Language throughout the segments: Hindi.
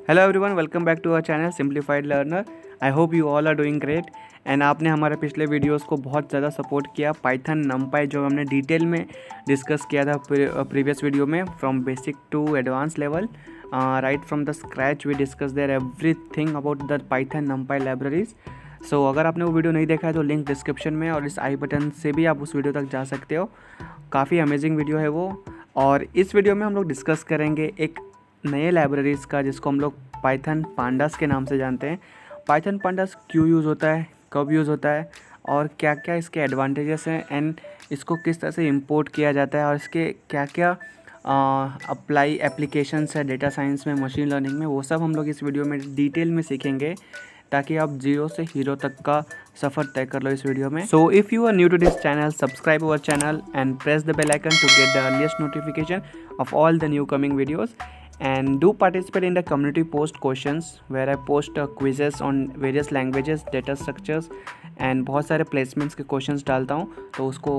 Hello everyone, welcome back to our channel Simplified Learner. I hope you all are doing great and आपने हमारे पिछले वीडियोस को बहुत ज़्यादा सपोर्ट किया। पाइथन नमपाई जो हमने डिटेल में डिस्कस किया था प्रीवियस वीडियो में, from basic to advance level, right from the scratch we discuss there everything about the Python NumPy libraries. So अगर आपने वो वीडियो नहीं देखा है तो लिंक डिस्क्रिप्शन में और इस आई बटन से भी आप उस वीडियो तक जा सकते हो। काफ़ी अमेजिंग वीडियो है वो। और इस वीडियो में हम लोग डिस्कस करेंगे एक नए लाइब्रेरीज़ का जिसको हम लोग पाइथन पांडास के नाम से जानते हैं। पाइथन पांडास क्यों यूज़ होता है, कब यूज़ होता है और क्या क्या इसके एडवांटेजेस हैं एंड इसको किस तरह से इंपोर्ट किया जाता है और इसके क्या क्या अप्लाई एप्लीकेशंस है डेटा साइंस में, मशीन लर्निंग में, वो सब हम लोग इस वीडियो में डिटेल में सीखेंगे ताकि आप जीरो से हीरो तक का सफ़र तय कर लो इस वीडियो में। So if you are new to this channel, subscribe our channel and press the bell icon to get the earliest notification of all the new coming videos, and do participate in the community post questions where I post quizzes on various languages, data structures and बहुत सारे placements के questions डालता हूँ, तो उसको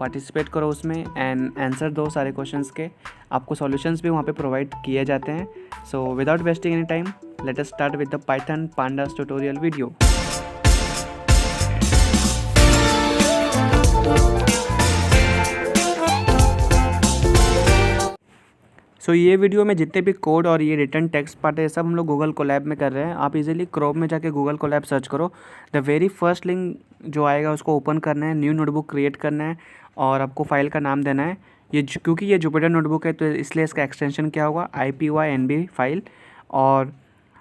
पार्टिसिपेट करो उसमें एंड आंसर दो सारे क्वेश्चंस के। आपको सॉल्यूशंस भी वहाँ पे प्रोवाइड किए जाते हैं। So without wasting any time, let us start with the Python pandas tutorial video. So ये वीडियो में जितने भी कोड और ये रिटर्न टेक्स्ट पार्ट है सब हम लोग गूगल कोलैब में कर रहे हैं। आप इजीली क्रोम में जाके गूगल कोलैब सर्च करो, द वेरी फर्स्ट लिंक जो आएगा उसको ओपन करना है, न्यू नोटबुक क्रिएट करना है और आपको फाइल का नाम देना है। क्योंकि ये जुपिटर नोटबुक है तो इसलिए इसका एक्सटेंशन क्या होगा, IPYNB फाइल। और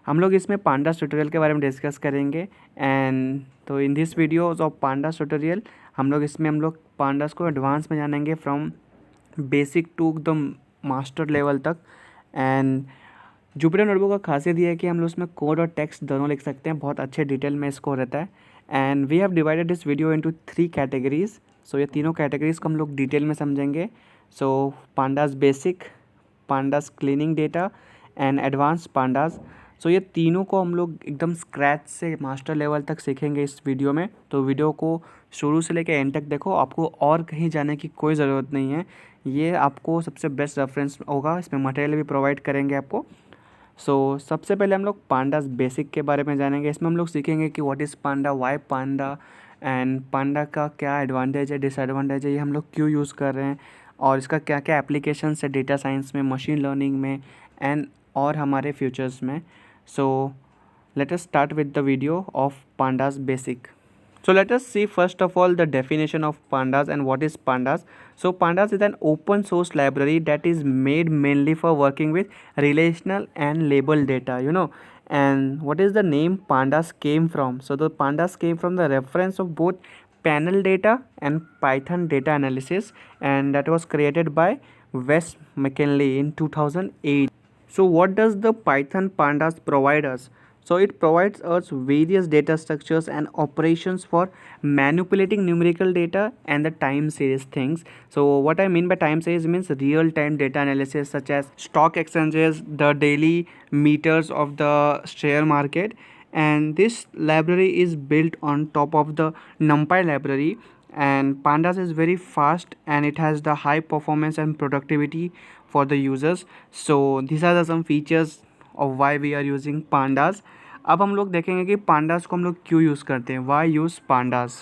हम लोग इसमें पांडास ट्यूटोरियल के बारे में डिस्कस करेंगे। एंड तो in this videos of pandas tutorial हम लोग पांडास को एडवांस में जानेंगे, from basic to the master level तक। एंड जुपिटर नोटबुक का खासियत ये है कि हम लोग उसमें कोड और टेक्स्ट दोनों लिख सकते हैं, बहुत अच्छे डिटेल में इसको रहता है। And we have divided this video into 3 categories. So ये तीनों कैटेगरीज को हम लोग डिटेल में समझेंगे। So pandas basic, pandas cleaning data and advance pandas. So ये तीनों को हम लोग एकदम स्क्रैच से मास्टर लेवल तक सीखेंगे इस वीडियो में। तो वीडियो को शुरू से लेकर एंड तक देखो, आपको और कहीं जाने की कोई ज़रूरत नहीं है। ये आपको सबसे बेस्ट रेफरेंस होगा, इसमें मटेरियल भी प्रोवाइड करेंगे आपको। सो सबसे पहले हम लोग पांडास बेसिक के बारे में जानेंगे। इसमें हम लोग सीखेंगे कि what is panda, why panda and panda का क्या एडवांटेज है, डिसएडवांटेज है, ये हम लोग क्यों यूज़ कर रहे हैं और इसका क्या क्या एप्लीकेशंस है डेटा साइंस में, मशीन लर्निंग में एंड और हमारे फ्यूचर्स में। So let us start with the video of pandas basic. So let us see first of all the definition of pandas and what is pandas. So pandas is an open source library that is made mainly for working with relational and label data, And what is the name pandas came from? So the pandas came from the reference of both panel data and Python data analysis, and that was created by Wes McKinley in 2008. So what does the Python pandas provide us? So it provides us various data structures and operations for manipulating numerical data and the time series things. So what I mean by time series means real time data analysis such as stock exchanges, the daily meters of the share market. And this library is built on top of the NumPy library, and pandas is very fast and it has the high performance and productivity for the users. So these are the some features of why we are using pandas. अब हम लोग देखेंगे कि pandas को हम लोग क्यों यूज़ करते हैं, why use pandas.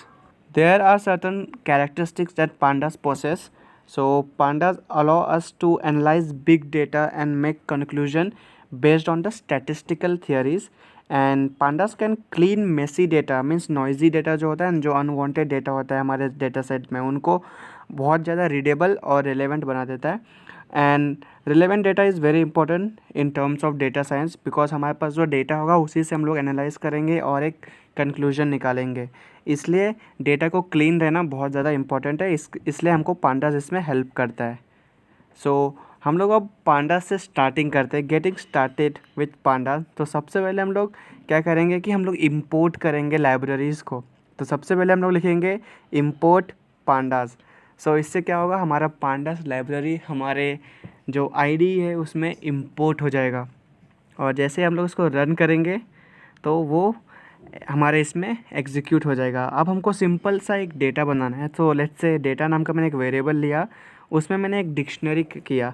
There are certain characteristics that pandas possess. So pandas allow us to analyze big data and make conclusion based on the statistical theories. And pandas can clean messy data, means noisy data जो होता है, जो अनवांटेड डेटा होता है हमारे डेटा सेट में, उनको बहुत ज़्यादा रीडेबल और रिलेवेंट बना देता है। And relevant data is very important in terms of data science, because हमारे पास जो डेटा होगा उसी से हम लोग एनालाइज करेंगे और एक कंक्लूजन निकालेंगे। इसलिए डेटा को क्लीन रहना बहुत ज़्यादा इंपॉर्टेंट है, इसलिए हमको पांडास इसमें हेल्प करता है। सो हम लोग अब पांडास से स्टार्टिंग करते हैं, गेटिंग स्टार्टेड विथ पांडास। तो सबसे पहले हम लोग क्या करेंगे कि हम लोग इंपोर्ट करेंगे लाइब्रेरीज़ को। तो सबसे पहले हम लोग लिखेंगे इंपोर्ट पांडास। सो इससे क्या होगा, हमारा पांडास लाइब्रेरी हमारे जो आईडी है उसमें इंपोर्ट हो जाएगा और जैसे हम लोग उसको रन करेंगे तो वो हमारे इसमें एग्जीक्यूट हो जाएगा। अब हमको सिंपल सा एक डेटा बनाना है। तो लेट्स से डेटा नाम का मैंने एक वेरिएबल लिया, उसमें मैंने एक डिक्शनरी किया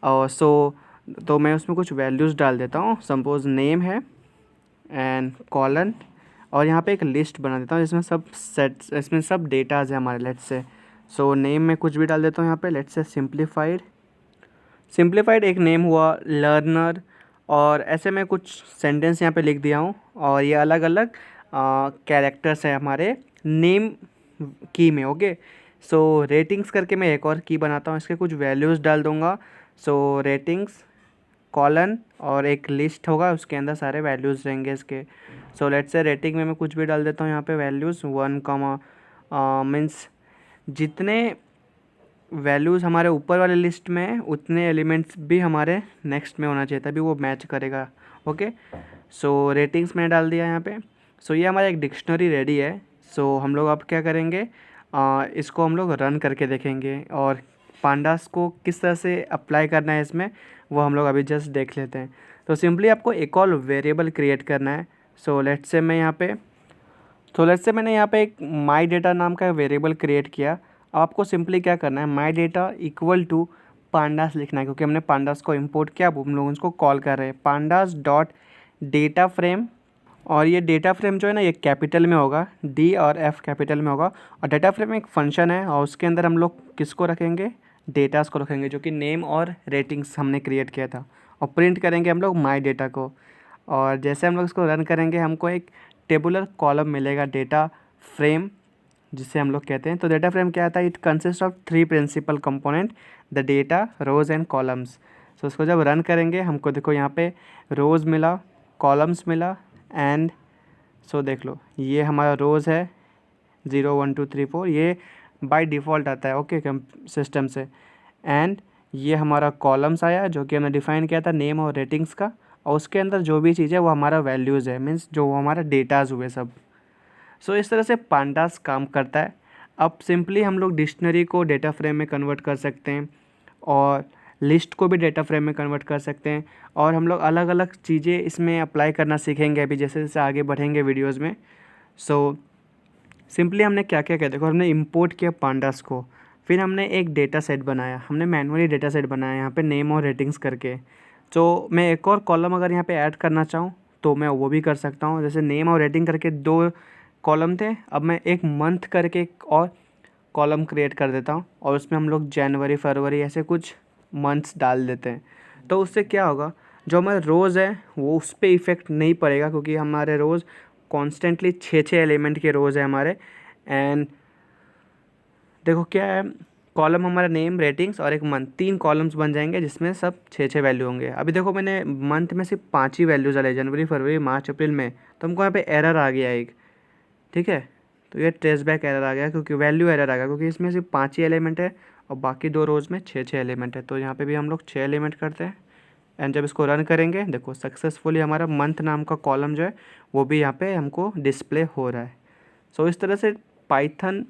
और सो तो मैं उसमें कुछ वैल्यूज़ डाल देता हूँ। सपोज नेम है एंड कॉलन, और यहाँ पे एक लिस्ट बना देता हूँ जिसमें सब सेट्स, इसमें सब डेटाज है हमारे। लेट्स से सो नेम में कुछ भी डाल देता हूँ यहाँ पे। लेट्स से सिंप्लीफाइड एक नेम हुआ, लर्नर, और ऐसे मैं कुछ सेंटेंस यहाँ पे लिख दिया हूँ। और ये अलग अलग कैरेक्टर्स है हमारे नेम की में। ओके, सो रेटिंग्स करके मैं एक और की बनाता हूँ, इसके कुछ वैल्यूज़ डाल दूँगा। सो रेटिंग्स कॉलन और एक लिस्ट होगा, उसके अंदर सारे वैल्यूज़ रहेंगे इसके। सो लेट्स से रेटिंग में मैं कुछ भी डाल देता हूँ यहाँ पे वैल्यूज़ 1, मीन्स जितने वैल्यूज़ हमारे ऊपर वाले लिस्ट में हैं उतने एलिमेंट्स भी हमारे नेक्स्ट में होना चाहिए, तभी वो मैच करेगा। ओके, सो रेटिंग्स मैंने डाल दिया यहाँ पे। सो ये हमारा एक डिक्शनरी रेडी है। सो हम लोग अब क्या करेंगे, इसको हम लोग रन करके देखेंगे, और पांडास को किस तरह से अप्लाई करना है इसमें, वो हम लोग अभी जस्ट देख लेते हैं। तो सिंपली आपको एक और वेरिएबल क्रिएट करना है। सो लेट्स से मैंने यहाँ पे एक माई डेटा नाम का वेरिएबल क्रिएट किया। आपको सिंपली क्या करना है, my data equal to pandas लिखना है, क्योंकि हमने पांडास को इंपोर्ट किया। अब हम लोग उसको कॉल कर रहे हैं पांडास डॉट डेटा फ्रेम, और ये डेटा फ्रेम जो है ना, ये कैपिटल में होगा, डी और एफ कैपिटल में होगा। और डेटा फ्रेम एक फंक्शन है, और उसके अंदर हम लोग किसको रखेंगे, डेटास को रखेंगे, जो कि नेम और रेटिंग्स हमने क्रिएट किया था। और प्रिंट करेंगे हम लोग माई डेटा को। और जैसे हम लोग इसको रन करेंगे, हमको एक टेबुलर कॉलम मिलेगा डेटा फ्रेम, जिसे हम लोग कहते हैं। तो डेटा फ्रेम क्या आता है, it consist of 3 principal component, the data, rows and columns. So उसको जब रन करेंगे, हमको देखो यहाँ पे रोज़ मिला, कॉलम्स मिला, एंड सो देख लो ये हमारा रोज़ है 0 1 2 3 4, ये बाय डिफ़ॉल्ट आता है ओके सिस्टम से। एंड ये हमारा कॉलम्स आया, जो कि हमने डिफ़ाइन किया था नेम और रेटिंग्स का, और उसके अंदर जो भी चीज़ है वो हमारा वैल्यूज़ है, मीन्स जो हमारा डेटाज हुए सब। सो इस तरह से पांडास काम करता है। अब सिंपली हम लोग डिक्शनरी को डेटा फ्रेम में कन्वर्ट कर सकते हैं, और लिस्ट को भी डेटा फ्रेम में कन्वर्ट कर सकते हैं, और हम लोग अलग अलग चीज़ें इसमें अप्लाई करना सीखेंगे अभी जैसे जैसे आगे बढ़ेंगे वीडियोज़ में। सो सिंपली हमने क्या क्या किया, देखो हमने इंपोर्ट किया पांडास को, फिर हमने एक डेटा सेट बनाया, हमने मैनुअली डेटा सेट बनाया यहाँ पे नेम और रेटिंग्स करके। तो मैं एक और कॉलम अगर यहाँ पे ऐड करना चाहूँ तो मैं वो भी कर सकता हूँ। जैसे नेम और रेटिंग करके 2 कॉलम थे, अब मैं एक मंथ करके एक और कॉलम क्रिएट कर देता हूँ, और उसमें हम लोग जनवरी फरवरी ऐसे कुछ मंथ्स डाल देते हैं। तो उससे क्या होगा, जो हमारे रोज़ है वो उस पर इफ़ेक्ट नहीं पड़ेगा, क्योंकि हमारे रोज़ कॉन्स्टेंटली 6 एलिमेंट के रोज़ है हमारे। एंड देखो क्या है, कॉलम हमारा नेम, रेटिंग्स और एक मंथ, 3 कॉलम्स बन जाएंगे जिसमें सब 6 वैल्यू होंगे। अभी देखो मैंने मंथ में सिर्फ 5 ही वैल्यूज़ डाले, जनवरी फरवरी मार्च अप्रैल में, तो हमको यहाँ पे एरर आ गया एक, ठीक है। तो ये ट्रेस बैक एरर आ गया, क्योंकि वैल्यू एरर आ गया, क्योंकि इसमें सिर्फ 5 ही एलिमेंट है और बाकी 2 रोज़ में 6 एलिमेंट है। तो यहाँ पे भी हम लोग 6 एलिमेंट करते हैं, एंड जब इसको रन करेंगे देखो सक्सेसफुली हमारा मंथ नाम का कॉलम जो है वो भी यहाँ पे हमको डिस्प्ले हो रहा है। सो इस तरह से पाइथन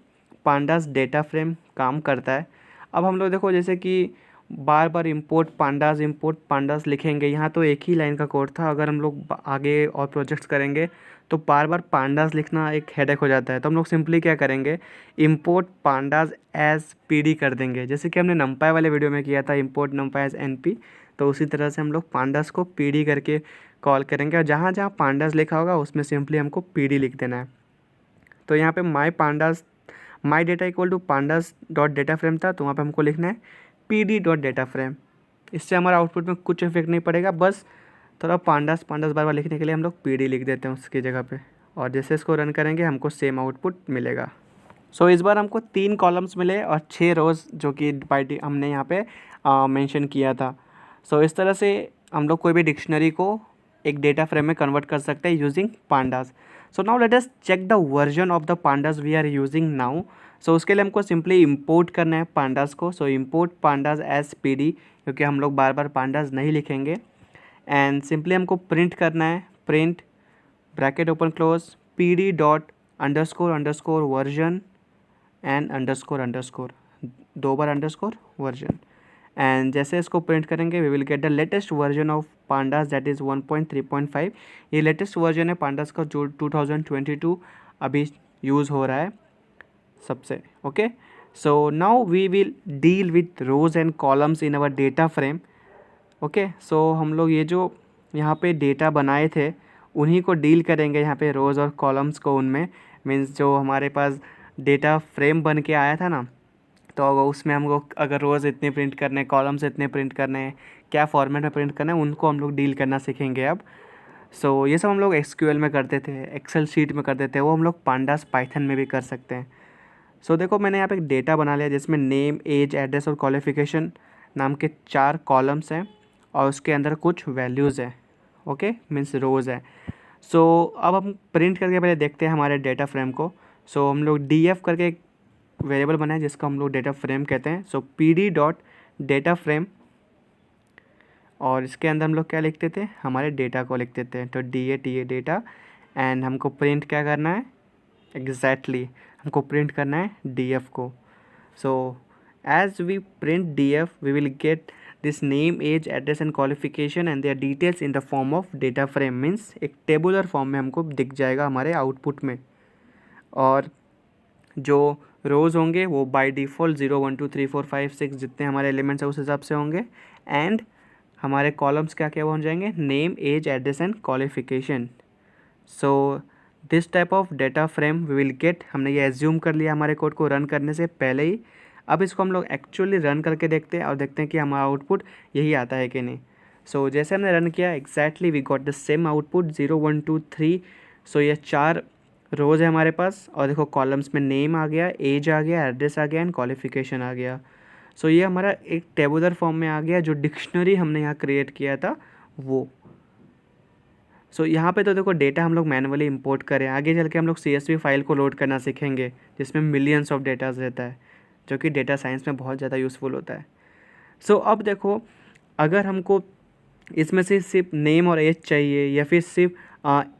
पांडास डेटा फ्रेम काम करता है। अब हम लोग देखो जैसे कि बार बार इंपोर्ट पांडास लिखेंगे, यहाँ तो एक ही लाइन का कोड था, अगर हम लोग आगे और प्रोजेक्ट्स करेंगे तो बार बार पांडास लिखना एक हेडेक हो जाता है। तो हम लोग सिंपली क्या करेंगे, इंपोर्ट पांडास एज पीडी कर देंगे, जैसे कि हमने नंपाई वाले वीडियो में किया था इंपोर्ट नंपाई एज एनपी। तो उसी तरह से हम लोग पांडास को पीडी करके कॉल करेंगे, और जहाँ जहाँ पांडास लिखा होगा उसमें सिंपली हमको पीडी लिख देना है। तो यहाँ पे my data equal to pandas dot data frame था, तो वहाँ पे हमको लिखना है पीडी डॉट डेटा फ्रेम। इससे हमारा आउटपुट में कुछ इफेक्ट नहीं पड़ेगा, बस थोड़ा पांडास बार बार लिखने के लिए हम लोग पीडी लिख देते हैं उसकी जगह पे, और जैसे इसको रन करेंगे हमको सेम आउटपुट मिलेगा। सो इस बार हमको 3 कॉलम्स मिले और 6 रोज़, जो कि हमने यहाँ पे मेंशन किया था। सो इस तरह से हम लोग कोई भी डिक्शनरी को एक डेटा फ्रेम में कन्वर्ट कर सकते हैं using pandas. So now let us check the version of the pandas we are using now. So उसके लिए हमको सिंपली इंपोर्ट करना है पांडास को। So import pandas as pd, क्योंकि हम लोग बार बार पांडास नहीं लिखेंगे। एंड सिंपली हमको प्रिंट करना है, print bracket open close PD dot underscore version and underscore 2 बार अंडरस्कोर वर्जन। एंड जैसे इसको प्रिंट करेंगे we will get the latest version of pandas that is 1.3.5। ये लेटेस्ट वर्जन है पांडास का, जो 2022 अभी यूज़ हो रहा है सबसे। Okay, so now we will deal with rows and columns in our data frame. Okay, so हम लोग ये जो यहाँ पे डेटा बनाए थे उन्हीं को डील करेंगे यहाँ पे रोज़ और कॉलम्स को उनमें। मीन्स जो हमारे पास डेटा फ्रेम बन के आया था ना, तो उसमें हमको अगर रोज़ इतने प्रिंट करने हैं, कॉलम्स इतने प्रिंट करने हैं, क्या फॉर्मेट में प्रिंट करना है, उनको हम लोग डील करना सीखेंगे अब। सो ये सब हम लोग एसक्यूएल में करते थे, एक्सेल शीट में करते थे, वो हम लोग पांडास पाइथन में भी कर सकते हैं। सो देखो मैंने यहाँ पे एक डेटा बना लिया जिसमें नेम, एज, एड्रेस और क्वालिफिकेशन नाम के 4 कॉलम्स हैं और उसके अंदर कुछ वैल्यूज़ हैं। ओके, मीन्स रोज़ है। सो अब हम प्रिंट करके पहले देखते हैं हमारे डेटा फ्रेम को। सो हम लोग df करके एक वेरिएबल बनाए जिसको हम लोग डेटा फ्रेम कहते हैं। सो pd डॉट डेटा फ्रेम, और इसके अंदर हम लोग क्या लिखते थे, हमारे डेटा को लिख देते हैं। तो डेटा, एंड हमको प्रिंट क्या करना है, एग्जैक्टली हमको प्रिंट करना है df को। So as we print df we will get this name, age, address and qualification and their details in the form of data frame. Means एक टेबुलर फॉर्म में हमको दिख जाएगा हमारे आउटपुट में। और जो रोज़ होंगे वो बाय डिफ़ॉल्ट 0 1 2 3 4 5 6 जितने हमारे एलिमेंट्स हैं उस हिसाब से होंगे। एंड हमारे कॉलम्स क्या क्या हो जाएंगे, name, age, address and qualification. So this type of data frame we will get. हमने ये एज्यूम कर लिया हमारे कोड को रन करने से पहले ही। अब इसको हम लोग एक्चुअली रन करके देखते हैं और देखते हैं कि हमारा आउटपुट यही आता है कि नहीं। सो जैसे हमने रन किया, exactly we got the same output 0 1 2 3। So ये 4 रोज़ है हमारे पास, और देखो कॉलम्स में नेम आ गया, एज आ गया, एड्रेस आ गया एंड क्वालिफिकेशन आ गया। सो ये हमारा एक टेबुलर फॉर्म में आ गया, जो डिक्शनरी हमने यहाँ क्रिएट किया था वो। सो यहाँ पे तो देखो डेटा हम लोग मैनुअली इंपोर्ट करें, आगे चल के हम लोग CSV फाइल को लोड करना सीखेंगे जिसमें मिलियंस ऑफ डेटाज रहता है, जो कि डेटा साइंस में बहुत ज़्यादा यूज़फुल होता है। सो अब देखो, अगर हमको इसमें से सिर्फ नेम और एज चाहिए या फिर सिर्फ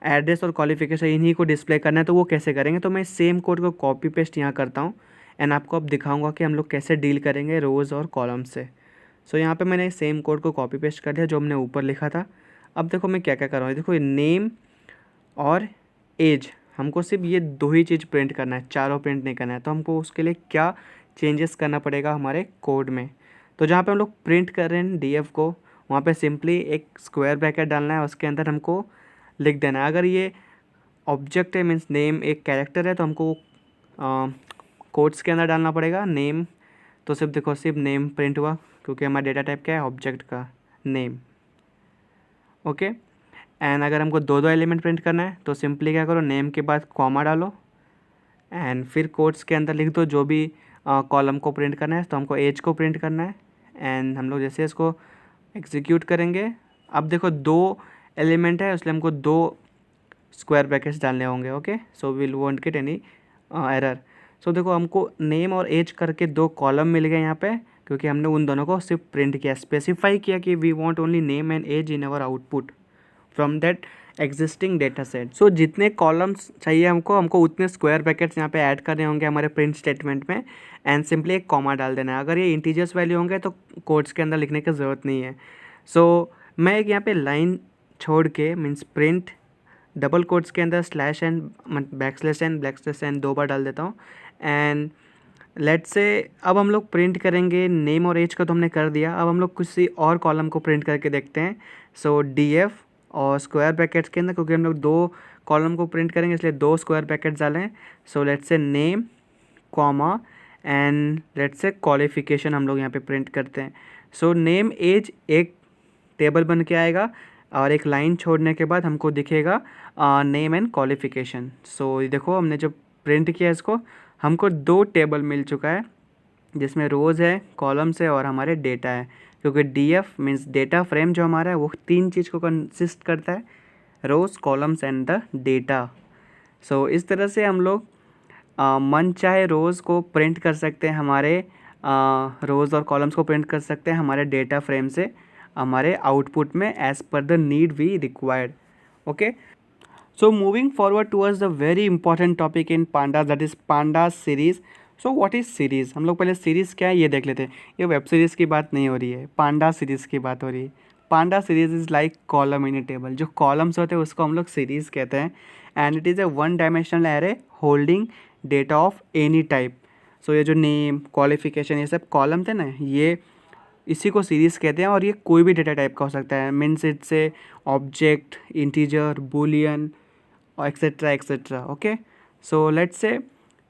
एड्रेस और क्वालिफिकेशन इन्हीं को डिस्प्ले करना है, तो वो कैसे करेंगे। तो मैं सेम कोड को कॉपी पेस्ट यहाँ करता हूँ एंड आपको अब दिखाऊंगा कि हम लोग कैसे डील करेंगे रोज़ और कॉलम से। सो यहाँ पे मैंने सेम कोड को कॉपी पेस्ट कर दिया जो हमने ऊपर लिखा था। अब देखो मैं क्या क्या कर रहा हूँ, देखो नेम और एज हमको सिर्फ ये 2 ही चीज़ प्रिंट करना है, चारों प्रिंट नहीं करना है। तो हमको उसके लिए क्या चेंजेस करना पड़ेगा हमारे कोड में। तो जहाँ पे हम लोग प्रिंट कर रहे हैं DF को, वहाँ पे सिंपली एक स्क्वायर ब्रैकेट डालना है, उसके अंदर हमको लिख देना है। अगर ये ऑब्जेक्ट है, मीन्स नेम एक कैरेक्टर है, तो हमको कोट्स के अंदर डालना पड़ेगा नेम। तो सिर्फ देखो, सिर्फ नेम प्रिंट हुआ क्योंकि हमारा डेटा टाइप क्या है, ऑब्जेक्ट का नेम। ओके, एंड अगर हमको 2 एलिमेंट प्रिंट करना है तो सिंपली क्या करो, नेम के बाद कॉमा डालो एंड फिर कोट्स के अंदर लिख दो जो भी कॉलम को प्रिंट करना है। तो हमको एज को प्रिंट करना है एंड हम लोग जैसे इसको एग्जीक्यूट करेंगे, अब देखो 2 एलिमेंट है इसलिए हमको 2 स्क्वायर ब्रैकेट्स डालने होंगे। Okay, so will won't get any error. So देखो हमको नेम और एज करके 2 कॉलम मिल गए यहाँ पे, क्योंकि हमने उन दोनों को सिर्फ प्रिंट किया, स्पेसिफाई किया कि we want only name and age in our output from that existing data set. So जितने कॉलम्स चाहिए हमको उतने स्क्वायर ब्रैकेट्स यहाँ पे ऐड करने होंगे हमारे प्रिंट स्टेटमेंट में एंड सिंपली एक कॉमा डाल देना है। अगर ये इंटीजर्स वैल्यू होंगे तो कोड्स के अंदर लिखने की ज़रूरत नहीं है। सो मैं एक यहाँ पे लाइन छोड़ के, मीन्स प्रिंट डबल कोट्स के अंदर स्लैश एंड बैकस्लैश एन 2 बार डाल देता हूँ। एंड लेट्स से अब हम लोग प्रिंट करेंगे नेम और एज का, तो हमने कर दिया। अब हम लोग किसी और कॉलम को प्रिंट करके देखते हैं। सो DF और स्क्वायर ब्रैकेट्स के अंदर, क्योंकि हम लोग 2 कॉलम को प्रिंट करेंगे इसलिए 2 स्क्वायर ब्रैकेट्स डालें। So let's say name comma and let's say qualification हम लोग यहाँ पे प्रिंट करते हैं। सो नेम एज एक टेबल बन के आएगा और एक लाइन छोड़ने के बाद हमको दिखेगा नेम एंड क्वालिफिकेशन। सो देखो हमने जब प्रिंट किया इसको, हमको 2 टेबल मिल चुका है जिसमें रोज़ है, कॉलम्स है और हमारे डेटा है। क्योंकि DF मीन्स डेटा फ्रेम जो हमारा है वो 3 चीज़ को कंसिस्ट करता है, रोज़, कॉलम्स एंड द डेटा। सो इस तरह से हम लोग मन चाहे रोज़ को प्रिंट कर सकते हैं, हमारे रोज़ और कॉलम्स को प्रिंट कर सकते हैं हमारे डेटा फ्रेम से हमारे आउटपुट में as per the need we required. Okay, so moving forward towards the very important topic in pandas, that is pandas series. So what is series, हम लोग पहले सीरीज़ क्या है ये देख लेते हैं। ये वेब सीरीज़ की बात नहीं हो रही है, पांडा सीरीज़ की बात हो रही है। Panda series is like column in a table, जो कॉलम्स होते हैं उसको हम लोग सीरीज़ कहते हैं। And it is a 1 dimensional array holding data of any type. So ये जो नेम, क्वालिफिकेशन, ये सब कॉलम थे ना, ये इसी को सीरीज़ कहते हैं और ये कोई भी डेटा टाइप का हो सकता है, मीन्स इससे ऑब्जेक्ट, इंटीजर, बूलियन और etcetera etcetera. Okay, so let's say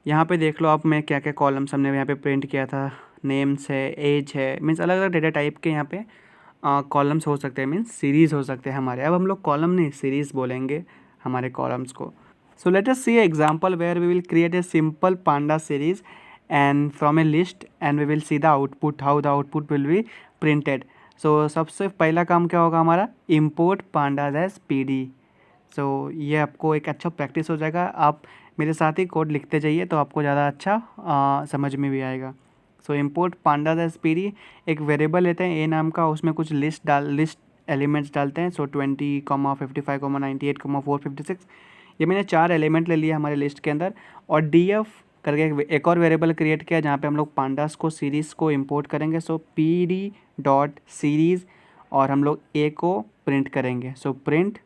यहाँ पे देख लो आप, मैं क्या क्या कॉलम्स हमने यहाँ पे प्रिंट किया था। नेम्स है, एज है, मीन्स अलग अलग डेटा टाइप के यहाँ पे कॉलम्स हो सकते हैं, मीन्स सीरीज़ हो सकते हैं हमारे। अब हम लोग कॉलम नहीं सीरीज़ बोलेंगे हमारे कॉलम्स को। So let us see example where we will create a simple panda series and from a list and we will see the output, how the output will be printed. So सबसे पहला काम क्या होगा हमारा, import pandas as pd. So ये आपको एक अच्छा प्रैक्टिस हो जाएगा, आप मेरे साथ ही कोड लिखते जाइए तो आपको ज़्यादा अच्छा समझ में भी आएगा। So import pandas as PD, एक वेरिएबल लेते हैं ए नाम का, उसमें कुछ लिस्ट एलिमेंट्स डालते हैं। सो 20, 55, 98, 456, ये मैंने 4 एलिमेंट ले लिए हमारे लिस्ट के अंदर। और df करके एक और वेरिएबल क्रिएट किया जहाँ पे हम लोग पांडास को सीरीज़ को इंपोर्ट करेंगे। सो pd.series और हम लोग a को प्रिंट करेंगे। So print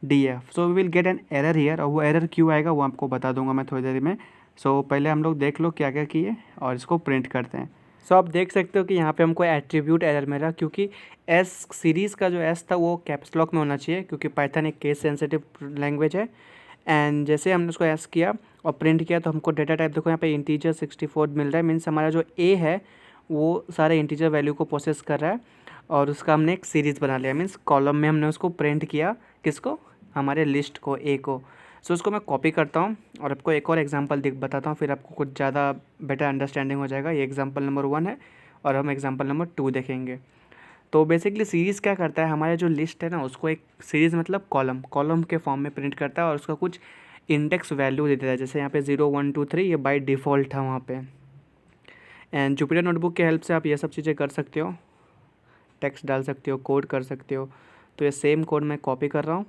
df। So we will get an error here, और वो एरर क्यों आएगा वो आपको बता दूंगा मैं थोड़ी देर में। सो पहले हम लोग देख लो क्या क्या किए और इसको प्रिंट करते हैं। सो आप देख सकते हो कि यहाँ पे हमको एट्रीब्यूट एरर मिला, क्योंकि एस सीरीज़ का जो एस था वो कैप्स लॉक में होना चाहिए, क्योंकि पाइथन एक केस सेंसिटिव लैंग्वेज है। एंड जैसे हमने उसको एस किया और प्रिंट किया तो हमको डेटा टाइप देखो यहाँ पे इंटीजर 64 मिल रहा है। मीन्स हमारा जो ए है वो सारे इंटीजर वैल्यू को प्रोसेस कर रहा है और उसका हमने एक सीरीज़ बना लिया। मीन्स कॉलम में हमने उसको प्रिंट किया, किसको, हमारे लिस्ट को, ए को। सो उसको मैं कॉपी करता हूँ और आपको एक और एग्जांपल बताता हूँ, फिर आपको कुछ ज़्यादा बेटर अंडरस्टैंडिंग हो जाएगा। ये एग्जांपल नंबर 1 है और हम एग्जांपल नंबर 2 देखेंगे। तो बेसिकली सीरीज़ क्या करता है, हमारे जो लिस्ट है ना उसको एक सीरीज़ मतलब कॉलम के फॉर्म में प्रिंट करता है और उसका कुछ इंडेक्स वैल्यू दे देता है। जैसे यहाँ पे 0, 1, 2, 3 ये बाय डिफ़ॉल्ट था वहाँ पे। एंड जुपिटर नोटबुक के हेल्प से आप ये सब चीज़ें कर सकते हो, टेक्स्ट डाल सकते हो, कोड कर सकते हो। तो ये सेम कोड मैं कॉपी कर रहा हूँ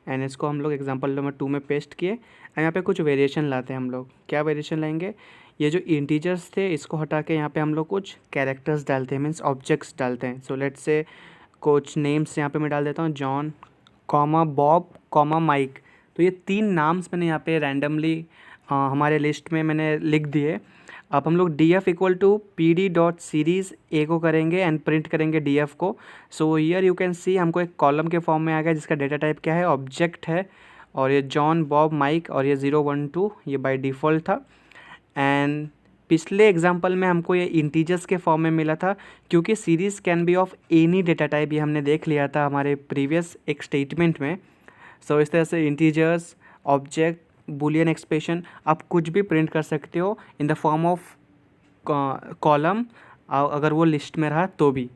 एंड इसको हम लोग एग्जांपल नंबर 2 में पेस्ट किए। एंड यहाँ पे कुछ वेरिएशन लाते हैं हम लोग। क्या वेरिएशन लाएंगे, ये जो इंटीजर्स थे इसको हटा के यहाँ पे हम लोग कुछ कैरेक्टर्स डालते हैं, मीन्स ऑब्जेक्ट्स डालते हैं। सो लेट्स से कुछ नेम्स यहाँ पे मैं डाल देता हूँ, John, comma Bob, comma Mike. तो ये 3 नाम्स मैंने यहाँ पे रैंडमली हमारे लिस्ट में मैंने लिख दिए। अब हम लोग df equal to pd.series a को करेंगे एंड प्रिंट करेंगे df को। So here you can see हमको एक कॉलम के फॉर्म में आ गया जिसका डेटा टाइप क्या है, ऑब्जेक्ट है। और ये जॉन, बॉब, माइक और ये 0, 1, 2 ये बाय डिफ़ॉल्ट था। एंड पिछले एग्जांपल में हमको ये इंटीजर्स के फॉर्म में मिला था, क्योंकि series can be of any data type, ये हमने देख लिया था हमारे प्रीवियस एक स्टेटमेंट में। सो इस तरह से इंटीजर्स, ऑब्जेक्ट, बूलियन एक्सप्रेशन आप कुछ भी प्रिंट कर सकते हो in the form of column, अगर वो लिस्ट में रहा तो भी।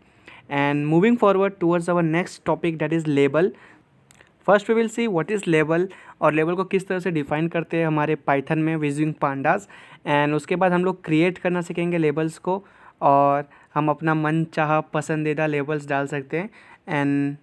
And moving forward towards our next topic that is label. First we will see what is label और लेबल को किस तरह से डिफाइन करते हैं हमारे पाइथन में यूजिंग पांडास। एंड उसके बाद हम लोग क्रिएट करना सीखेंगे लेबल्स को, और हम अपना मन चाहा पसंदीदा लेबल्स डाल सकते हैं। एंड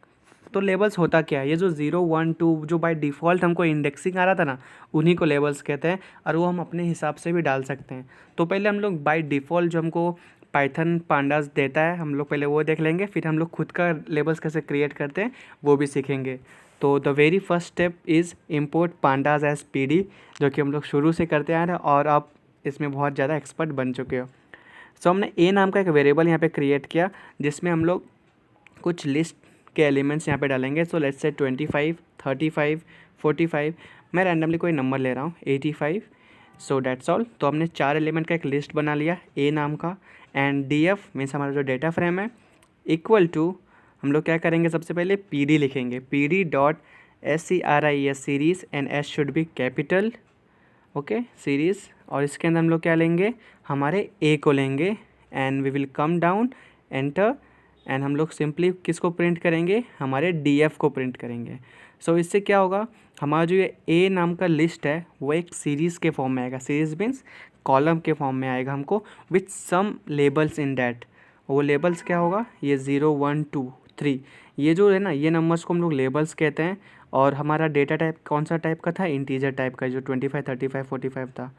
तो लेबल्स होता क्या है, ये जो 0, 1, 2 जो बाय डिफ़ॉल्ट हमको इंडेक्सिंग आ रहा था ना, उन्हीं को लेबल्स कहते हैं, और वो हम अपने हिसाब से भी डाल सकते हैं। तो पहले हम लोग बाय डिफ़ॉल्ट जो हमको पाइथन पांडास देता है हम लोग पहले वो देख लेंगे, फिर हम लोग खुद का लेबल्स कैसे क्रिएट करते हैं वो भी सीखेंगे। तो the very first step is import pandas as PD, जो कि हम लोग शुरू से करते आ रहे हैं और आप इसमें बहुत ज़्यादा एक्सपर्ट बन चुके हो। सो हमने ए नाम का एक वेरिएबल यहाँ पे क्रिएट किया जिसमें हम लोग कुछ लिस्ट के एलिमेंट्स यहाँ पे डालेंगे। सो लेट्स से 25, 35, 45, मैं रैंडमली कोई नंबर ले रहा हूँ, 85। सो डैट्स ऑल। तो हमने 4 एलिमेंट का एक लिस्ट बना लिया ए नाम का। एंड df मीन्स हमारा जो डेटा फ्रेम है इक्वल टू, हम लोग क्या करेंगे, सबसे पहले pd लिखेंगे, pd.series series and s should be capital, okay, series. और इसके अंदर हम लोग क्या लेंगे, हमारे a को लेंगे and we will come down, enter. And हम लोग सिंपली किसको प्रिंट करेंगे, हमारे df को प्रिंट करेंगे। सो इससे क्या होगा, हमारा जो ये ए नाम का लिस्ट है वो एक सीरीज़ के फॉर्म में आएगा। सीरीज़ मीन्स कॉलम के फॉर्म में आएगा हमको with some labels in that. वो लेबल्स क्या होगा, ये 0, 1, 2, 3 ये जो है ना, ये नंबर्स को हम लोग लेबल्स कहते हैं। और हमारा डेटा टाइप कौन सा टाइप का था, इंटीजर टाइप का, जो 25, 35, 45 था।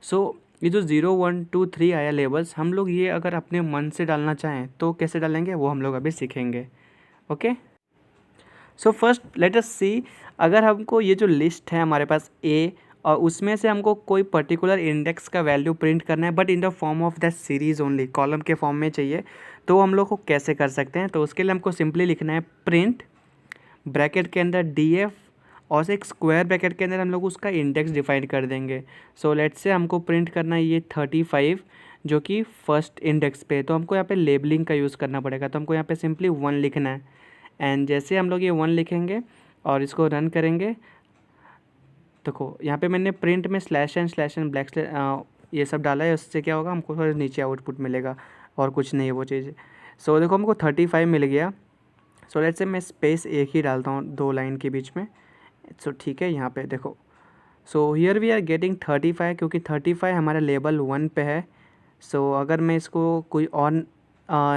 सो ये जो 0, 1, 2, 3 आया लेबल्स, हम लोग ये अगर अपने मन से डालना चाहें तो कैसे डालेंगे वो हम लोग अभी सीखेंगे। Okay, so first let us see, अगर हमको ये जो लिस्ट है हमारे पास ए और उसमें से हमको कोई पर्टिकुलर इंडेक्स का वैल्यू प्रिंट करना है, but in the form of the series only, column के फॉर्म में चाहिए। तो हम लोग को कैसे कर सकते हैं, तो उसके लिए हमको सिंपली लिखना है प्रिंट ब्रैकेट के अंदर df और एक स्क्वायर ब्रैकेट के अंदर हम लोग उसका इंडेक्स डिफाइन कर देंगे। सो लेट्स से हमको प्रिंट करना है ये 35 जो कि फर्स्ट इंडेक्स पे है, तो हमको यहाँ पे लेबलिंग का यूज़ करना पड़ेगा। तो हमको यहाँ पे सिंपली 1 लिखना है, एंड जैसे हम लोग ये 1 लिखेंगे और इसको रन करेंगे, देखो यहाँ पे मैंने प्रिंट में /n ये सब डाला है। उससे क्या होगा, हमको थोड़ा नीचे आउटपुट मिलेगा और कुछ नहीं है वो चीज़। सो देखो हमको 35 मिल गया। सो लेट्स से मैं स्पेस एक ही डालता हूँ 2 लाइन के बीच में। सो ठीक है, यहाँ पे देखो, so here we are getting 35 क्योंकि 35 हमारा लेबल 1 पे है। सो अगर मैं इसको कोई और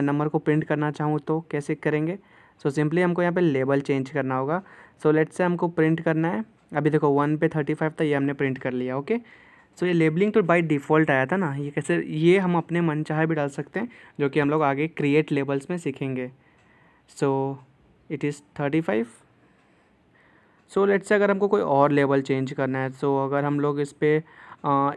नंबर को प्रिंट करना चाहूँ तो कैसे करेंगे, सो सिंपली हमको यहाँ पे लेबल चेंज करना होगा। सो लेट्स से हमको प्रिंट करना है, अभी देखो 1 पे 35 था, ये हमने प्रिंट कर लिया। ओके, सो ये लेबलिंग तो बाय डिफ़ॉल्ट आया था ना, ये कैसे, ये हम अपने मन चाहे भी डाल सकते हैं, जो कि हम लोग आगे क्रिएट लेबल्स में सीखेंगे। सो it is 35। So let's say अगर हमको कोई और लेबल चेंज करना है, सो अगर हम लोग इस पर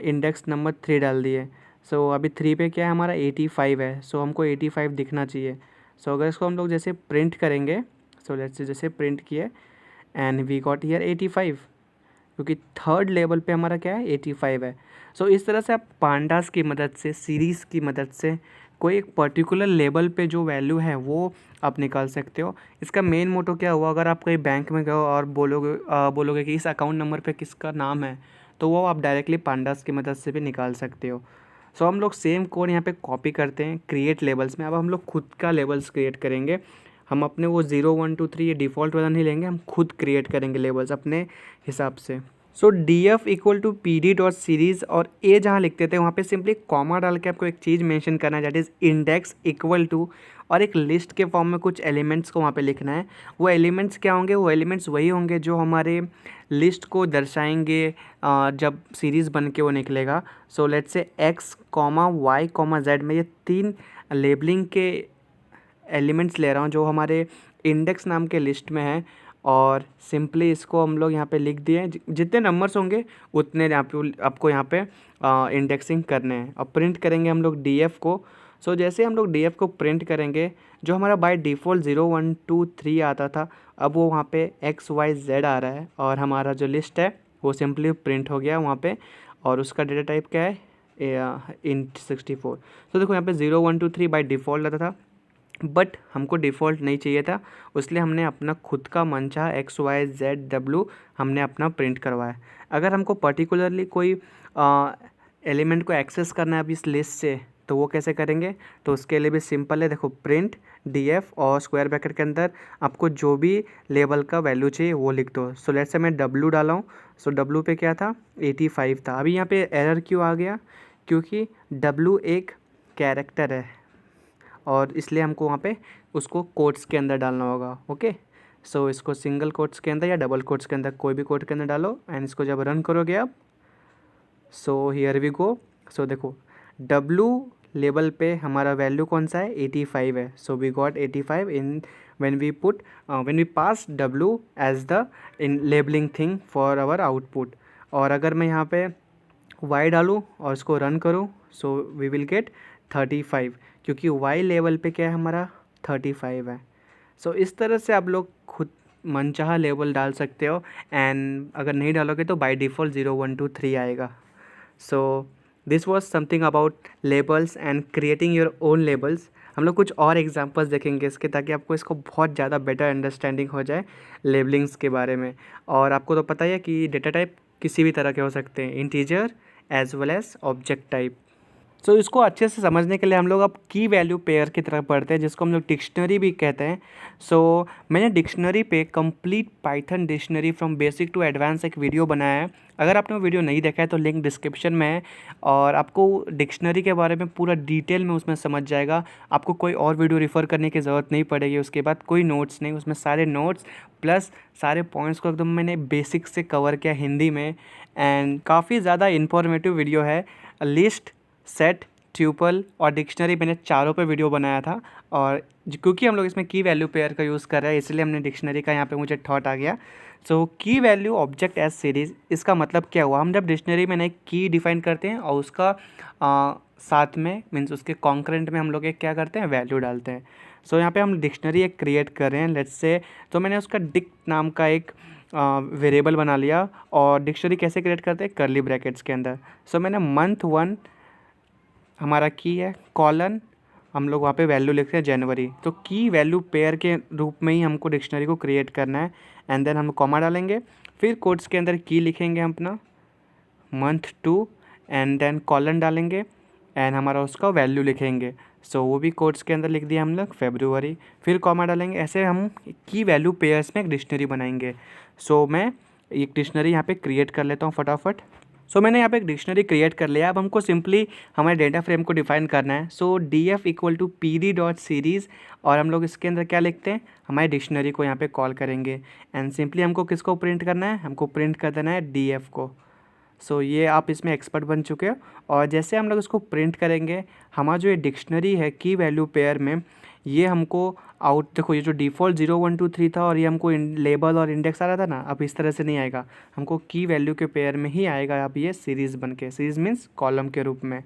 इंडेक्स नंबर 3 डाल दिए, सो अभी 3 पे क्या है हमारा 85 है, सो हमको 85 दिखना चाहिए। सो अगर इसको हम लोग जैसे प्रिंट करेंगे, सो लेट्स से जैसे प्रिंट किए एंड वी गॉट हियर 85, क्योंकि थर्ड लेवल पे हमारा क्या है 85 है। सो इस तरह से आप पांडास की मदद से, सीरीज़ की मदद से कोई एक पर्टिकुलर लेवल पे जो वैल्यू है वो आप निकाल सकते हो। इसका मेन मोटो क्या हुआ, अगर आप कहीं बैंक में गए और बोलोगे कि इस अकाउंट नंबर पे किसका नाम है, तो वो आप डायरेक्टली पांडास की मदद से भी निकाल सकते हो। सो हम लोग सेम कोड यहाँ पे कॉपी करते हैं क्रिएट लेबल्स में। अब हम लोग खुद का लेबल्स क्रिएट करेंगे। हम अपने वो 0 1 2 3 ये डिफ़ॉल्ट वाला नहीं लेंगे, हम खुद क्रिएट करेंगे लेबल्स अपने हिसाब से। So df equal to pd dot series और ए जहाँ लिखते थे वहाँ पे सिंपली कॉमा डाल के आपको एक चीज़ मेंशन करना है, that is index equal to, और एक लिस्ट के फॉर्म में कुछ एलिमेंट्स को वहाँ पे लिखना है। वो एलिमेंट्स क्या होंगे, वो एलिमेंट्स वही होंगे जो हमारे लिस्ट को दर्शाएंगे जब सीरीज़ बन के वो निकलेगा। So let's say x, y, z में ये 3 लेबलिंग के एलिमेंट्स ले रहा हूँ जो हमारे इंडेक्स नाम के लिस्ट में है, और सिंपली इसको हम लोग यहाँ पे लिख दिए। जितने नंबर्स होंगे उतने यहाँ पे आपको यहाँ पे इंडेक्सिंग करने हैं। और प्रिंट करेंगे हम लोग df को। सो जैसे हम लोग df को प्रिंट करेंगे, जो हमारा बाय डिफ़ॉल्ट 0 1 2 3 आता था, अब वो वहाँ पे x y z आ रहा है, और हमारा जो लिस्ट है वो सिंपली प्रिंट हो गया वहाँ पे। और उसका डेटा टाइप क्या है, int 64। तो देखो यहाँ पे 0 1 2 3 बाय डिफ़ॉल्ट आता था, बट हमको डिफ़ॉल्ट नहीं चाहिए था, इसलिए हमने अपना खुद का मनचाहा एक्स वाई जेड डब्ल्यू हमने अपना प्रिंट करवाया। अगर हमको पर्टिकुलरली कोई एलिमेंट को एक्सेस करना है अब इस लिस्ट से, तो वो कैसे करेंगे, तो उसके लिए भी सिंपल है। देखो प्रिंट df और स्क्वायर ब्रैकेट के अंदर आपको जो भी लेबल का वैल्यू चाहिए वो लिख दो। सो लेट्स से मैं w डाला हूँ, सो w पे क्या था 85 था। अभी यहाँ पे एरर क्यों आ गया, क्योंकि w एक कैरेक्टर है और इसलिए हमको वहाँ पे उसको कोट्स के अंदर डालना होगा। ओके, सो इसको सिंगल कोट्स के अंदर या डबल कोट्स के अंदर, कोई भी कोट के अंदर डालो, एंड इसको जब रन करोगे आप, सो हियर वी गो। सो देखो W लेबल पे हमारा वैल्यू कौन सा है 85 है। So we got 85 in when we pass W as the in labeling thing for our output। और अगर मैं यहाँ पे y डालूँ और इसको रन करूँ, सो वी विल गेट 35, क्योंकि y लेवल पे क्या है हमारा 35 है। सो इस तरह से आप लोग खुद मनचाहा लेबल डाल सकते हो, एंड अगर नहीं डालोगे तो बाय डिफ़ॉल्ट 0 1 2 3 आएगा। So this was something about labels and creating your own labels. हम लोग कुछ और एग्जांपल्स देखेंगे इसके, ताकि आपको इसको बहुत ज़्यादा बेटर अंडरस्टैंडिंग हो जाए लेबलिंग्स के बारे में। और आपको तो पता ही है कि डेटा टाइप किसी भी तरह के हो सकते हैं, integer as well as object type. So इसको अच्छे से समझने के लिए हम लोग अब की वैल्यू पेयर की तरफ पढ़ते हैं, जिसको हम लोग डिक्शनरी भी कहते हैं। सो मैंने डिक्शनरी पे complete Python dictionary from basic to advance एक वीडियो बनाया है। अगर आपने वो वीडियो नहीं देखा है तो लिंक डिस्क्रिप्शन में है, और आपको डिक्शनरी के बारे में पूरा डिटेल में उसमें समझ जाएगा। आपको कोई और वीडियो रेफ़र करने की ज़रूरत नहीं पड़ेगी। उसके बाद कोई नोट्स नहीं, उसमें सारे नोट्स प्लस सारे पॉइंट्स को एकदम मैंने बेसिक से कवर किया हिंदी में, एंड काफ़ी ज़्यादा इन्फॉर्मेटिव वीडियो है। लिस्ट, सेट, ट्यूपल और डिक्शनरी मैंने चारों पे वीडियो बनाया था, और क्योंकि हम लोग इसमें की वैल्यू पेयर का यूज़ कर रहे हैं इसलिए हमने डिक्शनरी का यहाँ पे मुझे थॉट आ गया। सो की वैल्यू ऑब्जेक्ट एज सीरीज़, इसका मतलब क्या हुआ, हम जब डिक्शनरी में एक की डिफाइन करते हैं और उसका साथ में मीन्स उसके कॉन्करेंट में हम लोग एक क्या करते हैं, वैल्यू डालते हैं। सो यहाँ पे हम डिक्शनरी एक क्रिएट कर रहे हैं लेट्स से, तो मैंने उसका डिक नाम का एक वेरिएबल बना लिया। और डिक्शनरी कैसे क्रिएट करते हैं, कर्ली ब्रैकेट्स के अंदर। सो मैंने मंथ 1 हमारा की है, कॉलन हम लोग वहाँ पे वैल्यू लिखते हैं जनवरी, तो की वैल्यू पेयर के रूप में ही हमको डिक्शनरी को क्रिएट करना है। एंड देन हम कॉमा डालेंगे, फिर कोट्स के अंदर की लिखेंगे हम अपना मंथ 2, एंड देन कॉलन डालेंगे एंड हमारा उसका वैल्यू लिखेंगे। सो वो भी कोट्स के अंदर लिख दिया हम लोग फरवरी, फिर कॉमा डालेंगे। ऐसे हम की वैल्यू पेयर्स में एक डिक्शनरी बनाएंगे। सो मैं एक डिक्शनरी यहाँ पे क्रिएट कर लेता हूँ फटाफट। सो मैंने यहाँ पे एक डिक्शनरी क्रिएट कर लिया। अब हमको सिंपली हमारे डेटा फ्रेम को डिफाइन करना है। सो df इक्वल टू pd.series, और हम लोग इसके अंदर क्या लिखते हैं, हमारे डिक्शनरी को यहाँ पे कॉल करेंगे। एंड सिंपली हमको किसको प्रिंट करना है, हमको प्रिंट कर देना है df को। सो ये आप इसमें एक्सपर्ट बन चुके हो। और जैसे हम लोग इसको प्रिंट करेंगे, हमारा जो ये डिक्शनरी है की वैल्यू पेयर में, ये हमको आउट, देखो ये जो डिफ़ॉल्ट 0 1 2 3 था और ये हमको लेबल और इंडेक्स आ रहा था ना, अब इस तरह से नहीं आएगा, हमको की वैल्यू के पेयर में ही आएगा। अब ये सीरीज़ बन के, सीरीज़ मीन्स कॉलम के रूप में।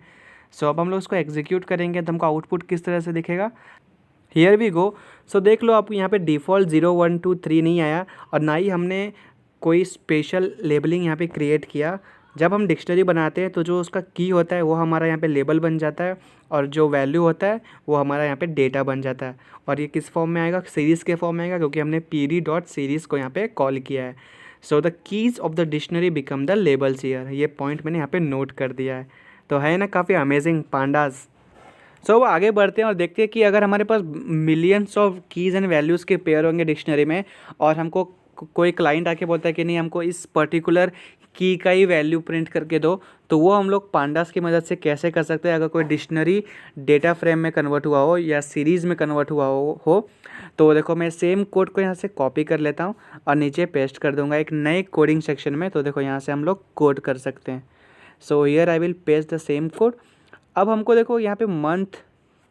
सो अब हम लोग उसको एग्जीक्यूट करेंगे तो हमको आउटपुट किस तरह से दिखेगा, हियर वी गो। सो देख लो आप यहाँ पे डिफ़ॉल्ट 0 1 2 3 नहीं आया, और ना ही हमने कोई स्पेशल लेबलिंग यहाँ पे क्रिएट किया। जब हम डिक्शनरी बनाते हैं तो जो उसका की होता है वो हमारा यहाँ पे लेबल बन जाता है, और जो वैल्यू होता है वो हमारा यहाँ पे डेटा बन जाता है। और ये किस फॉर्म में आएगा, सीरीज़ के फॉर्म में आएगा, क्योंकि हमने pd.series को यहाँ पे कॉल किया है। So the keys of the dictionary become the labels here, ये पॉइंट मैंने यहाँ पे नोट कर दिया है। तो है ना काफ़ी अमेजिंग पांडास। सो अब आगे बढ़ते हैं और देखते हैं कि अगर हमारे पास millions of keys and values के पेयर होंगे डिक्शनरी में, और हमको कोई क्लाइंट आके बोलता है कि नहीं हमको इस पर्टिकुलर की का ही वैल्यू प्रिंट करके दो, तो वो हम लोग पांडास की मदद से कैसे कर सकते हैं। अगर कोई डिक्शनरी डेटा फ्रेम में कन्वर्ट हुआ हो या सीरीज़ में कन्वर्ट हुआ हो तो देखो मैं सेम कोड को यहाँ से कॉपी कर लेता हूँ और नीचे पेस्ट कर दूँगा एक नए कोडिंग सेक्शन में। तो देखो यहाँ से हम लोग कोड कर सकते हैं। So here I will paste the same code. अब हमको देखो यहाँ पे मंथ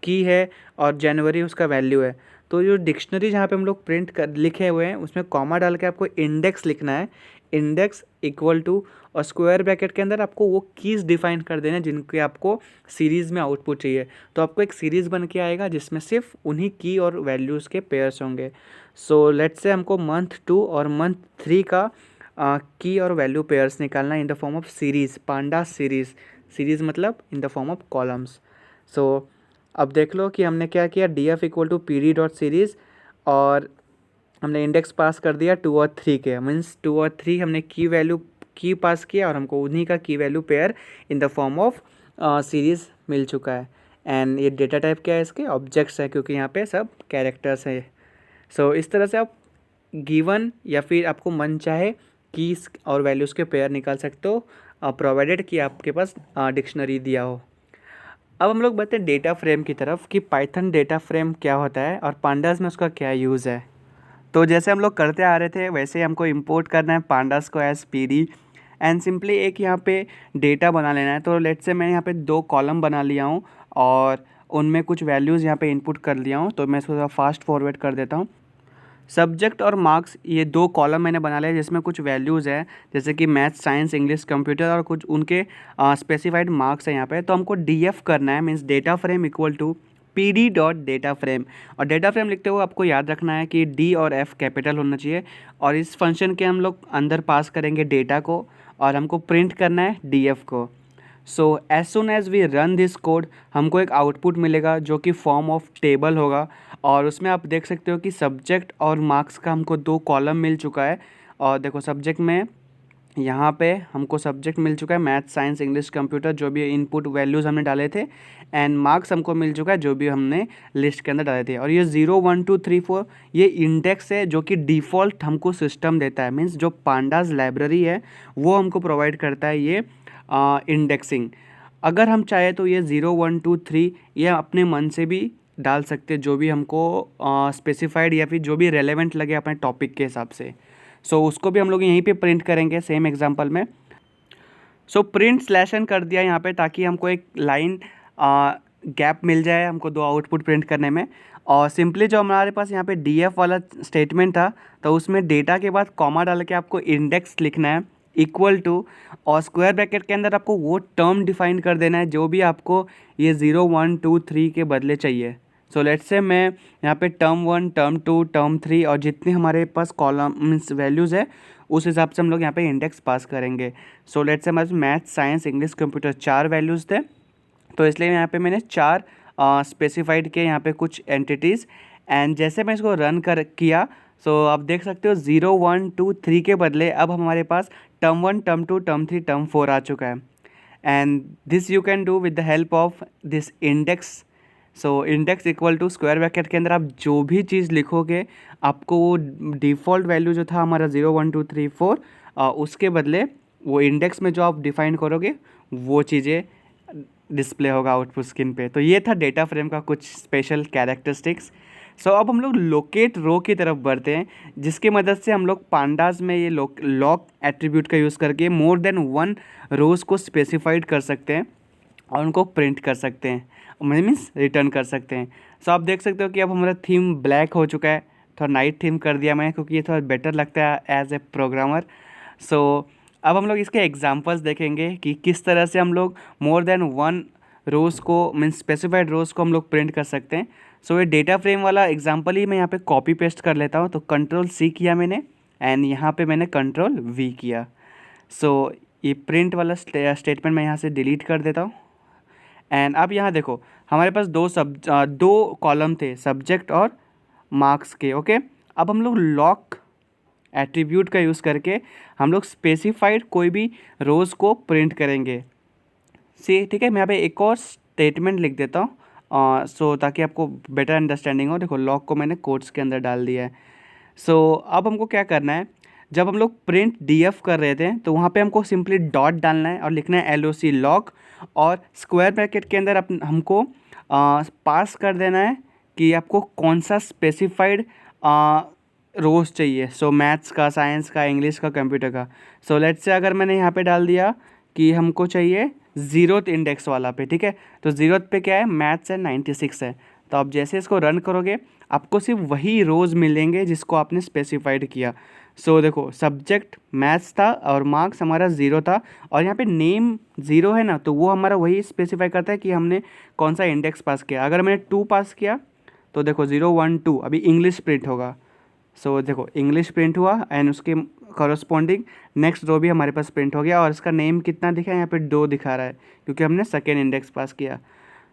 की है और जनवरी उसका वैल्यू है, तो जो डिक्शनरी जहाँ पे हम लोग प्रिंट कर लिखे हुए हैं उसमें कॉमा डाल के आपको इंडेक्स लिखना है। इंडेक्स इक्वल टू, और स्क्वायर ब्रैकेट के अंदर आपको वो कीज़ डिफाइन कर देना जिनके आपको सीरीज़ में आउटपुट चाहिए। तो आपको एक सीरीज़ बन के आएगा जिसमें सिर्फ उन्हीं की और वैल्यूज़ के पेयर्स होंगे। सो लेट्स से हमको मंथ 2 और मंथ 3 का की और वैल्यू पेयर्स निकालना in the form of series, pandas series. Series मतलब in the form of columns. So अब देख लो कि हमने क्या किया, df इक्वल टू pd.series, और हमने इंडेक्स पास कर दिया 2 और 3 के, मीन्स 2 और 3 हमने की वैल्यू की पास किया और हमको उन्हीं का की value pair in the form of series मिल चुका है। एंड ये डेटा टाइप क्या है, इसके ऑब्जेक्ट्स है, क्योंकि यहाँ पे सब कैरेक्टर्स है। सो इस तरह से आप गिवन या फिर आपको मन चाहे कीज़ और वैल्यूज़ के पेयर निकाल सकते हो, प्रोवाइडेड कि आपके पास डिक्शनरी दिया हो। अब हम लोग बढ़ते हैं डेटा फ्रेम की तरफ कि पाइथन डेटा फ्रेम क्या होता है और पांडास में उसका क्या यूज़ है। तो जैसे हम लोग करते आ रहे थे वैसे ही हमको इंपोर्ट करना है पांडास को एज pd, एंड सिंपली एक यहाँ पे डेटा बना लेना है। तो लेट्स से मैं यहाँ पे 2 कॉलम बना लिया हूँ और उनमें कुछ वैल्यूज़ यहाँ पे इनपुट कर लिया हूँ। तो मैं इसको थोड़ा फास्ट फॉरवर्ड कर देता हूँ। सब्जेक्ट और मार्क्स, ये 2 कॉलम मैंने बना लिया जिसमें कुछ वैल्यूज़ है जैसे कि मैथ, साइंस, इंग्लिश, कंप्यूटर, और कुछ उनके स्पेसिफाइड मार्क्स हैं यहाँ पे। तो हमको df करना है, means data frame equal to pd.dataFrame, और डेटा फ्रेम लिखते हुए आपको याद रखना है कि d और f कैपिटल होना चाहिए। और इस फंक्शन के हम लोग अंदर पास करेंगे डेटा को और हमको प्रिंट करना है df को। So as soon as we run this code हमको एक आउटपुट मिलेगा जो कि फॉर्म ऑफ टेबल होगा, और उसमें आप देख सकते हो कि सब्जेक्ट और मार्क्स का हमको 2 कॉलम मिल चुका है। और देखो सब्जेक्ट में यहाँ पे हमको सब्जेक्ट मिल चुका है मैथ, साइंस, इंग्लिश, कंप्यूटर, जो भी इनपुट वैल्यूज़ हमने डाले थे, एंड मार्क्स हमको मिल चुका है जो भी हमने लिस्ट के अंदर डाले थे। और ये 0 1 2 3 4 ये इंडेक्स है जो कि डिफ़ॉल्ट हमको सिस्टम देता है, मीन्स जो पांडास लाइब्रेरी है वो हमको प्रोवाइड करता है ये इंडेक्सिंग। अगर हम चाहे तो ये 0 1 2 3 ये अपने मन से भी डाल सकते, जो भी हमको स्पेसिफाइड या फिर जो भी रेलेवेंट लगे अपने टॉपिक के हिसाब से। सो उसको भी हम लोग यहीं पे प्रिंट करेंगे सेम एग्जांपल में। सो प्रिंट स्लैश एन कर दिया यहाँ पे ताकि हमको एक लाइन गैप मिल जाए हमको दो आउटपुट प्रिंट करने में। और सिंपली जो हमारे पास यहाँ पे डीएफ वाला स्टेटमेंट था, तो उसमें डेटा के बाद कॉमा डाल के आपको इंडेक्स लिखना है इक्वल टू, और स्क्वायर ब्रैकेट के अंदर आपको वो टर्म डिफाइन कर देना है जो भी आपको ये 0 1 2 3 के बदले चाहिए। सो लेट्स से मैं यहाँ पे टर्म 1 टर्म 2 टर्म 3 और जितने हमारे पास कॉलम मीन्स वैल्यूज़ है उस हिसाब से हम लोग यहाँ पे इंडेक्स पास करेंगे। सो लेट्स से हमारे math science English computer 4 values थे, तो इसलिए यहाँ पे मैंने 4 स्पेसिफाइड किए यहाँ पे कुछ एंटिटीज़। एंड जैसे मैं इसको रन किया, सो आप देख सकते हो 0 1 2 3 के बदले अब हमारे पास टर्म 1 टर्म 2 टर्म 3 टर्म 4 आ चुका है। And this you can do with the help of this index. So index equal to square bracket के अंदर आप जो भी चीज़ लिखोगे आपको वो डिफ़ॉल्ट वैल्यू जो था हमारा 0 1 2 3 4 उसके बदले वो इंडेक्स में जो आप डिफ़ाइन करोगे वो चीज़ें डिस्प्ले होगा आउटपुट स्क्रीन पे। तो ये था डेटा फ्रेम का कुछ स्पेशल कैरेक्टरिस्टिक्स। सो अब हम लोग लोकेट रो की तरफ बढ़ते हैं, जिसकी मदद से हम लोग पांडास में ये लॉक एट्रीब्यूट का यूज़ करके मोर देन 1 रोज को स्पेसिफाइड कर सकते हैं और उनको प्रिंट कर सकते हैं, मीन्स रिटर्न कर सकते हैं। सो आप देख सकते हो कि अब हमारा थीम ब्लैक हो चुका है, थोड़ा नाइट थीम कर दिया मैं क्योंकि ये थोड़ा बेटर लगता है एज ए प्रोग्रामर। सो अब हम लोग इसके एग्जांपल्स देखेंगे कि किस तरह से हम लोग मोर देन 1 रोज़ को मीन्स स्पेसिफाइड रोज़ को हम लोग प्रिंट कर सकते हैं। सो ये डेटा फ्रेम वाला एग्जांपल ही मैं यहाँ पे कॉपी पेस्ट कर लेता हूँ। तो कंट्रोल C किया मैंने एंड यहाँ पे मैंने कंट्रोल V किया। सो ये प्रिंट वाला स्टेटमेंट मैं यहाँ से डिलीट कर देता हूँ। एंड अब यहाँ देखो हमारे पास दो कॉलम थे सब्जेक्ट और मार्क्स के। ओके, अब हम लोग लॉक एट्रीब्यूट का यूज़ करके हम लोग स्पेसिफाइड कोई भी रोज़ को प्रिंट करेंगे। ठीक है, मैं यहाँ पे एक और स्टेटमेंट लिख देता हूँ सो ताकि आपको बेटर अंडरस्टैंडिंग हो। देखो लॉक को मैंने कोट्स के अंदर डाल दिया है। सो अब हमको क्या करना है, जब हम लोग प्रिंट डीएफ कर रहे थे तो वहाँ पे हमको सिंपली डॉट डालना है और लिखना है LOC लॉक, और स्क्वायर ब्रैकेट के अंदर हमको पास कर देना है कि आपको कौन सा स्पेसिफाइड रोज़ चाहिए। सो मैथ्स का, साइंस का, इंग्लिश का, कंप्यूटर का। सो लेट्स से अगर मैंने यहाँ पे डाल दिया कि हमको चाहिए 0th इंडेक्स वाला पे, ठीक है, तो 0th पे क्या है, मैथ्स है, 96 है। तो आप जैसे इसको रन करोगे आपको सिर्फ वही रोज़ मिलेंगे जिसको आपने स्पेसिफाइड किया। सो देखो सब्जेक्ट मैथ्स था और मार्क्स हमारा 0 था, और यहाँ पे नेम 0 है ना, तो वो हमारा वही स्पेसिफाई करता है कि हमने कौन सा इंडेक्स पास किया। अगर मैंने 2 पास किया तो देखो 0 1 2 अभी इंग्लिश प्रिंट होगा। सो देखो इंग्लिश प्रिंट हुआ एंड उसके कॉरस्पॉन्डिंग नेक्स्ट रो भी हमारे पास प्रिंट हो गया, और इसका नेम कितना दिखा है, यहाँ पे 2 दिखा रहा है क्योंकि हमने सेकेंड इंडेक्स पास किया।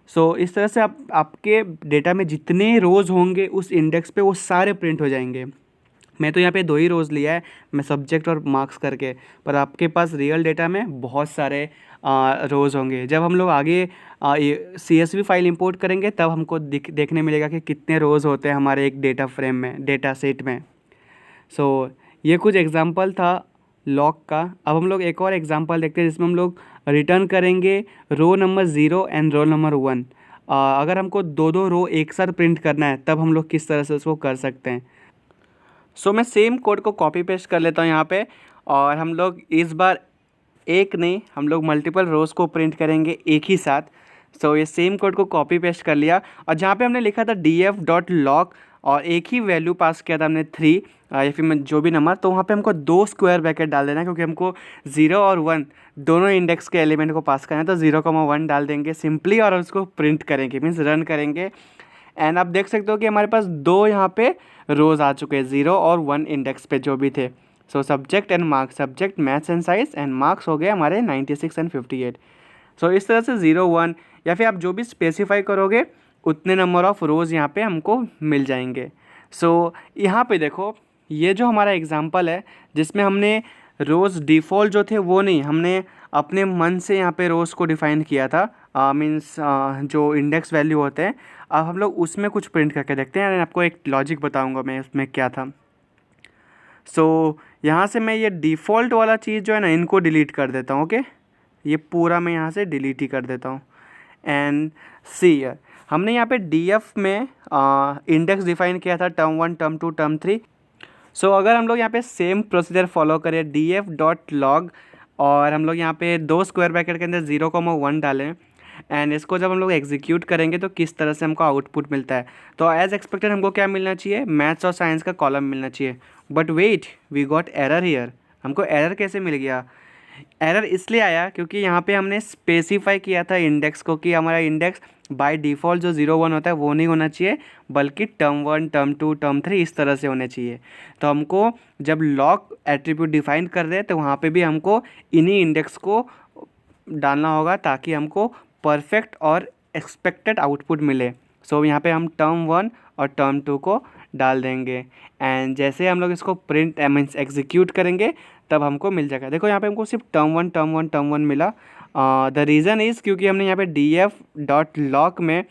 सो इस तरह से आपके डेटा में जितने रोज़ होंगे उस इंडेक्स पे वो सारे प्रिंट हो जाएंगे। मैं तो यहाँ पे 2 ही रोज़ लिया है, मैं सब्जेक्ट और मार्क्स करके, पर आपके पास रियल डेटा में बहुत सारे रोज़ होंगे। जब हम लोग आगे CSV फाइल इंपोर्ट करेंगे तब हमको देखने मिलेगा कि कितने रोज़ होते हैं हमारे एक डेटा फ्रेम में, डेटा सेट में। सो ये कुछ एग्जांपल था लॉक का। अब हम लोग एक और एग्जांपल देखते हैं जिसमें हम लोग रिटर्न करेंगे row number 0 and roll number 1। अगर हमको 2 रो एक साथ प्रिंट करना है तब हम लोग किस तरह से उसको कर सकते हैं। सो मैं सेम कोड को कॉपी पेस्ट कर लेता हूँ यहाँ पे, और हम लोग इस बार एक नहीं, हम लोग मल्टीपल रोज़ को प्रिंट करेंगे एक ही साथ। सो ये सेम कोड को कॉपी पेस्ट कर लिया, और जहाँ पे हमने लिखा था df.log और एक ही वैल्यू पास किया था हमने 3 या फिर जो भी नंबर, तो वहाँ पे हमको 2 स्क्वायर ब्रैकेट डाल देना है क्योंकि हमको 0 और 1 दोनों इंडेक्स के एलिमेंट को पास करना है। तो 0, 1 डाल देंगे सिंपली और उसको प्रिंट करेंगे, मीन्स रन करेंगे। एंड आप देख सकते हो कि हमारे पास 2 यहाँ पे रोज़ आ चुके हैं 0 और 1 इंडेक्स पे जो भी थे। So subject and marks, subject maths and science and marks हो गए हमारे 96 एंड 58। सो इस तरह से 0 1 या फिर आप जो भी स्पेसिफाई करोगे उतने नंबर ऑफ़ रोज़ यहाँ पे हमको मिल जाएंगे। सो यहाँ पे देखो ये जो हमारा एग्जांपल है जिसमें हमने रोज़ डिफ़ॉल्ट जो थे वो नहीं, हमने अपने मन से यहाँ पे रोज़ को डिफ़ाइन किया था, मीन्स जो इंडेक्स वैल्यू होते हैं। अब हम लोग उसमें कुछ प्रिंट करके देखते हैं, आपको एक लॉजिक बताऊंगा मैं उसमें क्या था। सो यहाँ से मैं ये डिफ़ॉल्ट वाला चीज़ जो है ना इनको डिलीट कर देता हूँ। ओके, ये पूरा मैं यहाँ से डिलीट ही कर देता हूँ। एंड सी हमने यहाँ पे DF में इंडेक्स डिफ़ाइन किया था टर्म 1 टर्म 2 टर्म 3। सो अगर हम लोग यहाँ पे सेम प्रोसीजर फॉलो करें df.log और हम लोग यहाँ पे 2 स्क्वायर ब्रैकेट के अंदर 0, 1 डालें एंड इसको जब हम लोग एग्जीक्यूट करेंगे तो किस तरह से हमको आउटपुट मिलता है। तो एज एक्सपेक्टेड हमको क्या मिलना चाहिए, मैथ्स और साइंस का कॉलम मिलना चाहिए। But wait, we got error here. हमको एरर कैसे मिल गया? एरर इसलिए आया क्योंकि यहाँ पे हमने स्पेसिफाई किया था इंडेक्स को कि हमारा इंडेक्स बाय डिफ़ॉल्ट जो 0 1 होता है वो नहीं होना चाहिए, बल्कि टर्म 1 टर्म 2 टर्म 3 इस तरह से होने चाहिए। तो हमको जब लॉक एट्रीब्यूट डिफाइन कर रहे हैं तो वहाँ पे भी हमको इन्हीं इंडेक्स को डालना होगा ताकि हमको परफेक्ट और एक्सपेक्टेड आउटपुट मिले। सो यहाँ पे हम टर्म 1 और टर्म 2 को डाल देंगे एंड जैसे हम लोग इसको प्रिंट मीन्स एग्जीक्यूट करेंगे तब हमको मिल जाएगा। देखो यहाँ पे हमको सिर्फ टर्म 1 टर्म 1 टर्म 1 मिला। द रीज़न इज़ क्योंकि हमने यहाँ पे df.lock में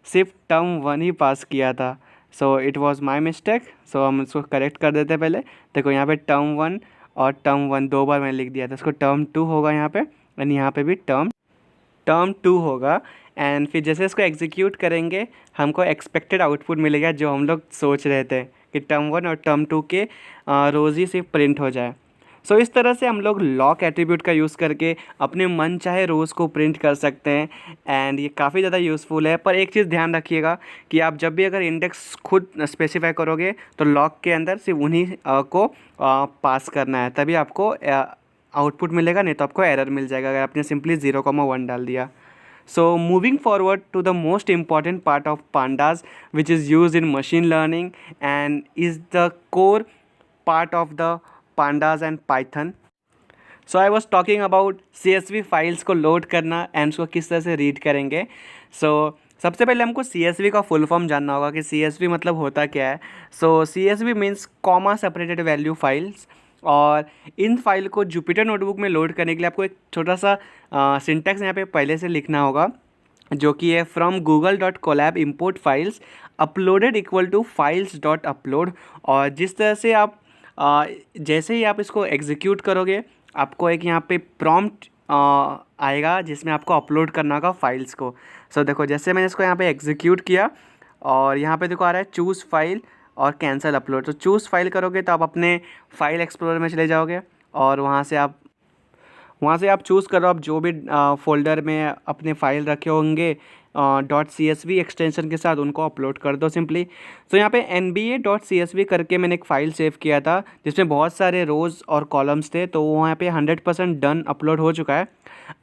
सिर्फ टर्म 1 ही पास किया था। So it was my mistake. So हम इसको करेक्ट कर देते हैं पहले। देखो यहाँ पे टर्म 1 और टर्म 1 दो बार मैंने लिख दिया था, इसको टर्म 2 होगा यहाँ पे, एंड यहाँ पे भी टर्म 2 होगा। एंड फिर जैसे इसको एग्जीक्यूट करेंगे हमको एक्सपेक्टेड आउटपुट मिलेगा जो हम लोग सोच रहे थे कि टर्म 1 और टर्म 2 के रोज़ ही सिर्फ प्रिंट हो जाए। सो इस तरह से हम लोग लॉक एट्रीब्यूट का यूज़ करके अपने मन चाहे रोज़ को प्रिंट कर सकते हैं एंड ये काफ़ी ज़्यादा यूज़फुल है। पर एक चीज़ ध्यान रखिएगा कि आप जब भी अगर इंडेक्स खुद स्पेसिफाई करोगे तो लॉक के अंदर सिर्फ उन्हीं को पास करना है, तभी आपको आउटपुट मिलेगा, नहीं तो आपको एरर मिल जाएगा अगर आपने सिंपली 0,1 डाल दिया। So moving forward to the most important part of pandas, which is used in machine learning and is the core part of the pandas and Python. So I was talking about CSV files को लोड करना एंड उसको किस तरह से रीड करेंगे। So सबसे पहले हमको CSV का फुल फॉर्म जानना होगा कि CSV मतलब होता क्या है। So CSV means comma separated value files, और इन फाइल को जुपिटर नोटबुक में लोड करने के लिए आपको एक छोटा सा सिंटैक्स यहाँ पे पहले से लिखना होगा, जो कि है from google.colab import files uploaded equal to files dot upload. और जिस तरह से आप जैसे ही आप इसको एग्जीक्यूट करोगे आपको एक यहाँ पे प्रॉम्प्ट आएगा जिसमें आपको अपलोड करना होगा फाइल्स को। सो देखो जैसे मैंने इसको यहाँ पे एग्जीक्यूट किया और यहाँ पे देखो आ रहा है चूज़ फाइल और कैंसिल अपलोड। तो चूज़ फाइल करोगे तो आप अपने फाइल एक्सप्लोरर में चले जाओगे और वहाँ से आप चूज़ करो आप जो भी फोल्डर में अपने फाइल रखे होंगे .csv एक्सटेंशन के साथ, उनको अपलोड कर दो सिंपली। तो यहाँ पे nba.csv करके मैंने एक फ़ाइल सेव किया था जिसमें बहुत सारे रोज़ और कॉलम्स थे, तो वो यहाँ पे 100% डन अपलोड हो चुका है।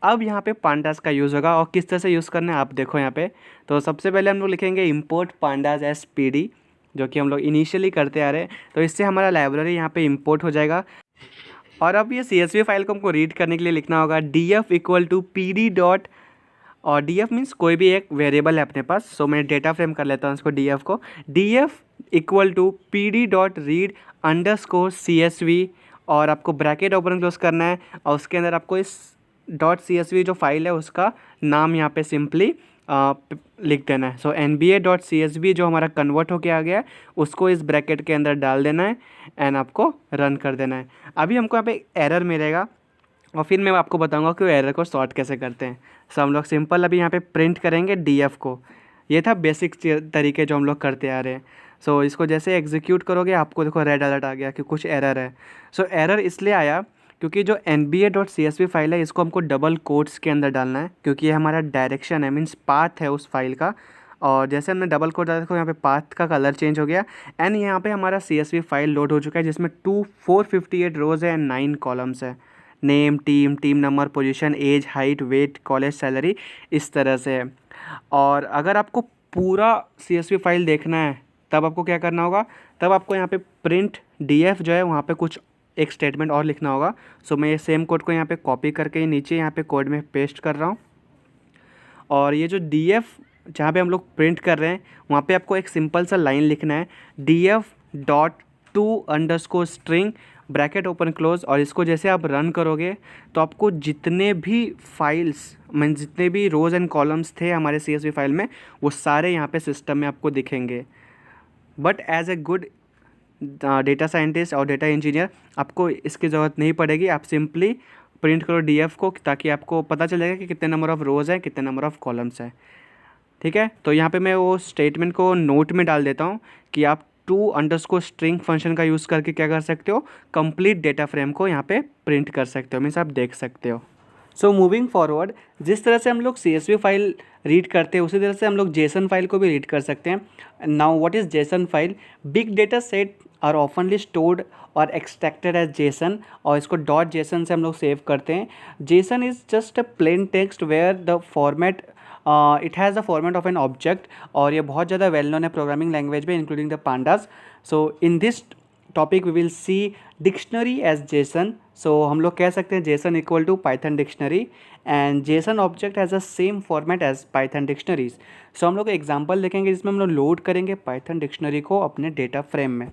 अब यहाँ पे पांडास का यूज़ होगा और किस तरह से यूज़ करना है आप देखो यहाँ पे। तो सबसे पहले हम लोग लिखेंगे इम्पोर्ट पांडास एस pd, जो कि हम लोग इनिशियली करते आ रहे हैं। तो इससे हमारा लाइब्रेरी यहाँ पे इंपोर्ट हो जाएगा। और अब ये CSV फाइल को हमको रीड करने के लिए लिखना होगा df equal to pd dot, और df मीन्स कोई भी एक वेरिएबल है अपने पास। सो मैं डेटा फ्रेम कर लेता हूँ इसको df को, df equal to pd dot read underscore CSV, और आपको ब्रैकेट ओपन क्लोज करना है और उसके अंदर आपको इस .csv जो फाइल है उसका नाम यहाँ पे सिंपली लिख देना है। सो nba.csv जो हमारा कन्वर्ट होके आ गया है उसको इस ब्रैकेट के अंदर डाल देना है एंड आपको रन कर देना है। अभी हमको यहाँ पे एरर मिलेगा और फिर मैं आपको बताऊंगा कि वो एरर को सॉर्ट कैसे करते हैं। सो हम लोग सिंपल अभी यहाँ पे प्रिंट करेंगे df को। ये था बेसिक तरीके जो हम लोग करते आ रहे हैं। सो इसको जैसे एग्जीक्यूट करोगे आपको देखो रेड अलर्ट आ गया कि कुछ एरर है। सो एरर इसलिए आया क्योंकि जो nba.csv फाइल है इसको हमको डबल कोट्स के अंदर डालना है, क्योंकि ये हमारा डायरेक्शन है, मीन्स पाथ है उस फाइल का। और जैसे हमने डबल कोट डाला देखो यहाँ पे पाथ का कलर चेंज हो गया एंड यहाँ पे हमारा CSV फाइल लोड हो चुका है जिसमें 458 रोज़ है एंड 9 कॉलम्स है। Name, team number, position, age, height, weight, college salary, इस तरह से है। और अगर आपको पूरा CSV फाइल देखना है तब आपको क्या करना होगा, तब आपको यहाँ पे प्रिंट df जो है वहाँ पे कुछ एक स्टेटमेंट और लिखना होगा। सो मैं ये सेम कोड को यहाँ पे कॉपी करके नीचे यहाँ पे कोड में पेस्ट कर रहा हूँ। और ये जो df जहाँ पे हम लोग प्रिंट कर रहे हैं वहाँ पे आपको एक सिंपल सा लाइन लिखना है df dot two underscore string bracket open close. और इसको जैसे आप रन करोगे तो आपको जितने भी फाइल्स मीन जितने भी रोज़ एंड कॉलम्स थे हमारे CSV फाइल में वो सारे यहाँ पे सिस्टम में आपको दिखेंगे। But as a good data scientist और डेटा इंजीनियर आपको इसकी ज़रूरत नहीं पड़ेगी। आप सिंपली प्रिंट करो df को ताकि आपको पता चल जाएगा कि कितने नंबर ऑफ़ रोज़ हैं, कितने नंबर ऑफ़ कॉलम्स हैं। ठीक है, तो यहाँ पे मैं वो स्टेटमेंट को नोट में डाल देता हूँ कि आप टू अंडरस्कोर स्ट्रिंग फंक्शन का यूज़ करके क्या कर सकते हो, कंप्लीट डेटा फ्रेम को यहाँ पे प्रिंट कर सकते हो, मीन्स आप देख सकते हो। सो मूविंग फॉरवर्ड, जिस तरह से हम लोग CSV फाइल रीड करते हैं उसी तरह से हम लोग जेसन फाइल को भी रीड कर सकते हैं। Now what is JSON file? Big data set are oftenly stored और एक्सट्रैक्टेड एज जेसन, और इसको डॉट जेसन से हम लोग सेव करते हैं। JSON is just a plain text where the format it has the format of an object, और ये बहुत ज़्यादा वेल नोन है प्रोग्रामिंग लैंग्वेज में including the pandas. So in this topic we will see dictionary as JSON. So हम लोग कह सकते हैं JSON equal to Python dictionary, and JSON object has the same format as Python dictionaries. So हम लोग एग्जांपल देखेंगे जिसमें हम लोग लोड करेंगे पाइथन डिक्शनरी को अपने डेटा फ्रेम में।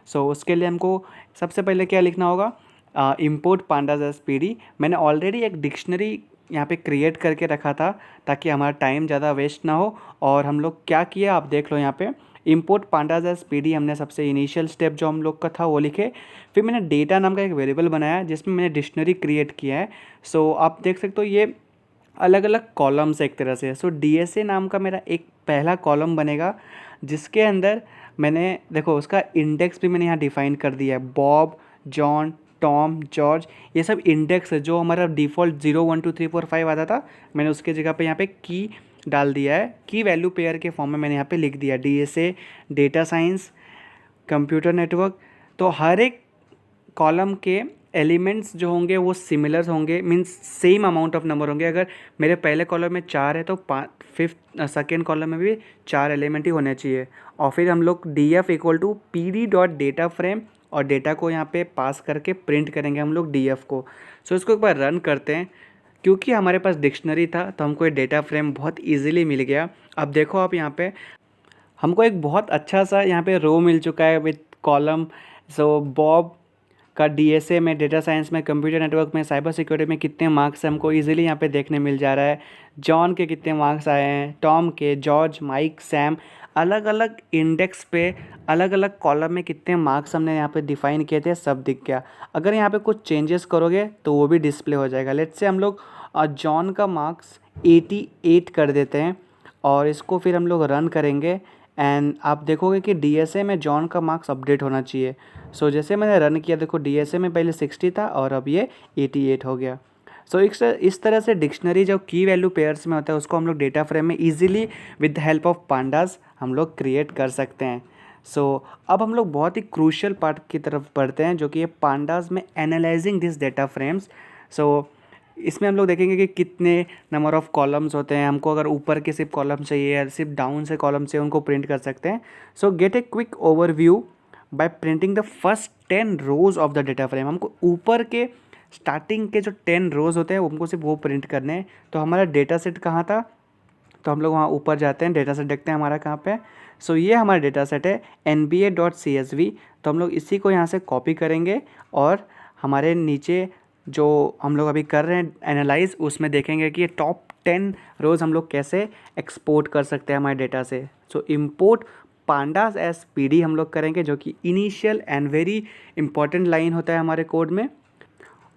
सो उसके लिए हमको सबसे पहले क्या लिखना होगा? Import pandas as PD। मैंने ऑलरेडी एक डिक्शनरी यहाँ पे क्रिएट करके रखा था ताकि हमारा टाइम ज़्यादा वेस्ट ना हो। और हम लोग क्या किया आप देख लो, यहाँ पे इम्पोर्ट पांडाज एज PD हमने सबसे इनिशियल स्टेप जो हम लोग का था वो लिखे। फिर मैंने डेटा नाम का एक वेरिएबल बनाया जिसमें मैंने डिक्शनरी क्रिएट किया है। सो आप देख सकते हो ये अलग अलग कॉलम्स एक तरह से। सो DSA नाम का मेरा एक पहला कॉलम बनेगा जिसके अंदर मैंने देखो उसका इंडेक्स भी मैंने यहाँ डिफाइन कर दिया है। बॉब, जॉन, टॉम, जॉर्ज, ये सब इंडेक्स है। जो हमारा डिफ़ॉल्ट 0 1 2 3 4 5 आता था, मैंने उसके जगह पे यहाँ पे की डाल दिया है। की वैल्यू पेयर के फॉर्म में मैंने यहाँ पे लिख दिया DSA, data science, computer network. तो हर एक कॉलम के एलिमेंट्स जो होंगे वो सिमिलर होंगे, means same amount of number होंगे। अगर मेरे पहले कॉलम में 4 है तो फिफ्थ सेकेंड कॉलम में भी 4 एलिमेंट ही होने चाहिए। और फिर हम लोग DF equal to PD dot data frame, और डेटा को यहाँ पे पास करके प्रिंट करेंगे हम लोग DF को। सो इसको एक बार रन करते हैं। क्योंकि हमारे पास डिक्शनरी था तो हमको ये डेटा फ्रेम बहुत ईजिली मिल गया। अब देखो आप यहाँ पे हमको एक बहुत अच्छा सा यहाँ पे रो मिल चुका है विथ कॉलम। सो बॉब का DSA में, डेटा साइंस में, कंप्यूटर नेटवर्क में, साइबर सिक्योरिटी में कितने मार्क्स हैं हमको इजीली यहाँ पे देखने मिल जा रहा है। जॉन के कितने मार्क्स आए हैं, टॉम के, जॉर्ज, माइक, सैम, अलग अलग इंडेक्स पे अलग अलग कॉलम में कितने मार्क्स हमने यहाँ पे डिफाइन किए थे सब दिख गया। अगर यहाँ पे कुछ चेंजेस करोगे तो वो भी डिस्प्ले हो जाएगा। लेट्स से हम लोग जॉन का मार्क्स 88 कर देते हैं और इसको फिर हम लोग रन करेंगे एंड आप देखोगे कि DSA में जॉन का मार्क्स अपडेट होना चाहिए। सो जैसे मैंने रन किया देखो DSA में पहले 60 था और अब ये 88 हो गया। सो इस तरह से डिक्शनरी जो की वैल्यू पेयर्स में होता है उसको हम लोग डेटा फ्रेम में easily with the help of pandas हम लोग क्रिएट कर सकते हैं। सो अब हम लोग बहुत ही क्रूशियल पार्ट की तरफ बढ़ते हैं जो कि ये पांडास में एनालाइजिंग दिस डेटा फ्रेम्स। सो इसमें हम लोग देखेंगे कि कितने नंबर ऑफ कॉलम्स होते हैं। हमको अगर ऊपर के सिर्फ कॉलम चाहिए या सिर्फ डाउन से कॉलम चाहिए उनको प्रिंट कर सकते हैं। सो gate a quick overview bye printing the first 10 rose of the data frame. हमको ऊपर के स्टार्टिंग के जो 10 रोज होते हैं हमको सिर्फ वो प्रिंट करने हैं। तो हमारा डेटा सेट कहाँ था, तो हम लोग वहाँ ऊपर जाते हैं, डेटा सेट देखते हैं हमारा कहाँ पे। सो ये हमारा डेटा सेट है NBA.CSV। तो हम लोग इसी को यहाँ से कॉपी करेंगे और हमारे नीचे जो हम लोग अभी कर रहे हैं एनालाइज उसमें देखेंगे कि ये टॉप 10 रोज़ हम लोग कैसे एक्सपोर्ट कर सकते हैं हमारे डेटा से। So import pandas as PD हम लोग करेंगे जो कि initial and very important line होता है हमारे कोड में।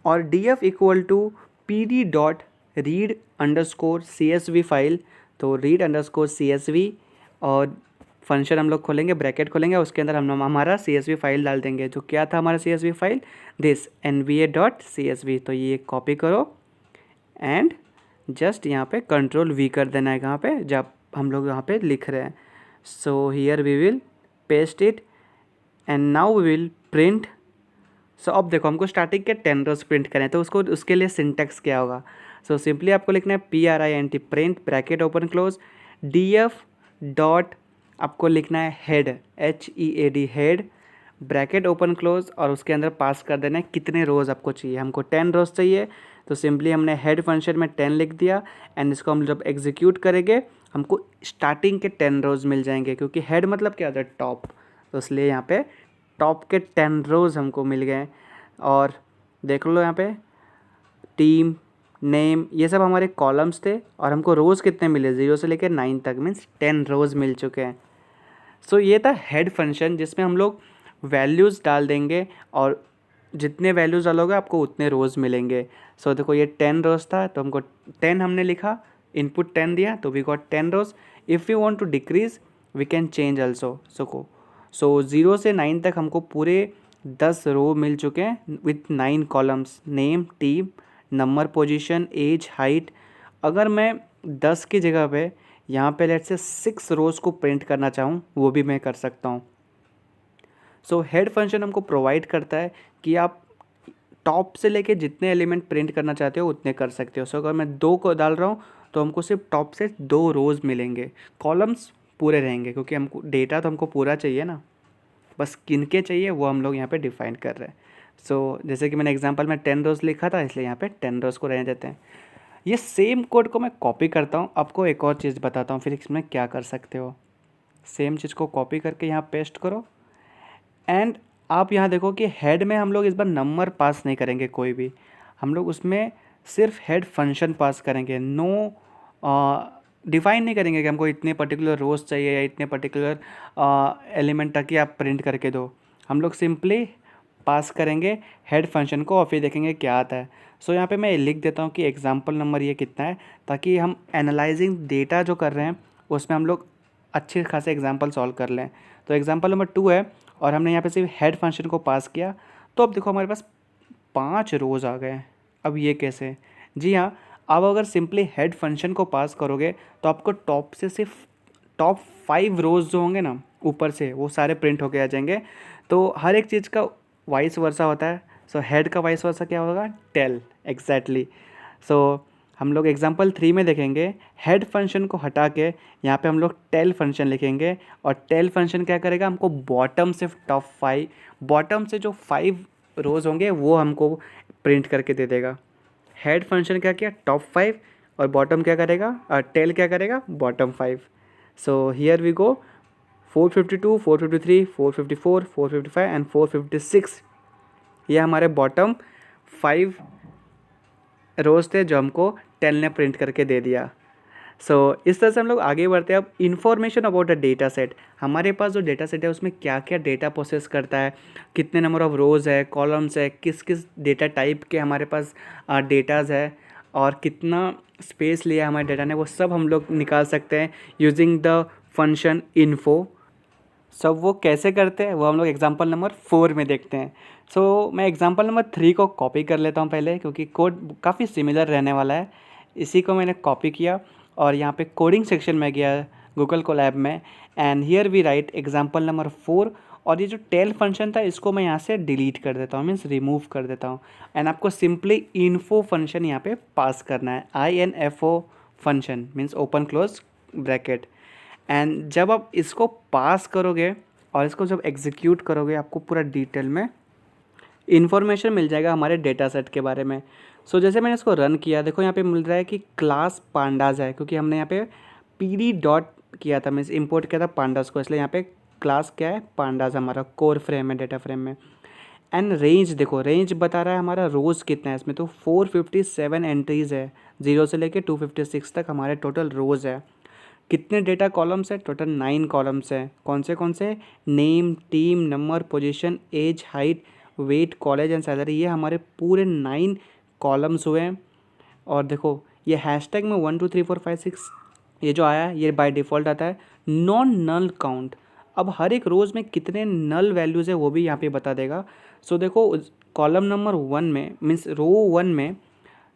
और DF equal to PD dot read underscore CSV file. तो रीड अंडरस्कोर CSV और फंक्शन हम लोग खोलेंगे, ब्रैकेट खोलेंगे, उसके अंदर हम हमारा CSV फाइल डाल देंगे। जो क्या था हमारा CSV फाइल, दिस NBA.CSV। तो ये कॉपी करो एंड जस्ट यहाँ पे Ctrl+V कर देना है कहाँ पे जब हम लोग यहाँ पे लिख रहे हैं। So here we will paste it and now we will print. So अब देखो हमको स्टार्टिंग के 10 रोज प्रिंट करें तो उसके लिए सिंटैक्स क्या होगा। सो सिंपली आपको लिखना है PRINT print bracket open close DF dot आपको लिखना है head HEAD head bracket open close और उसके अंदर पास कर देना है कितने रोज़ आपको चाहिए। हमको 10 रोज़ चाहिए तो सिंपली हमने हेड फंक्शन में 10 लिख दिया एंड इसको हम जब एग्जीक्यूट करेंगे हमको स्टार्टिंग के 10 रोज़ मिल जाएंगे क्योंकि हेड मतलब क्या होता है टॉप, तो इसलिए यहाँ पे टॉप के 10 रोज़ हमको मिल गए। और देख लो यहाँ पे टीम, नेम, ये सब हमारे कॉलम्स थे और हमको रोज़ कितने मिले 0 से लेकर 9 तक, मीन्स 10 रोज़ मिल चुके हैं। सो ये था हेड फंक्शन जिसमें हम लोग वैल्यूज़ डाल देंगे और जितने वैल्यूज़ डालोगे आपको उतने रोज़ मिलेंगे। सो देखो ये 10 रोज़ था तो हमको 10 हमने लिखा, इनपुट 10 दिया तो we got 10 rows. If you want to decrease we can change also. So 0 से 9 तक हमको पूरे 10 रो मिल चुके हैं with 9 columns, name, team, number, position, age, height. अगर मैं 10 की जगह पे यहाँ पे लेट्स से 6 रोज़ को प्रिंट करना चाहूँ, वो भी मैं कर सकता हूँ। सो हेड फंक्शन हमको प्रोवाइड करता है कि आप टॉप से लेके जितने एलिमेंट प्रिंट करना चाहते हो उतने कर सकते हो। सो अगर मैं 2 को डाल रहा हूँ तो हमको सिर्फ टॉप से 2 रोज़ मिलेंगे, कॉलम्स पूरे रहेंगे, क्योंकि हमको डेटा तो हमको पूरा चाहिए ना, बस किनके चाहिए वो हम लोग यहाँ पे डिफाइन कर रहे हैं। सो जैसे कि मैंने एग्जांपल में 10 रोज़ लिखा था, इसलिए यहाँ पे 10 रोज़ को रहने देते हैं। ये सेम कोड को मैं कॉपी करता हूँ, आपको एक और चीज़ बताता हूँ फिर इसमें क्या कर सकते हो। सेम चीज़ को कॉपी करके यहाँ पेस्ट करो एंड आप यहाँ देखो कि हेड में हम लोग इस बार नंबर पास नहीं करेंगे कोई भी, हम लोग उसमें सिर्फ हेड फंक्शन पास करेंगे। नो डिफाइन नहीं करेंगे कि हमको इतने पर्टिकुलर रोज़ चाहिए या इतने पर्टिकुलर एलिमेंट तक ही आप प्रिंट करके दो। हम लोग सिंपली पास करेंगे हेड फंक्शन को और फिर देखेंगे क्या आता है। सो यहाँ पे मैं लिख देता हूँ कि एग्जांपल नंबर ये कितना है, ताकि हम एनालाइजिंग डेटा जो कर रहे हैं उसमें हम लोग अच्छे खासे एग्जांपल सॉल्व कर लें। तो एग्जांपल नंबर 2 है और हमने यहाँ पे सिर्फ हेड फंक्शन को पास किया, तो अब देखो हमारे पास 5 रोज़ आ गए। अब ये कैसे? जी हाँ, अब अगर सिंपली हेड फंक्शन को पास करोगे तो आपको टॉप से सिर्फ टॉप 5 रोज़ जो होंगे ना ऊपर से, वो सारे प्रिंट होके आ जाएंगे। तो हर एक चीज़ का वाइस वर्सा होता है। सो हेड का वाइस वर्सा क्या होगा? Tell, exactly. सो हम लोग एग्जांपल 3 में देखेंगे, हेड फंक्शन को हटा के यहाँ पे हम लोग टेल फंक्शन लिखेंगे और टेल फंक्शन क्या करेगा? हमको बॉटम से टॉप 5, बॉटम से जो 5 रोज़ होंगे वो हमको प्रिंट करके दे देगा। हेड फंक्शन क्या किया? टॉप 5, और बॉटम क्या करेगा? टेल क्या करेगा? Bottom 5। So here we go, 452, 453, 454, 455 and 456, ये हमारे बॉटम 5 रोज़ थे जो हमको टेल ने प्रिंट करके दे दिया। सो इस तरह से हम लोग आगे बढ़ते हैं। अब information about a data set, हमारे पास जो डेटा सेट है उसमें क्या क्या डेटा प्रोसेस करता है, कितने नंबर ऑफ़ रोज़ है, कॉलम्स है, किस किस डेटा टाइप के हमारे पास डेटाज़ है, और कितना स्पेस लिया हमारे डेटा ने, वो सब हम लोग निकाल सकते हैं यूजिंग द फंक्शन इन्फो। सब वो कैसे करते हैं वो हम लोग एग्जांपल नंबर 4 में देखते हैं। सो मैं एग्जांपल नंबर 3 को कॉपी कर लेता हूँ पहले, क्योंकि कोड काफ़ी सिमिलर रहने वाला है। इसी को मैंने कॉपी किया और यहाँ पे कोडिंग सेक्शन में गया गूगल कोलैब में, and here we write example number 4। और ये जो टेल फंक्शन था इसको मैं यहाँ से डिलीट कर देता हूँ, मीन्स रिमूव कर देता हूँ, एंड आपको सिंपली इन्फो फंक्शन यहाँ पे पास करना है। INFO function means open close bracket. And जब आप इसको पास करोगे और इसको जब एग्जीक्यूट करोगे, आपको पूरा डिटेल में इन्फॉर्मेशन मिल जाएगा हमारे डेटा सेट के बारे में। सो जैसे मैंने इसको रन किया, देखो यहाँ पे मिल रहा है कि क्लास पांडास है, क्योंकि हमने यहाँ पे PD डॉट किया था, मीन्स इंपोर्ट किया था पांडास को, इसलिए यहाँ पे क्लास क्या है? पांडास हमारा कोर फ्रेम है, डेटा फ्रेम में। एंड रेंज देखो, रेंज बता रहा है हमारा रोज़ कितना है इसमें, तो 457 एंट्रीज़ है, 0 से लेके 256 तक हमारे टोटल रोज़ है। कितने डेटा कॉलम्स है? टोटल 9 कॉलम्स है। कौन से? Name, team, number, position, age, height, weight, college and salary, ये हमारे पूरे 9 कॉलम्स हुए हैं। और देखो ये हैशटैग में 1 2 3 4 5 6 ये जो आया है ये बाय डिफ़ॉल्ट आता है। नॉन नल काउंट, अब हर एक रोज़ में कितने नल वैल्यूज़ है वो भी यहाँ पे बता देगा। सो देखो कॉलम नंबर 1 में, मीन्स रो 1 में,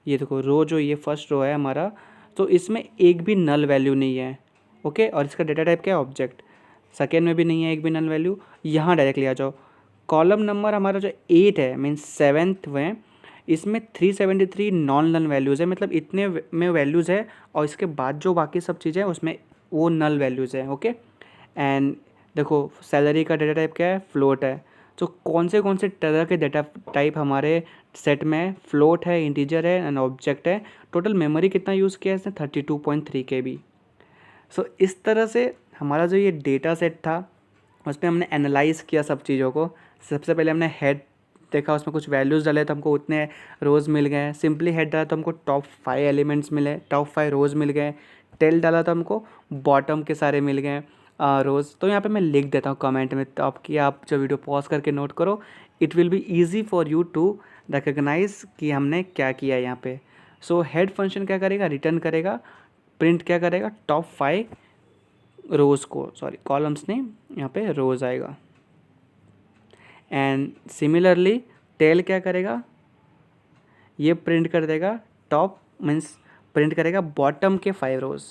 ये देखो रो जो ये फर्स्ट रो है हमारा, तो इसमें एक भी नल वैल्यू नहीं है। ओके, और इसका डेटा टाइप क्या है? ऑब्जेक्ट। सेकेंड में भी नहीं है एक भी नल वैल्यू। यहाँ डायरेक्टली आ जाओ, कॉलम नंबर हमारा जो 8 है, मीन्स 7th में, इसमें 373 नॉन नल वैल्यूज़ है, मतलब इतने में वैल्यूज़ है, और इसके बाद जो बाकी सब चीज़ें हैं उसमें वो नल वैल्यूज़ है। ओके, एंड देखो सैलरी का डेटा टाइप क्या है? फ्लोट है। तो कौन से तरह के डेटा टाइप हमारे सेट में है? फ्लोट है, इंटीजर है एंड ऑब्जेक्ट है। टोटल मेमोरी कितना यूज़ किया है इसने? 32.3 KB। सो इस तरह से हमारा जो ये डेटा सेट था उसमें हमने एनालाइज़ किया सब चीज़ों को। सबसे पहले हमने हेड देखा, उसमें कुछ वैल्यूज़ डाले तो हमको उतने रोज़ मिल गए। सिंपली हेड डाला तो हमको टॉप 5 एलिमेंट्स मिले, टॉप 5 रोज़ मिल गए। टेल डाला तो हमको बॉटम के सारे मिल गए रोज़। तो यहाँ पे मैं लिख देता हूँ कमेंट में, तो आप जो वीडियो पॉज करके नोट करो, it will be easy for you to recognise कि हमने क्या किया यहाँ पे। सो हेड फंक्शन क्या करेगा? रिटर्न करेगा, प्रिंट क्या करेगा? टॉप 5 रोज़ को, सॉरी कॉलम्स नहीं, यहाँ पे रोज़ आएगा। एंड सिमिलरली टेल क्या करेगा? ये प्रिंट कर देगा टॉप मीन्स प्रिंट करेगा बॉटम के 5 रोज़।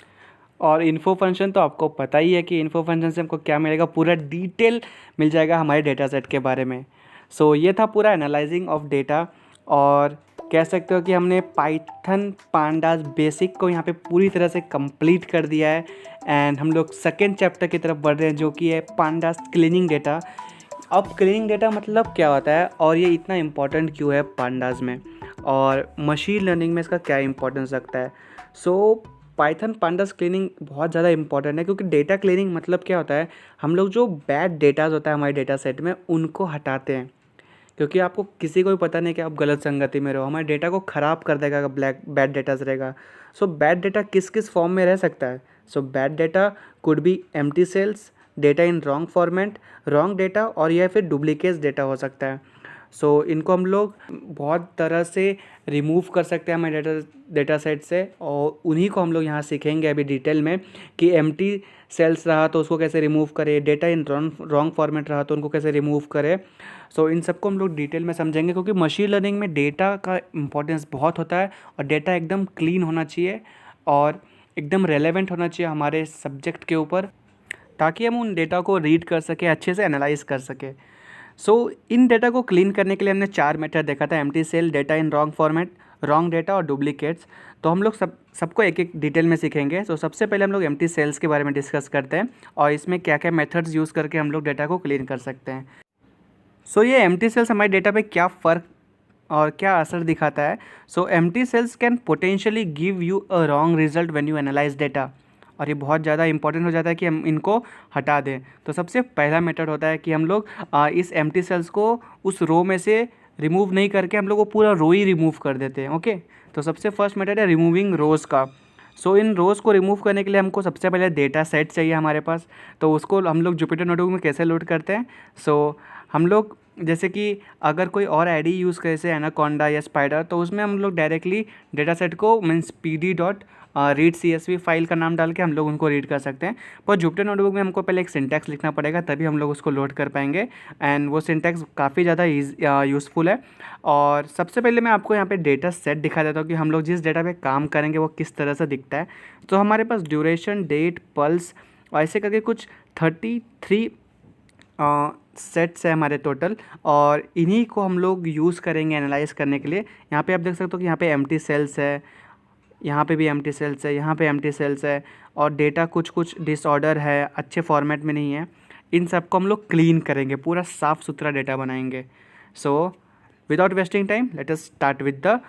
और इन्फो फंक्शन तो आपको पता ही है कि इन्फो फंक्शन से हमको क्या मिलेगा, पूरा डिटेल मिल जाएगा हमारे डेटा सेट के बारे में। सो ये था पूरा एनालाइजिंग ऑफ डेटा। और कह सकते हो कि हमने पाइथन पांडास बेसिक को यहाँ पे पूरी तरह से कंप्लीट कर दिया है। एंड हम लोग सेकेंड चैप्टर की तरफ बढ़ रहे हैं जो कि है पांडास क्लीनिंग डेटा। अब क्लीनिंग डेटा मतलब क्या होता है और ये इतना इम्पोर्टेंट क्यों है पांडास में, और मशीन लर्निंग में इसका क्या इंपॉर्टेंस रखता है। सो पाइथन पांडास क्लीनिंग बहुत ज़्यादा इंपॉर्टेंट है, क्योंकि डेटा क्लीनिंग मतलब क्या होता है, हम लोग जो बैड डेटाज होता है हमारे डेटा सेट में उनको हटाते हैं। क्योंकि आपको किसी को भी पता नहीं कि आप गलत संगति में रहो, हमारे डेटा को ख़राब कर देगा अगर बैड डेटाज रहेगा। सो बैड डेटा किस किस फॉर्म में रह सकता है। So bad data could be empty cells, data in wrong format, wrong data, और या फिर डुप्लीकेट डेटा हो सकता है। सो इनको हम लोग बहुत तरह से रिमूव कर सकते हैं हमारे डेटा सेट से, और उन्हीं को हम लोग यहाँ सीखेंगे अभी डिटेल में कि एम्प्टी सेल्स रहा तो उसको कैसे रिमूव करें, डेटा इन रॉन्ग फॉर्मेट रहा तो उनको कैसे रिमूव करें। सो इन सबको हम लोग डिटेल में समझेंगे, क्योंकि मशीन लर्निंग में डेटा का इंपॉर्टेंस बहुत होता है और डेटा एकदम क्लीन होना चाहिए और एकदम रेलेवेंट होना चाहिए हमारे सब्जेक्ट के ऊपर, ताकि हम उन डेटा को रीड कर सकें, अच्छे से एनालाइज कर सकें। सो इन डेटा को क्लीन करने के लिए हमने 4 मेथड देखा था, empty cell, data in wrong format, wrong data और डुप्लीकेट्स। तो हम लोग सबको एक एक डिटेल में सीखेंगे। तो सबसे पहले हम लोग एम्प्टी सेल्स के बारे में डिस्कस करते हैं और इसमें क्या क्या मेथड्स यूज़ करके हम लोग डेटा को क्लीन कर सकते हैं। सो ये एम्प्टी सेल्स हमारे डेटा पे क्या फ़र्क और क्या असर दिखाता है। सो empty cells can potentially give you a wrong result when you analyse data, और ये बहुत ज़्यादा इंपॉर्टेंट हो जाता है कि हम इनको हटा दें। तो सबसे पहला मेथड होता है कि हम लोग इस एम्प्टी सेल्स को उस रो में से रिमूव नहीं करके हम लोग वो पूरा रो ही रिमूव कर देते हैं। ओके, तो सबसे फर्स्ट मेथड है रिमूविंग रोज़ का। सो इन रोज़ को रिमूव करने के लिए हमको सबसे पहले डेटा सेट चाहिए हमारे पास। तो उसको हम लोग जुपिटर नोटबुक में कैसे लोड करते हैं। सो हम लोग जैसे कि अगर कोई और आईडी यूज़ करे जैसे एनाकोंडा या स्पाइडर, तो उसमें हम लोग डायरेक्टली डेटा सेट को means pd dot read CSV file का नाम डाल के हम लोग उनको रीड कर सकते हैं। पर जुपिटर नोटबुक में हमको पहले एक सिंटैक्स लिखना पड़ेगा, तभी हम लोग उसको लोड कर पाएंगे। एंड वो सिंटैक्स काफ़ी ज़्यादा यूज़फुल है। और सबसे पहले मैं आपको यहाँ पे डेटा सेट दिखा देता हूँ कि हम लोग जिस डेटा पे काम करेंगे वो किस तरह से दिखता है। तो हमारे पास ड्यूरेशन, डेट, पल्स और ऐसे करके कुछ 33 सेट्स है हमारे टोटल, और इन्हीं को हम लोग यूज़ करेंगे एनालाइज करने के लिए। यहाँ पे आप देख सकते हो कि यहाँ पे एम्प्टी सेल्स है, यहाँ पे भी एम्प्टी सेल्स है, यहाँ पे एम्प्टी सेल्स है, और डेटा कुछ कुछ डिसऑर्डर है, अच्छे फॉर्मेट में नहीं है। इन सब को हम लोग क्लीन करेंगे, पूरा साफ़ सुथरा डेटा बनाएंगे। So without wasting time let us start with the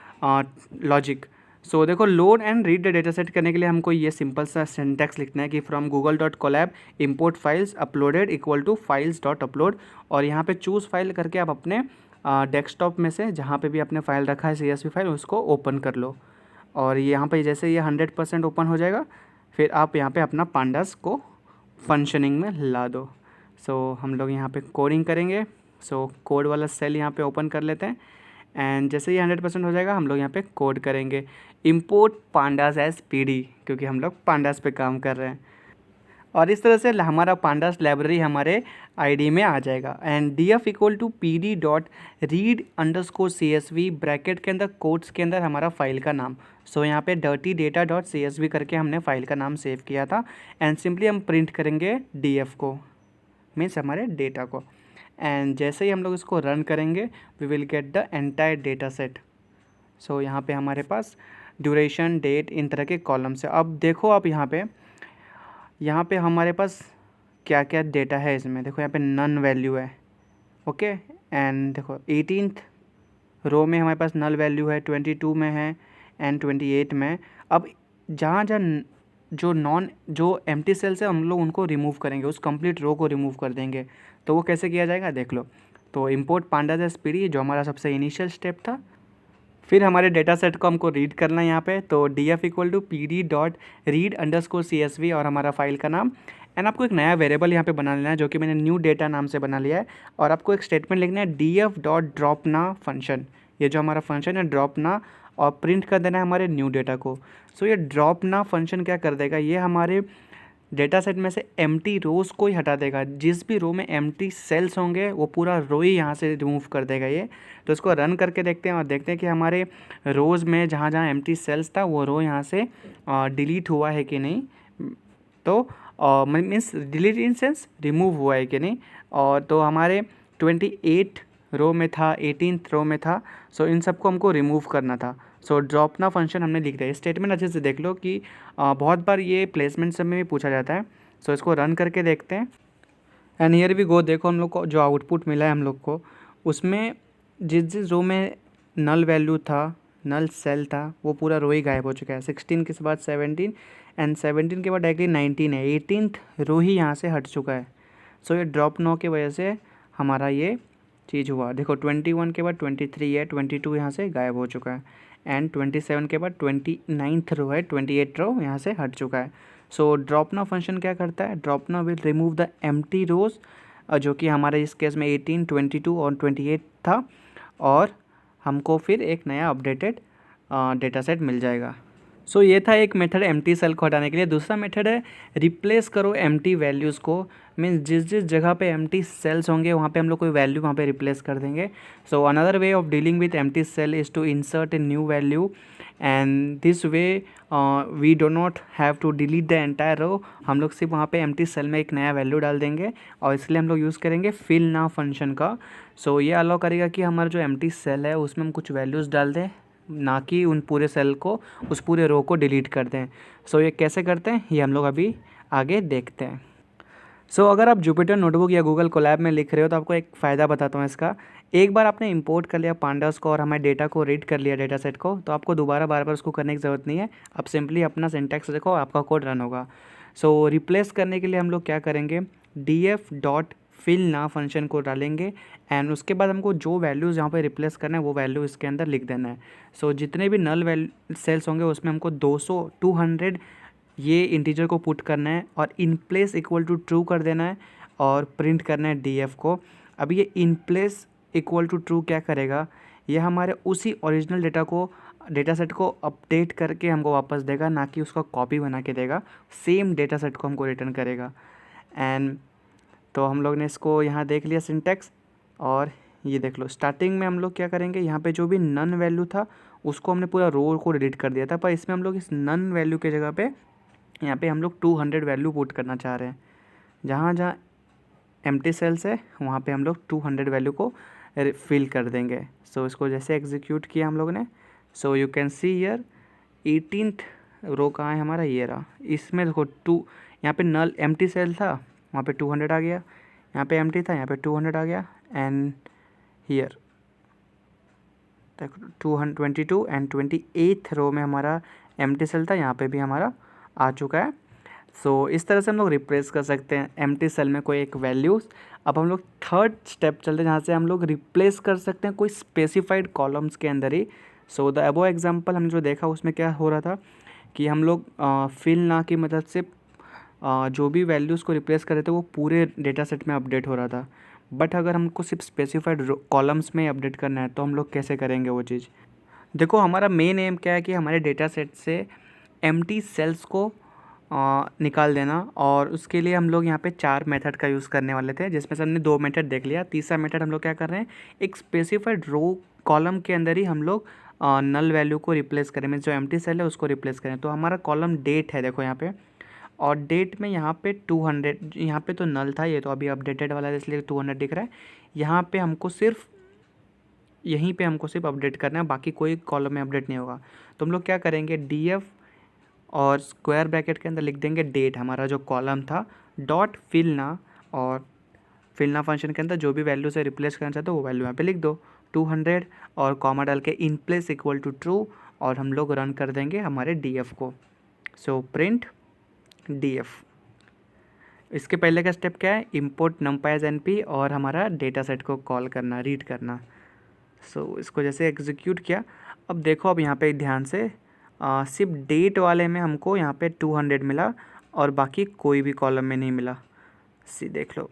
logic. So देखो, load and read the data set करने के लिए हमको ये सिंपल सा सिंटैक्स लिखना है कि from google.colab import files uploaded equal to files dot upload, और यहाँ पे चूज़ फाइल करके आप अपने डेस्कटॉप में से जहाँ पे भी आपने फाइल रखा है CSV फाइल उसको ओपन कर लो। और यहाँ पे जैसे ये 100% ओपन हो जाएगा, फिर आप यहाँ पे अपना पांडास को फंक्शनिंग में ला दो। सो हम लोग यहाँ पे कोडिंग करेंगे। सो कोड वाला सेल यहाँ पे ओपन कर लेते हैं, एंड जैसे ये 100% हो जाएगा हम लोग यहाँ पे कोड करेंगे इम्पोर्ट पांडास एज PD, क्योंकि हम लोग पांडास पे काम कर रहे हैं। और इस तरह से हमारा पांडास लाइब्रेरी हमारे आईडी में आ जाएगा। And df equal to PD dot read underscore CSV bracket के अंदर कोट्स के अंदर हमारा फाइल का नाम। सो यहाँ पे dirty data डॉट CSV करके हमने फाइल का नाम सेव किया था, एंड सिंपली हम प्रिंट करेंगे df को, मीन्स हमारे डेटा को। एंड जैसे ही हम लोग इसको रन करेंगे we will get the entire data set. So यहाँ पे हमारे पास ड्यूरेशन, डेट, इन तरह के कॉलम्स है। अब देखो आप यहाँ पे हमारे पास क्या क्या डेटा है इसमें। देखो यहाँ पे नन वैल्यू है। ओके, एंड देखो 18th रो में हमारे पास नल वैल्यू है, 22 में है एंड 28 में। अब जहाँ जो एम्प्टी सेल्स है हम लोग उनको रिमूव करेंगे, उस कंप्लीट रो को रिमूव कर देंगे। तो वो कैसे किया जाएगा देख लो। तो इम्पोर्ट पांडास एज PD जो हमारा सबसे इनिशियल स्टेप था। फिर हमारे डेटा सेट को हमको रीड करना है यहाँ पे, तो df equal to PD dot read underscore CSV और हमारा फाइल का नाम। एंड आपको एक नया वेरिएबल यहाँ पे बना लेना है जो कि मैंने न्यू डेटा नाम से बना लिया है, और आपको एक स्टेटमेंट लिखना है df डॉट ड्रॉप ना फंक्शन। ये जो हमारा फंक्शन है ड्रॉप ना, और प्रिंट कर देना है हमारे न्यू डेटा को। सो ये ड्रॉप ना फंक्शन क्या कर देगा, ये हमारे डेटा सेट में से एम्प्टी रोज़ को ही हटा देगा। जिस भी रो में एम्प्टी सेल्स होंगे वो पूरा रो ही यहाँ से रिमूव कर देगा ये। तो इसको रन करके देखते हैं और देखते हैं कि हमारे रोज़ में जहाँ जहाँ एम्प्टी सेल्स था वो रो यहाँ से डिलीट हुआ है कि नहीं। तो means delete in sense remove हुआ है कि नहीं। और तो हमारे 28 रो में था, 18th रो में था। सो इन सबको हमको रिमूव करना था। सो ड्रॉप नाउ फंक्शन हमने लिख दिया। स्टेटमेंट अच्छे से देख लो कि बहुत बार ये प्लेसमेंट सब में भी पूछा जाता है। सो इसको रन करके देखते हैं एंड हियर भी गो। देखो हम लोग को जो आउटपुट मिला है हम लोग को, उसमें जिस जिस रो में नल वैल्यू था, नल सेल था, वो पूरा रो ही गायब हो चुका है। 16 के बाद 17 एंड 17 के बाद डायरेक्टली 19 है। 18th रो ही यहाँ से हट चुका है। सो ये ड्रॉप नो की वजह से हमारा ये चीज़ हुआ। देखो 21 के बाद 23 है, 22 यहाँ से गायब हो चुका है एंड 27 के बाद 29th रो है, 28 रो यहाँ से हट चुका है। सो ड्रॉप नाउ फंक्शन क्या करता है, drop now will remove the empty rows, जो कि हमारे इस केस में 18, 22 और 28 था, और हमको फिर एक नया अपडेटेड डेटा सेट मिल जाएगा। सो ये था एक मेथड एम्प्टी सेल को हटाने के लिए। दूसरा मेथड है रिप्लेस करो एम्प्टी वैल्यूज़ को। मीन्स जिस जिस जगह पे एम्प्टी सेल्स होंगे वहाँ पे हम लोग कोई वैल्यू वहाँ पे रिप्लेस कर देंगे। So another way of dealing with empty cell is to insert a new value and this way we do not have to delete the entire row. हम लोग सिर्फ वहाँ पे एम्प्टी सेल में एक नया वैल्यू डाल देंगे और इसलिए हम लोग यूज़ करेंगे फिल नाउ फंक्शन का। सो ये अलाउ करेगा कि हमारा जो एम्प्टी सेल है उसमें हम कुछ वैल्यूज़ डाल दें, ना कि उन पूरे सेल को, उस पूरे रो को डिलीट करते हैं। सो ये कैसे करते हैं ये हम लोग अभी आगे देखते हैं। सो अगर आप जुपिटर नोटबुक या गूगल कोलैब में लिख रहे हो तो आपको एक फ़ायदा बताता हूँ इसका। एक बार आपने इंपोर्ट कर लिया पांडास को और हमारे डेटा को रीड कर लिया डेटा सेट को, तो आपको दोबारा बार बार उसको करने की ज़रूरत नहीं है। आप सिंपली अपना सिंटैक्स देखो, आपका कोड रन होगा। सो रिप्लेस करने के लिए हम लोग क्या करेंगे, df dot fillna function को डालेंगे एंड उसके बाद हमको जो वैल्यूज़ यहाँ पे रिप्लेस करना है वो वैल्यू इसके अंदर लिख देना है। सो जितने भी नल सेल्स होंगे उसमें हमको 200 ये इंटीजर को पुट करना है और in place equal to true कर देना है और प्रिंट करना है df को। अब ये in place equal to true क्या करेगा, ये हमारे उसी ओरिजिनल डेटा सेट को अपडेट करके हमको वापस देगा, ना कि उसका कॉपी बना के देगा। सेम डेटा सेट को हमको रिटर्न करेगा। एंड तो हम लोग ने इसको यहाँ देख लिया सिंटैक्स, और ये देख लो स्टार्टिंग में हम लोग क्या करेंगे, यहाँ पे जो भी नन वैल्यू था उसको हमने पूरा रो को डिलीट कर दिया था, पर इसमें हम लोग इस नन वैल्यू के जगह पे यहाँ पे हम लोग 200 वैल्यू पुट करना चाह रहे हैं। जहाँ जहाँ एम्प्टी सेल्स है वहाँ पे हम लोग 200 वैल्यू को फिल कर देंगे। सो इसको जैसे एग्जीक्यूट किया हम लोग ने, so you can see here 18th रो कहाँ है हमारा, ये रहा। इसमें देखो यहाँ पे नल एम्प्टी सेल था, वहाँ पे 200 आ गया, यहाँ पे एम्प्टी था, यहाँ पे 200 आ गया एंड हियर देखो 222 एंड 28th रो में हमारा एम्प्टी सेल था, यहाँ पे भी हमारा आ चुका है। सो इस तरह से हम लोग रिप्लेस कर सकते हैं एम्प्टी सेल में कोई एक वैल्यूज़। अब हम लोग थर्ड स्टेप चलते हैं जहाँ से हम लोग रिप्लेस कर सकते हैं कोई स्पेसिफाइड कॉलम्स के अंदर ही। सो द अबो एग्जांपल हमने जो देखा उसमें क्या हो रहा था कि हम लोग फिल ना की मदद से जो भी वैल्यूज़ को रिप्लेस कर रहे थे वो पूरे डेटा सेट में अपडेट हो रहा था। बट अगर हमको सिर्फ स्पेसिफाइड कॉलम्स में अपडेट करना है तो हम लोग कैसे करेंगे वो चीज़। देखो हमारा मेन एम क्या है कि हमारे डेटा सेट से एम्प्टी सेल्स को निकाल देना, और उसके लिए हम लोग यहाँ पे 4 मेथड का यूज़ करने वाले थे, जिसमें से हमने 2 मेथड देख लिया। तीसरा मेथड हम लोग क्या कर रहे हैं, एक स्पेसिफाइड रो कॉलम के अंदर ही हम लोग नल वैल्यू को रिप्लेस करें, मीन्स जो एम्प्टी सेल है उसको रिप्लेस करें। तो हमारा कॉलम डेट है देखो यहाँ पे, और डेट में यहाँ पे 200, यहाँ पे तो नल था, ये तो अभी अपडेटेड वाला है इसलिए 200 दिख रहा है। यहाँ पे हमको सिर्फ यहीं पे हमको सिर्फ अपडेट करना है, बाकी कोई कॉलम में अपडेट नहीं होगा। तो हम लोग क्या करेंगे, df और स्क्वायर ब्रैकेट के अंदर लिख देंगे डेट, हमारा जो कॉलम था, डॉट फिलना, और फिलना फंक्शन के अंदर जो भी वैल्यू से रिप्लेस करना चाहते हो वो वैल्यू यहाँ पे लिख दो 200 और कॉमा डाल के in place equal to true, और हम लोग रन कर देंगे हमारे df को। So print df। इसके पहले का स्टेप क्या है, इम्पोर्ट numpy एज np और हमारा डेटा सेट को कॉल करना, रीड करना। सो इसको जैसे एग्जीक्यूट किया, अब देखो अब यहाँ पे ध्यान से सिर्फ डेट वाले में हमको यहाँ पे 200 मिला और बाकी कोई भी कॉलम में नहीं मिला। सी देख लो,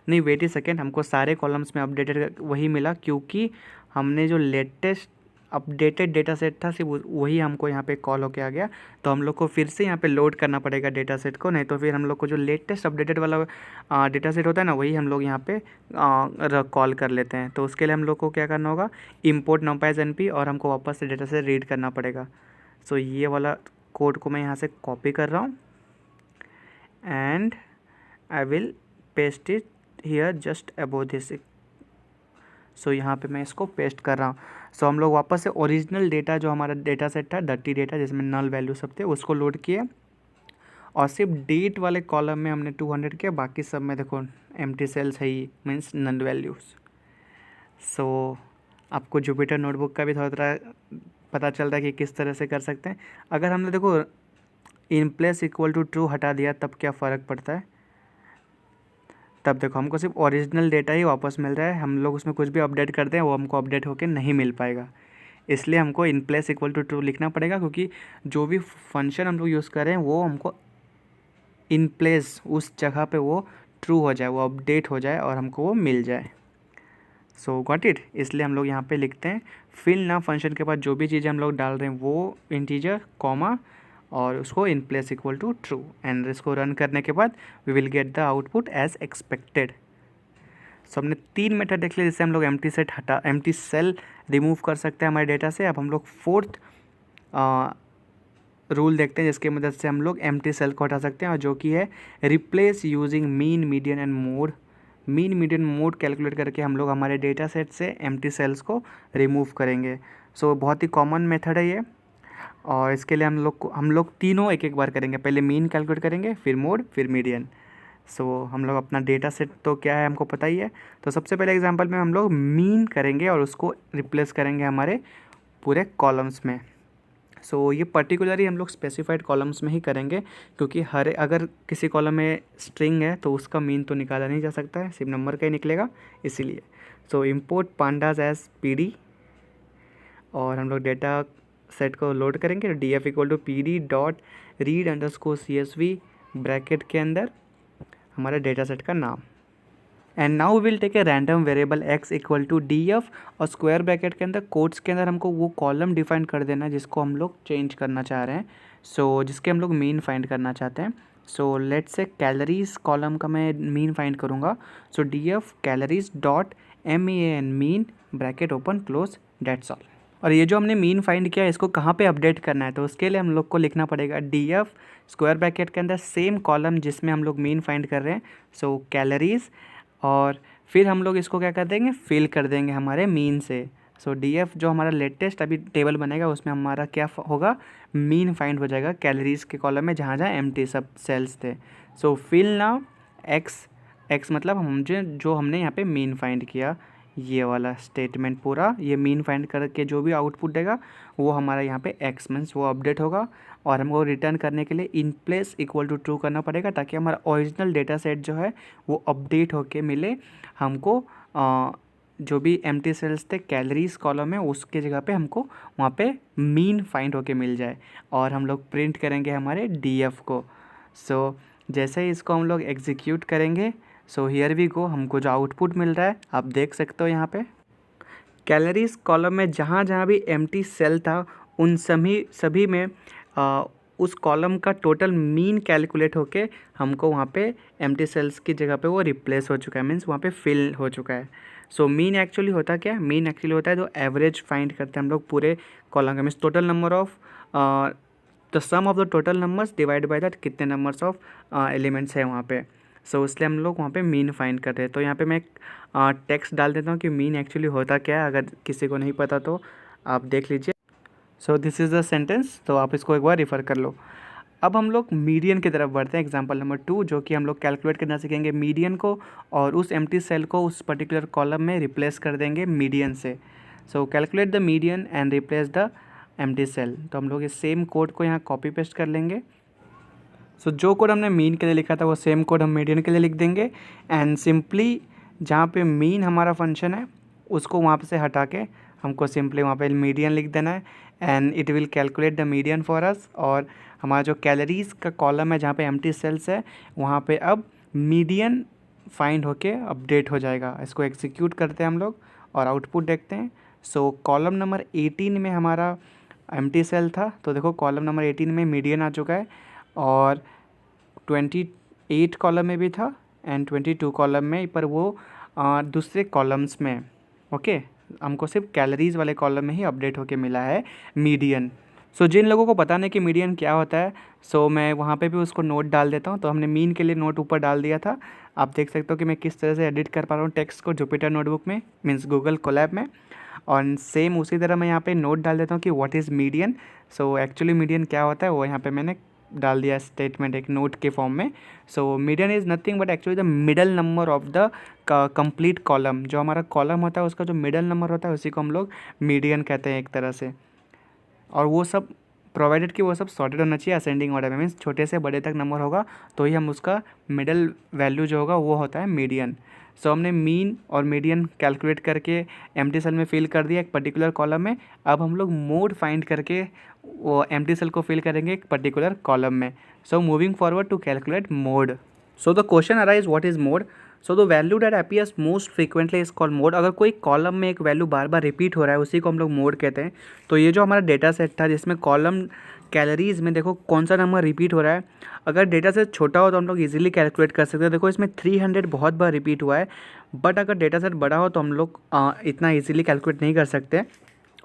नहीं वेट ए सेकेंड, हमको सारे कॉलम्स में अपडेटेड वही मिला, क्योंकि हमने जो लेटेस्ट अपडेटेड डेटा सेट था, सिर्फ वही हमको यहाँ पे कॉल होके आ गया। तो हम लोग को फिर से यहाँ पे लोड करना पड़ेगा डेटा सेट को, नहीं तो फिर हम लोग को जो लेटेस्ट अपडेटेड वाला डेटा सेट होता है ना, वही हम लोग यहाँ पे कॉल कर लेते हैं। तो उसके लिए हम लोग को क्या करना होगा, इम्पोर्ट numpy np, और हमको वापस से डेटा से रीड करना पड़ेगा। सो ये वाला कोड को मैं यहाँ से कॉपी कर रहा हूँ and I will paste it here just above this. So यहाँ पे मैं इसको पेस्ट कर रहा हूँ। सो हम लोग वापस से ओरिजिनल डेटा जो हमारा डेटा सेट था, डर्टी डेटा जिसमें नल वैल्यू सब थे, उसको लोड किए और सिर्फ डेट वाले कॉलम में हमने 200 किया, बाकी सब में देखो एम्प्टी सेल्स है ही, मीन्स नल वैल्यूज़। सो आपको जुपिटर नोटबुक का भी थोड़ा पता चल रहा है कि किस तरह से कर सकते हैं। अगर हमने देखो in place equal to true हटा दिया तब क्या फ़र्क पड़ता है, तब देखो हमको सिर्फ ओरिजिनल डेटा ही वापस मिल रहा है। हम लोग उसमें कुछ भी अपडेट करते हैं वो हमको अपडेट होके नहीं मिल पाएगा, इसलिए हमको in place equal to true लिखना पड़ेगा, क्योंकि जो भी फंक्शन हम लोग यूज़ कर रहे हैं वो हमको इन प्लेस उस जगह पे वो ट्रू हो जाए, वो अपडेट हो जाए और हमको वो मिल जाए। सो गॉट इट। इसलिए हम लोग यहाँ पे लिखते हैं फिल ना फंक्शन के बाद जो भी चीज़ें हम लोग डाल रहे हैं वो इंटीजर कॉमा और उसको in place equal to true, and इसको रन करने के बाद we will get the output as expected. So हमने 3 मेथड देख लिया जिससे हम लोग एम्प्टी सेल रिमूव कर सकते हैं हमारे डेटा से। अब हम लोग 4th रूल देखते हैं जिसकी मदद से हम लोग एम्प्टी सेल को हटा सकते हैं, और जो कि है replace using mean median and mode. Mean median mode calculate करके हम लोग हमारे डेटा सेट से एम्प्टी सेल्स को रिमूव करेंगे। सो बहुत ही कॉमन मेथड है ये, और इसके लिए हम लोग तीनों एक एक बार करेंगे। पहले मीन कैलकुलेट करेंगे, फिर मोड, फिर मीडियन। सो हम लोग अपना डेटा सेट तो क्या है हमको पता ही है। तो सबसे पहले एग्जांपल में हम लोग मीन करेंगे और उसको रिप्लेस करेंगे हमारे पूरे कॉलम्स में। सो ये पर्टिकुलरली हम लोग स्पेसिफाइड कॉलम्स में ही करेंगे, क्योंकि अगर किसी कॉलम में स्ट्रिंग है तो उसका मीन तो निकाला नहीं जा सकता है, सिर्फ नंबर का ही निकलेगा, इसीलिए। So import pandas as pd, और हम लोग डेटा सेट को लोड करेंगे। df equal to pd dot read underscore csv bracket के अंदर हमारा डेटा सेट का नाम, and now will take a random variable x equal to df, और स्क्वायर ब्रैकेट के अंदर कोट्स के अंदर हमको वो कॉलम डिफाइन कर देना है जिसको हम लोग चेंज करना चाह रहे हैं। सो जिसके हम लोग मीन फाइंड करना चाहते हैं। So let's say calories column का मैं मीन फाइंड करूँगा। सो df calories dot mean mean bracket open close, that's all. और ये जो हमने मीन फाइंड किया है इसको कहाँ पे अपडेट करना है, तो उसके लिए हम लोग को लिखना पड़ेगा df स्क्वायर ब्रैकेट के अंदर सेम कॉलम जिसमें हम लोग मीन फाइंड कर रहे हैं, सो कैलोरीज, और फिर हम लोग इसको क्या कर देंगे, फिल कर देंगे हमारे मीन से। सो df जो हमारा लेटेस्ट अभी टेबल बनेगा उसमें हमारा क्या होगा, मीन फाइंड हो जाएगा कैलोरीज के कॉलम में जहाँ जहाँ एम्प्टी सब सेल्स थे। सो फिल नाउ x मतलब जो हमने यहाँ पे मीन फाइंड किया, ये वाला स्टेटमेंट पूरा, ये मीन फाइंड करके जो भी आउटपुट देगा वो हमारा यहाँ पे x मीन्स वो अपडेट होगा, और हमको रिटर्न करने के लिए in place equal to true करना पड़ेगा ताकि हमारा ओरिजिनल डेटा सेट जो है वो अपडेट होके मिले हमको। जो भी एम्प्टी सेल्स थे कैलोरीज कॉलम में उसके जगह पे हमको वहाँ पे मीन फाइंड होके मिल जाए, और हम लोग प्रिंट करेंगे हमारे df को। सो जैसे ही इसको हम लोग एग्जीक्यूट करेंगे, सो हियर वी गो, हमको जो आउटपुट मिल रहा है आप देख सकते हो यहाँ पे कैलोरीज कॉलम में जहाँ जहाँ भी एम्प्टी सेल था उन सभी में उस कॉलम का टोटल मीन कैलकुलेट होके हमको वहाँ पे एम्प्टी सेल्स की जगह पे वो रिप्लेस हो चुका है, मीन्स वहाँ पे फिल हो चुका है। सो मीन एक्चुअली होता क्या है, मीन एक्चुअली होता है जो एवरेज फाइंड करते हैं हम लोग पूरे कॉलम का, means total number of the sum of the total numbers divide by that कितने नंबर्स ऑफ एलिमेंट्स है वहाँ पे। सो इसलिए हम लोग वहाँ पे मीन फाइंड कर रहे हैं। तो यहाँ पे मैं टेक्स्ट डाल देता हूँ कि मीन एक्चुअली होता क्या है, अगर किसी को नहीं पता तो आप देख लीजिए। So this is the sentence, तो आप इसको एक बार रिफ़र कर लो। अब हम लोग मीडियन की तरफ बढ़ते हैं, एग्जांपल नंबर 2, जो कि हम लोग कैलकुलेट करना सीखेंगे मीडियन को, और उस एम्प्टी सेल को उस पर्टिकुलर कॉलम में रिप्लेस कर देंगे मीडियन से। So calculate the median and replace the empty cell. तो हम लोग इस सेम कोड को यहाँ कॉपी पेस्ट कर लेंगे। सो जो कोड हमने मीन के लिए लिखा था वो सेम कोड हम मीडियन के लिए लिख देंगे, एंड सिंपली जहाँ पे मीन हमारा फंक्शन है उसको वहाँ से हटा के हमको सिंपली वहाँ पे मीडियन लिख देना है, and it will calculate the median for us. और हमारा जो कैलोरीज का कॉलम है जहाँ पे एम्प्टी सेल्स है वहाँ पे अब मीडियन फाइंड होके अपडेट हो जाएगा। इसको एग्जीक्यूट करते हैं हम लोग और आउटपुट देखते हैं। सो कॉलम नंबर 18 में हमारा एम्प्टी सेल था, तो देखो कॉलम नंबर 18 में मीडियन आ चुका है, और 28 कॉलम में भी था एंड 22 कॉलम में, पर वो दूसरे कॉलम्स में। ओके, हमको सिर्फ कैलोरीज वाले कॉलम में ही अपडेट होके मिला है मीडियन। सो जिन लोगों को पता नहीं कि मीडियन क्या होता है, सो मैं वहाँ पे भी उसको नोट डाल देता हूँ। तो हमने मीन के लिए नोट ऊपर डाल दिया था। आप देख सकते हो कि मैं किस तरह से एडिट कर पा रहा हूँ टेक्स्ट को जुपिटर नोटबुक में, मीन्स गूगल कोलैब में। और सेम उसी तरह मैं यहाँ पे नोट डाल देता हूँ कि what is median. So actually median क्या होता है वो यहाँ पे मैंने डाल दिया स्टेटमेंट एक नोट के फॉर्म में। So median is nothing but actually the middle number of the complete column. जो हमारा कॉलम होता है उसका जो मिडल नंबर होता है उसी को हम लोग मीडियन कहते हैं एक तरह से। और वो सब प्रोवाइडेड कि वो सब सॉर्टेड होना चाहिए असेंडिंग ऑर्डर में, मीन्स छोटे से बड़े तक नंबर होगा तो ही हम उसका मिडल वैल्यू जो होगा वो होता है मीडियन। सो हमने मीन और मीडियन कैलकुलेट करके एम्प्टी सेल में फिल कर दिया एक पर्टिकुलर कॉलम में। अब हम लोग मोड फाइंड करके वो एम्प्टी सेल को फिल करेंगे एक पर्टिकुलर कॉलम में। So moving forward to calculate mode. So the question arise what is mode. So the value that appears most frequently is called mode. अगर कोई कॉलम में एक वैल्यू बार बार रिपीट हो रहा है उसी को हम लोग मोड कहते हैं। तो ये जो हमारा डेटा सेट था जिसमें कॉलम कैलोरीज में देखो कौन सा नंबर रिपीट हो रहा है। अगर डेटा सेट छोटा हो तो हम लोग इजीली कैलकुलेट कर सकते हैं। देखो इसमें 300 बहुत बार रिपीट हुआ है, बट अगर डेटा सेट बड़ा हो तो हम लोग इतना इजीली कैलकुलेट नहीं कर सकते,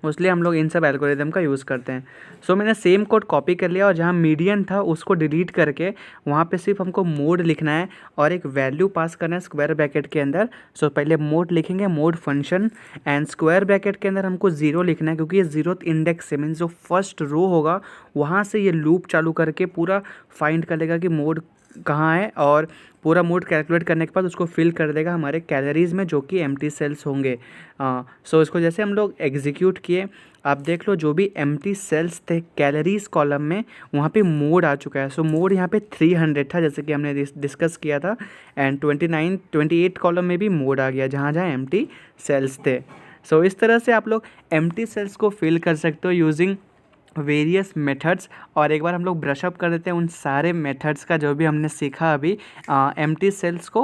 इसलिए हम लोग इन सब एल्गोरिदम का यूज़ करते हैं। सो मैंने सेम कोड कॉपी कर लिया और जहाँ मीडियन था उसको डिलीट करके वहाँ पे सिर्फ हमको मोड लिखना है और एक वैल्यू पास करना है स्क्वायर ब्रैकेट के अंदर। सो पहले मोड लिखेंगे, mode function, and square bracket के अंदर हमको 0 लिखना है क्योंकि ये 0th इंडेक्स से मीन्स जो फर्स्ट रो होगा वहाँ से ये लूप चालू करके पूरा फाइंड कर लेगा कि मोड कहाँ है, और पूरा मोड कैलकुलेट करने के बाद उसको फिल कर देगा हमारे कैलोरीज में जो कि एम्प्टी सेल्स होंगे। सो इसको जैसे हम लोग एग्जीक्यूट किए, आप देख लो जो भी एम्प्टी सेल्स थे कैलोरीज कॉलम में वहाँ पे मोड आ चुका है। सो मोड यहाँ पे 300 था जैसे कि हमने डिस्कस किया था, एंड 28 कॉलम में भी मोड आ गया जहाँ जहाँ एम्प्टी सेल्स थे। सो इस तरह से आप लोग एम्प्टी सेल्स को फिल कर सकते हो यूजिंग वेरियस मेथड्स। और एक बार हम लोग ब्रशअप कर देते हैं उन सारे मेथड्स का जो भी हमने सीखा अभी एम्प्टी सेल्स को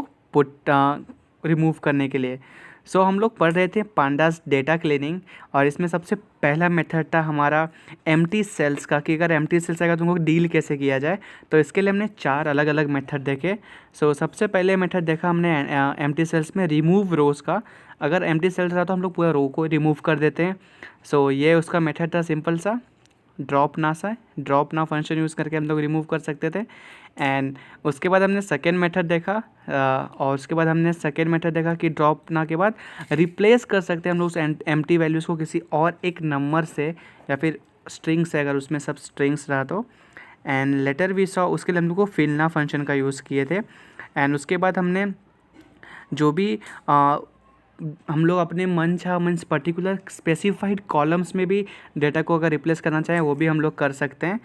रिमूव करने के लिए। सो हम लोग पढ़ रहे थे पांडास डेटा क्लीनिंग, और इसमें सबसे पहला मेथड था हमारा एम्प्टी सेल्स का कि अगर एम्प्टी सेल्स आएगा तो उनको डील कैसे किया जाए। तो इसके लिए हमने 4 अलग अलग मेथड देखे। सो सबसे पहले मेथड देखा हमने एम्प्टी सेल्स में रिमूव रोज का। अगर एम्प्टी सेल्स रहा तो हम लोग पूरा रो को रिमूव कर देते हैं। सो ये उसका मेथड था सिंपल सा, ड्रॉप ना फंक्शन यूज़ करके हम लोग रिमूव कर सकते थे। एंड उसके बाद हमने सेकेंड मेथड देखा, और उसके बाद हमने सेकेंड मेथड देखा कि ड्रॉप ना के बाद रिप्लेस कर सकते हैं हम लोग उस एम्प्टी वैल्यूज़ को किसी और एक नंबर से या फिर स्ट्रिंग से, अगर उसमें सब स्ट्रिंग्स रहा तो। एंड लेटर वी सॉ, उसके लिए हम लोग को फिलना फंक्शन का यूज़ किए थे। एंड उसके बाद हमने जो भी हम लोग अपने मन चाह मीन्स पर्टिकुलर स्पेसिफाइड कॉलम्स में भी डेटा को अगर रिप्लेस करना चाहें वो भी हम लोग कर सकते हैं,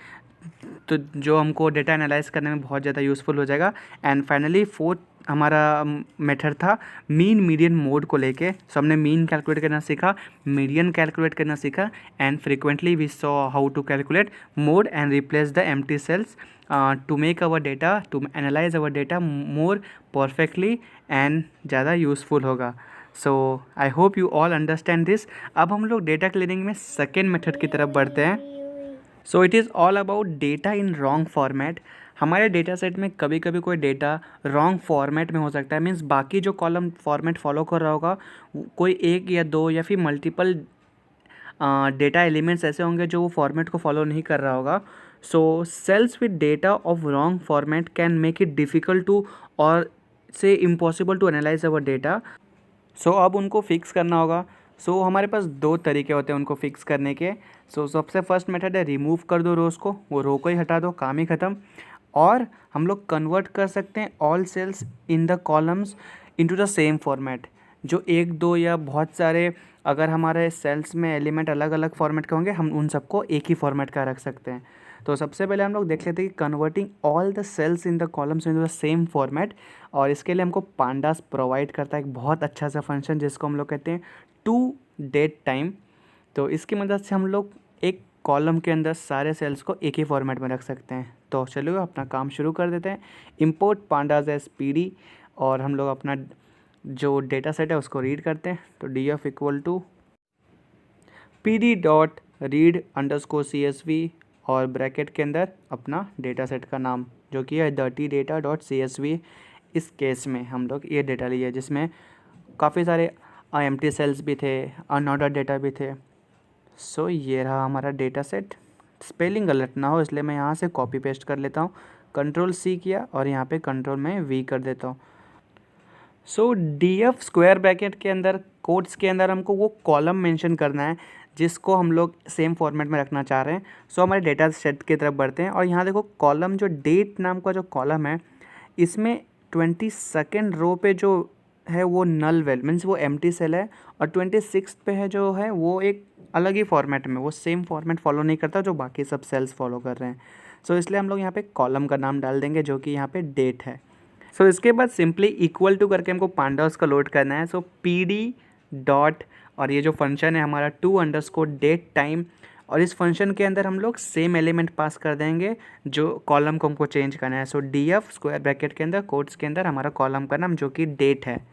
तो जो हमको डेटा एनालाइज करने में बहुत ज़्यादा यूज़फुल हो जाएगा। एंड फाइनली फोर्थ हमारा मेथड था मीन मीडियन मोड को लेके। सो हमने मीन कैलकुलेट करना सीखा, मीडियन कैलकुलेट करना सीखा, and frequently we saw how to calculate mode and replace the empty cells to make our data, to analyse our data more perfectly and ज़्यादा यूज़फुल होगा। So I hope you all understand this. अब हम लोग डेटा क्लीनिंग में सेकेंड मेथड की तरफ बढ़ते हैं। So it is all about data in wrong format. हमारे डेटा सेट में कभी कभी कोई डेटा रॉन्ग फॉर्मेट में हो सकता है, मीन्स बाकी जो कॉलम फॉर्मेट फॉलो कर रहा होगा कोई एक या दो या फिर मल्टीपल डेटा एलिमेंट्स ऐसे होंगे जो वो फॉर्मेट को फॉलो नहीं कर रहा होगा। So cells with data of wrong format can make it difficult to or say impossible to analyse our data. So अब उनको फिक्स करना होगा। सो हमारे पास 2 तरीके होते हैं उनको फिक्स करने के। सो सबसे फर्स्ट मेथड है रिमूव कर दो रोज़ को, वो रो को ही हटा दो, काम ही ख़त्म। और हम लोग कन्वर्ट कर सकते हैं all cells in the columns into the same format. जो एक दो या बहुत सारे अगर हमारे सेल्स में एलिमेंट अलग अलग फॉर्मेट के होंगे हम उन सबको एक ही फॉर्मेट का रख सकते हैं। तो सबसे पहले हम लोग देख लेते हैं कि converting all the cells in the columns in the same format, और इसके लिए हमको पांडास प्रोवाइड करता है एक बहुत अच्छा सा फंक्शन जिसको हम लोग कहते हैं टू डेट टाइम। तो इसकी मदद से हम लोग एक कॉलम के अंदर सारे सेल्स को एक ही फॉर्मेट में रख सकते हैं। तो चलिए अपना काम शुरू कर देते हैं। इम्पोर्ट पांडास एज PD, और हम लोग अपना जो डेटा सेट है उसको रीड करते हैं। तो DF इक्वल टू pd.read_csv और ब्रैकेट के अंदर अपना डेटा सेट का नाम जो कि है dirty_data.csv। इस केस में हम लोग ये डेटा लिए जिसमें काफ़ी सारे एम्प्टी सेल्स भी थे, अनऑर्डर्ड डेटा भी थे। सो ये रहा हमारा डेटा सेट। स्पेलिंग गलत ना हो इसलिए मैं यहाँ से कॉपी पेस्ट कर लेता हूँ। Ctrl+C किया और यहाँ पे कंट्रोल में V कर देता हूँ। सो df स्क्वायर ब्रैकेट के अंदर कोट्स के अंदर हमको वो कॉलम मेंशन करना है जिसको हम लोग सेम फॉर्मेट में रखना चाह रहे हैं। सो हमारे डेटा सेट की तरफ बढ़ते हैं और यहाँ देखो कॉलम जो डेट नाम का जो कॉलम है इसमें 22nd रो पे जो है वो नल वेल मीन्स वो एम्प्टी सेल है और 26th पे है जो है वो एक अलग ही फॉर्मेट में, वो सेम फॉर्मेट फॉलो नहीं करता जो बाकी सब सेल्स फॉलो कर रहे हैं। सो इसलिए हम लोग यहाँ पे कॉलम का नाम डाल देंगे जो कि यहाँ पे डेट है। सो इसके बाद सिंपली इक्वल टू करके हमको पांडास का लोड करना है। सो pd डॉट और ये जो फंक्शन है हमारा to_date_time और इस फंक्शन के अंदर हम लोग सेम एलिमेंट पास कर देंगे जो कॉलम को हमको चेंज करना है। सो df स्क्वायर ब्रैकेट के अंदर कोट्स के अंदर हमारा कॉलम का नाम जो कि डेट है,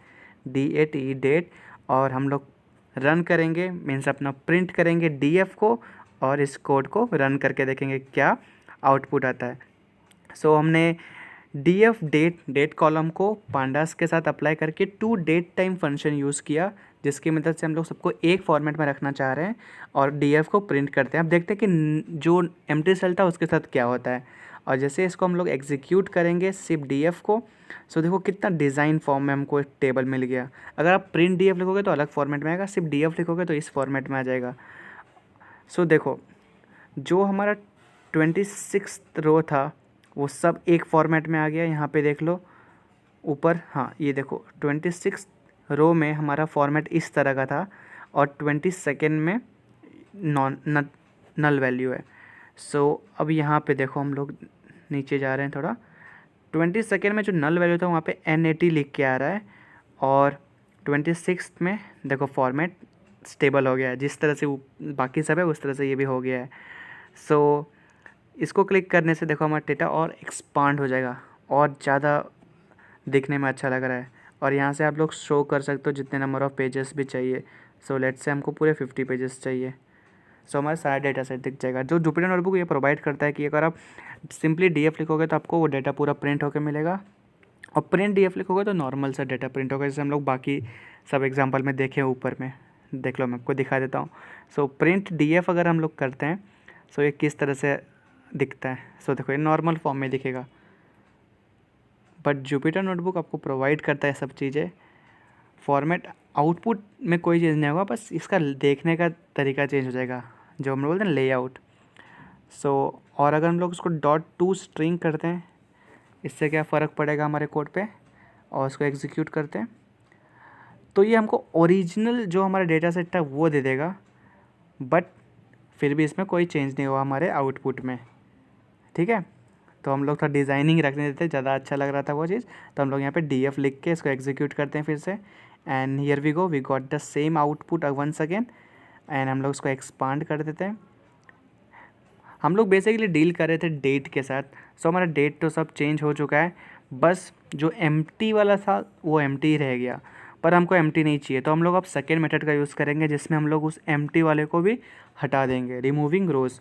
DATE डेट, और हम लोग रन करेंगे मीन्स अपना प्रिंट करेंगे df को और इस कोड को रन करके देखेंगे क्या आउटपुट आता है। सो हमने df डेट कॉलम को पांडास के साथ अप्लाई करके to_date_time फंक्शन यूज़ किया जिसकी मदद से हम लोग सबको एक फॉर्मेट में रखना चाह रहे हैं और df को प्रिंट करते हैं। अब देखते हैं कि जो एम्प्टी सेल था उसके साथ क्या होता है। और जैसे इसको हम लोग एग्जीक्यूट करेंगे सिर्फ df को, सो देखो कितना डिज़ाइन फॉर्म में हमको एक टेबल मिल गया। अगर आप प्रिंट df लिखोगे तो अलग फॉर्मेट में आएगा, सिर्फ df लिखोगे तो इस फॉर्मेट में आ जाएगा। सो देखो जो हमारा 26 रो था वो सब एक फॉर्मेट में आ गया। यहाँ पे देख लो ऊपर, हाँ ये देखो 26 रो में हमारा फॉर्मेट इस तरह का था और 22nd में नल वैल्यू है। सो अब यहाँ पे देखो हम लोग नीचे जा रहे हैं थोड़ा, 22nd में जो नल वैल्यू था वहाँ पे N80 लिख के आ रहा है और 26th में देखो फॉर्मेट स्टेबल हो गया है, जिस तरह से बाकी सब है उस तरह से ये भी हो गया है। सो इसको क्लिक करने से देखो हमारा डेटा और एक्सपांड हो जाएगा और ज़्यादा दिखने में अच्छा लग रहा है। और यहाँ से आप लोग शो कर सकते हो जितने नंबर ऑफ़ पेजेस भी चाहिए। सो लेट्स से हमको पूरे 50 पेजेस चाहिए। सो हमारा सारा डेटा सेट दिख जाएगा। जो जुपिटर नोटबुक ये प्रोवाइड करता है कि अगर आप सिंपली df लिखोगे तो आपको वो डेटा पूरा प्रिंट होकर मिलेगा और प्रिंट df लिखोगे तो नॉर्मल सा डेटा प्रिंट होगा, जैसे हम लोग बाकी सब एग्जाम्पल में देखें ऊपर में। देख लो मैं आपको दिखा देता हूँ। सो प्रिंट df अगर हम लोग करते हैं सो ये किस तरह से दिखता है। सो देखो ये नॉर्मल फॉर्म में दिखेगा, बट जुपिटर नोटबुक आपको प्रोवाइड करता है सब चीज़ें। फॉर्मेट आउटपुट में कोई चीज़ नहीं होगा, बस इसका देखने का तरीका चेंज हो जाएगा जो हम लोग बोलते हैं लेआउट। सो और अगर हम लोग उसको .to स्ट्रिंग करते हैं इससे क्या फ़र्क पड़ेगा हमारे कोड पे और उसको एग्जीक्यूट करते हैं तो ये हमको ओरिजिनल जो हमारा डेटा सेट था वो दे देगा, बट फिर भी इसमें कोई चेंज नहीं हुआ हमारे आउटपुट में। ठीक है, तो हम लोग थोड़ा डिज़ाइनिंग रखने देते, ज़्यादा अच्छा लग रहा था वो चीज़, तो हम लोग यहाँ पे df लिख के इसको एग्जीक्यूट करते हैं फिर से। And here we go, we got the same output once again. And हम लोग उसको एक्सपांड कर देते हैं। हम लोग बेसिकली डील कर रहे थे डेट के साथ। सो हमारा डेट तो सब चेंज हो चुका है, बस जो एम्प्टी वाला था वो एम्प्टी ही रह गया, पर हमको एम्प्टी नहीं चाहिए तो हम लोग अब सेकेंड मेथड का यूज़ करेंगे जिसमें हम लोग उस एम्प्टी वाले को भी हटा देंगे, removing rows.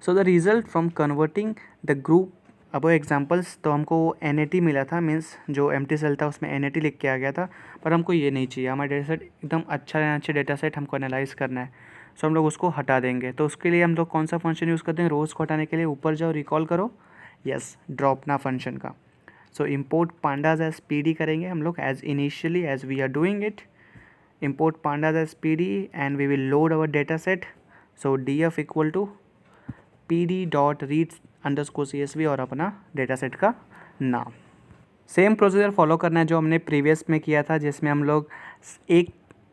So the result from converting the group अब एग्जांपल्स, तो हमको N80 मिला था, मीन्स जो एम्प्टी सेल था उसमें N80 लिख के आ गया था, पर हमको ये नहीं चाहिए। हमारा डेटा सेट एकदम अच्छा रहना चाहिए, डेटा सेट हमको एनालाइज करना है। सो हम लोग उसको हटा देंगे। तो उसके लिए हम लोग कौन सा फंक्शन यूज़ करते हैं रोज़ को हटाने के लिए? ऊपर जाओ, रिकॉल करो, यस, ड्रॉपना फंक्शन का। So import pandas as PD करेंगे हम लोग as initially as we are doing it. Import pandas as PD and we will load our data set. So df equal to pd.read_csv और अपना डेटा सेट का नाम। सेम प्रोसीजर फॉलो करना है जो हमने प्रीवियस में किया था, जिसमें हम लोग एक